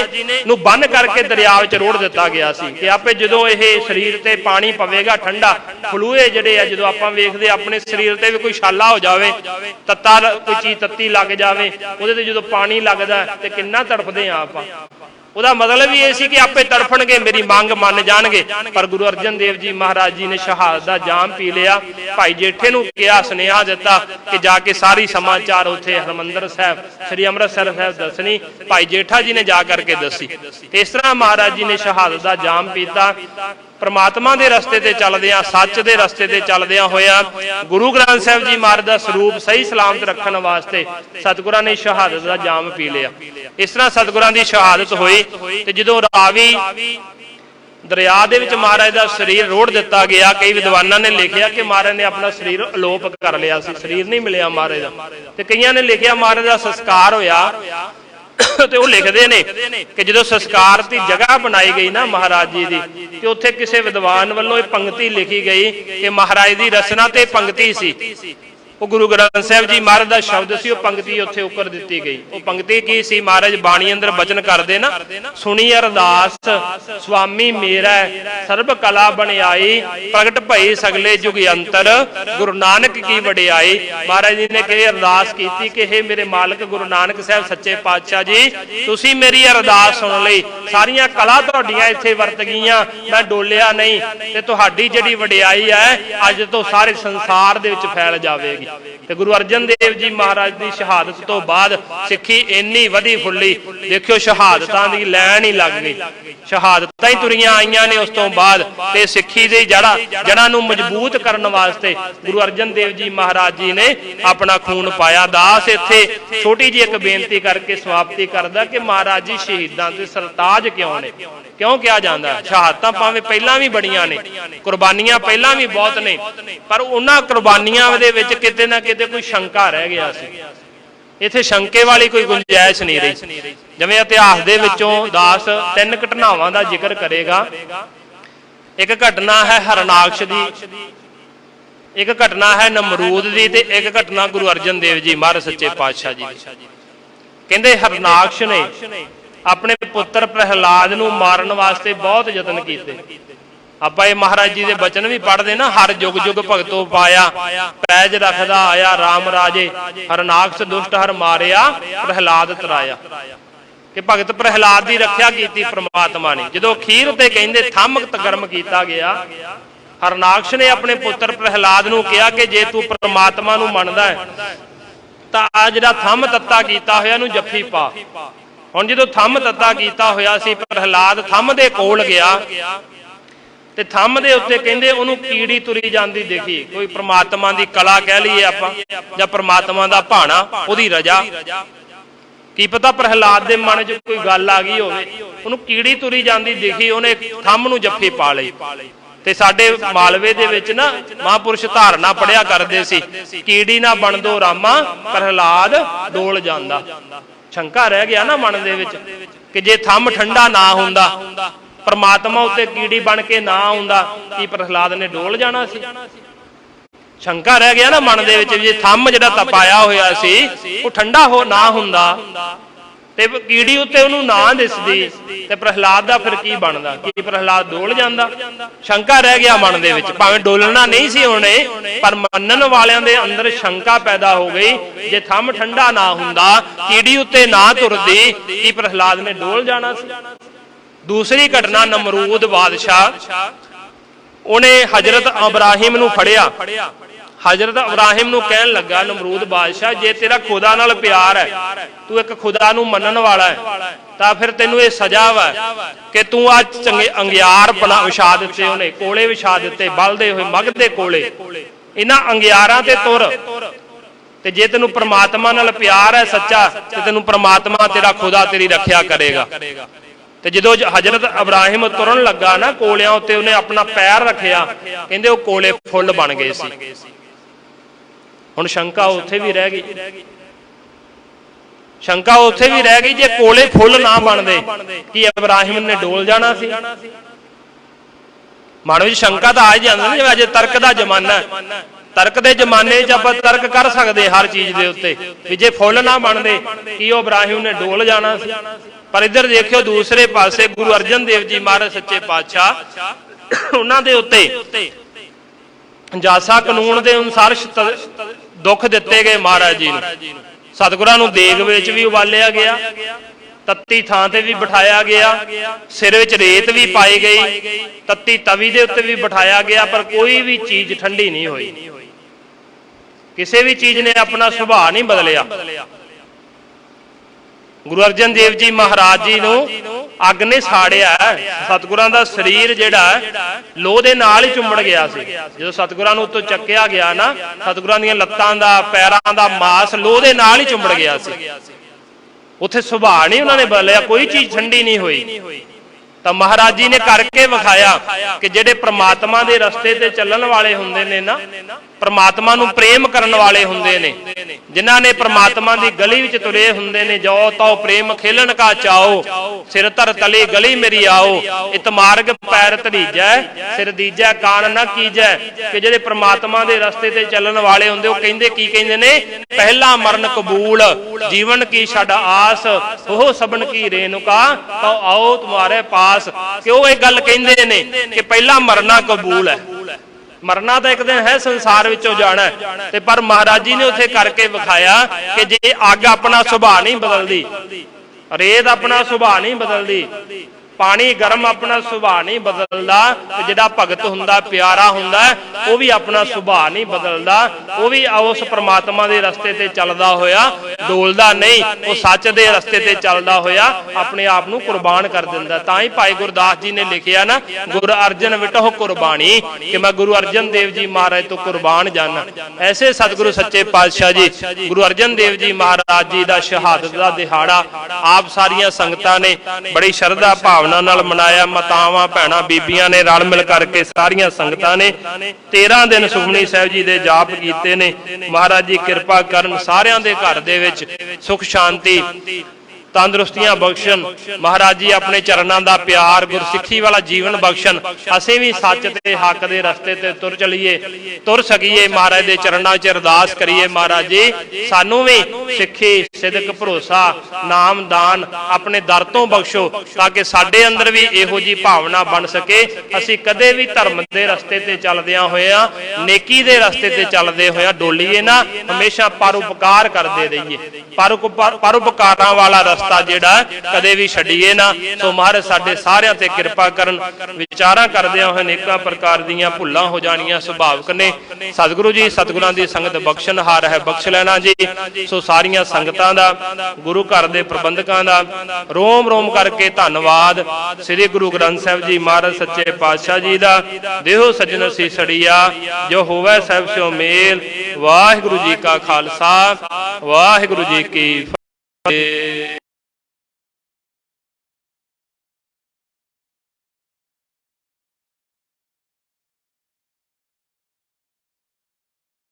नूं बंन करके दरिया विच रोड़ दिता गया सी कि आपे जदों इह शरीर ते पानी पवेगा ठंडा, फलूए जिहड़े आ जदों आपां वेखदे अपने शरीर ते भी कोई छाला हो जावे, तत्ता कोई चीज तत्ती लग जावे, उहदे ते जदों पानी लगदा ते किन्ना तड़फदे आ आपां। ਉਹਦਾ मतलब भी ये कि आपे तड़फणगे, मेरी मंग मन जाणगे। पर गुरु अर्जन देव जी महाराज जी ने शहादत का जाम पी लिया। भाई जेठे नूं किहा, सुनेहा दिता कि जाके सारी समाचार उत्थे हरमंदर साहब श्री अमृतसर साहब दसनी। भाई जेठा जी ने जा करके दसी। इस तरह महाराज जी ने शहादत का जाम पीता। परमात्मा के रस्ते ते चलदियां, सच के रस्ते ते चलदियां होया गुरु ग्रंथ साहिब जी महाराज का स्वरूप सही सलामत रखने वास्ते सतगुरां ने शहादत का जाम पी लिया। इस तरह सतगुरां की शहादत हुई ते जदों रावी दरिया दे विच महाराज का शरीर रोड़ दिता गया, कई विद्वानां ने लिखिया कि महाराज ने अपना शरीर अलोप कर लिया सी, शरीर नहीं मिलिया महाराज का। ते कईयां ने लिखिया महाराज का संस्कार होया ते वो लिखते ने कि जो संस्कार की जगह बनाई गई ना महाराज जी की, तो उत्थे किसी विद्वान वालों पंक्ति लिखी गई कि महाराज की रचना ते पंक्ति सी, वो गुरु ग्रंथ साहिब जी महाराज का शब्द सी, वो पंक्ति उत्थे उकर दी गई। वो पंक्ति की सी, महाराज बाणी अंदर बचन करते ना, सुनी अरदास स्वामी मेरा सर्ब कला बनियाई, प्रगट भई सगले जुग अंतर गुरु नानक की वडियाई। महाराज जी ने कही अरदास की कि हे मेरे मालक गुरु नानक साहब सच्चे पातशाह जी, तुसी मेरी अरदास सुन लई, सारियां कला तुहाडियां इत्थे वरत गईयां, मैं डोलिया नहीं, ते तुहाडी जिहड़ी वडियाई है अज तो सारे संसार दे विच फैल जावेगी। ते गुरु अर्जन देव जी महाराज की शहादत तो बाद सिक्खी इन्नी वधी फुल्ली, देखियो शहादतां दी लैन ही लग गई, शहादतां ही तुरियां आईयां ने। उस तो बाद ते सिक्खी दी जड़ां नूं मजबूत करन वास्ते गुरु अर्जन देव जी महाराज जी ने अपना खून पाया। दास इत्थे छोटी जी एक बेनती करके समाप्ति करदा कि महाराज जी शहीदां ते सरताज क्यों ने, क्यों कहा जाता है? शहादतां भावें पहलां भी बड़ियां ने, कुर्बानियां पहलां भी बहुत ने, पर उन्हां कुर्बानियां दे विच किते ना किते कोई शंका रह गया सी। इत्थे शंके वाली कोई गुंजाइश नहीं रही। जिवें इतिहास दे विचों दास 3 घटनावां दा जिक्र करेगा। एक घटना है हरनाकश दी, एक घटना है नमरूद दी, ते एक घटना गुरु अर्जन देव जी महाराज सच्चे पातशाह जी दी। कहंदे हरनाकश ने अपने पुत्र प्रहलाद नूं मारन वास्ते बहुत यतन कीते। आपां ये महाराज जी दे बचन भी पढ़दे ना, हर जुग जुग भगतो पाया, पैज रखदा आया राम राजे, हरनाकश दुष्ट हर मारिया प्रहलाद तराया। कि भगत प्रहलाद की रख्या की परमात्मा ने। जो अखीर ते कहंदे थमक गर्म किया गया, हरनाकश ने अपने पुत्र प्रहलाद नूं कहा कि जे तू परमात्मा नूं मनदा है तां आ जिहड़ा थम तत्ता कीता होया नूं जफ्फी पा। हुण जो थम तत्ता कीता होया सी, प्रहलाद थम दे कोल गया ते थम दे उत्ते कहंदे उहनूं कीड़ी तुरी जांदी देखी। कोई परमात्मा दी कला कह लईए आपां जां परमात्मा दा भाणा, उहदी रजा, की पता प्रहलाद दे मन च कोई गल आ गई होवे, उहनूं कीड़ी तुरी जांदी देखी, उहने थम नूं जफ्फी पा लई। ते साडे मालवे दे विच ना महापुरुष धारणा पढ़िया करदे सी, कीड़ी ना बन दो रामा प्रहलाद डोल जांदा। शंका रह गया ना मन दे विच कि जे थम ठंडा ना हुंदा परमात्मा उत्ते कीड़ी बन के ना आउंदा कि प्रहलाद ने डोल जाना सी? शंका रह गया ना मन दे विच, जे थंम जिहड़ा तपाया होया सी वो ठंडा हो ना हुंदा ते कीड़ी उत्ते उहनूं ना दिसदी ते प्रहलाद दा फिर की बनदा? कि प्रहलाद डोल जांदा? शंका रह गया मन दे विच। भावें डोलना नहीं सी होणे, पर मनन वालियां दे अंदर शंका पैदा हो गई, जे थंम ठंडा ना हुंदा, कीड़ी उत्ते ना तुरदी, कि प्रहलाद ने डोल जाना सी? दूसरी घटना, नमरूद बादशाह उहने हजरत इब्राहिम नूं फड़िया। हजरत इब्राहिम नूं कहन लगा, नमरूद बादशाह जे तेरा खुदा नाल प्यार है, तू एक खुदा नूं मनन वाला है, तां फिर तैनूं ये सजा वा कि तू आज चंगे अंगियार विछा दिते, उहने कोले विछा दिते बलदे होए मग दे कोले, इन्हां अंगियारां ते तुर, ते जे तैनूं परमात्मा नाल प्यार है सच्चा, ते तैनूं परमात्मा तेरा खुदा तेरी रखिया करेगा। ते जदों हजरत इब्राहिम तुरन लगा ना कोलियां उत्ते, उहने अपना पैर रखिया, कहंदे वो कोले फुੱਲ बन गए सी। हुण शंका उत्थे भी रह गई, शंका उत्थे भी रह गई, जे कोले फुੱਲ ना बनदे कि इब्राहिम ने डोल जाना सी? मन विच शंका तो आ जांदी ना, जिवें अजे तर्क दा जमाना है, तर्क दे जमाने च आपां तर्क कर सकदे हर चीज दे उत्ते, भी जे फुੱਲ ना बनदे कि ओ इब्राहिम ने डोल जाना सी। पर इधर देखियो दूसरे पासे गुरु अर्जन देव जी महाराज सच्चे पातशाह, उन्हां दे उत्ते जासा कानून के अनुसार दुख दिते गए महाराज जी नूं। सतगुरां नूं देग विच भी उबालिया गया, तत्ती थां ते भी बिठाया गया, सिर विच रेत भी पाई गई, तत्ती तवी दे उत्ते भी बिठाया गया, पर कोई भी चीज ठंडी नहीं हुई। किसी भी चीज ने अपना सुभाव नहीं बदलिया। गुरु अर्जन देव जी महाराज जी नूं अग ने साड़िया, सतगुरां दा शरीर जिहड़ा लोह दे नाल ही चुंबड़ गया सी। जदों सतगुरां नूं उत्तों चक्किया गया ना, सतगुरां दीयां लत्तां दा पैरां दा मास लोह दे नाल ही चुंबड़ गया सी। उत्थे सुभाव नहीं उन्होंने बदलिया, कोई चीज ठंडी नहीं हुई। तो महाराज जी ने करके विखाया कि जिहड़े परमात्मा दे रस्ते ते चलण वाले हुंदे ने ना, परमात्मा नूं प्रेम करन वाले हुंदे ने, जिन्हां ने परमात्मा दी गली विच तुरे हुंदे ने, जो तो प्रेम खेलन का चाओ, सिर धर तले गली मेरी आओ, इत मार्ग पैर धरीजै, सिर दीजै कान ना कीजै। कि जिहड़े परमात्मा दे रस्ते ते चलण वाले हुंदे, ओह कहिंदे की कहिंदे ने, पहला मरण कबूल, जीवन की छड आस, ओह सबन की रेणुका, तो आओ तुम्हारे पास। क्यों ये गल कहिंदे ने कि पहला मरना कबूल है? मरना तो एक दिन है, संसार विचों जाना है, ते पर महाराज जी ने उत्थे करके विखाया कि जे अग अपना सुभाव नहीं बदलदी, रेत अपना सुभाव नहीं बदलदी, पानी गर्म अपना सुभाव नहीं बदलदा, ते जिहड़ा भगत हुंदा प्यारा हुंदा वो भी अपना सुभाव नहीं बदलदा, वो भी उस परमात्मा दे रस्ते ते चलदा होया डोलदा नहीं, वो सच दे रस्ते ते चलदा होया अपने आप नूं कुर्बान कर दिंदा। तां ही भाई गुरदास जी ने लिखिया ना, गुरु अर्जन विटो कुर्बानी, कि मैं गुरु अर्जन देव जी महाराज तो कुर्बान जाना। ऐसे सतगुरु सच्चे पातशाह जी गुरु अर्जन देव जी महाराज जी का शहादत का दिहाड़ा आप सारिया संगतां ने बड़ी शरधा भावना नाल मनाया। मातावां भैणां बीबियां ने रल मिल करके सारिया संगतां ने 13 दिन सुखमनी साहिब जी दे जाप कीते ने। महाराज जी किरपा करन, सारियां दे घर दे विच सुख शांति तंदुरुस्तियां बख्शन। महाराज जी अपने चरणों का प्यार गुरसिक्खी वाला जीवन बख्शन। असीं भी सच ते हक दे रस्ते ते तुर चलीए, तुर सकीए। महाराज दे चरणों च अरदास करिए, महाराज जी सानू भी सिक्खी सिदक भरोसा नाम दान अपने दर तो बख्शो, ताकि साडे अंदर भी इहो जी भावना बन सके। असीं कदे भी धर्म दे रस्ते ते चलदियां होया, नेकी दे रस्ते ते चलदे होया डोलीए ना, हमेशा परोपकार करदे रहिए। परोपकारां वाला रस्ता जिहड़ा कदे भी छड्डीए ना। सो महाराज साडे सारियां ते किरपा करन। विचारां करदियां होए अनेकां प्रकार दीयां भुल्लां हो जाणियां सुभाविक ने। सतगुरु जी सतगुरां दी संगत बख्शनहार है, बख्श लेना जी। सो सारियां संगतां दा, गुरु घर दे प्रबंधकां दा रोम रोम करके धन्नवाद। श्री गुरु ग्रंथ साहिब जी महाराज सच्चे पातशाह जी दा देहो सजन सीसड़िया, जो होवे साहिब स्यो मेल। वाहिगुरु जी का खालसा, वाहिगुरु जी की फतेह।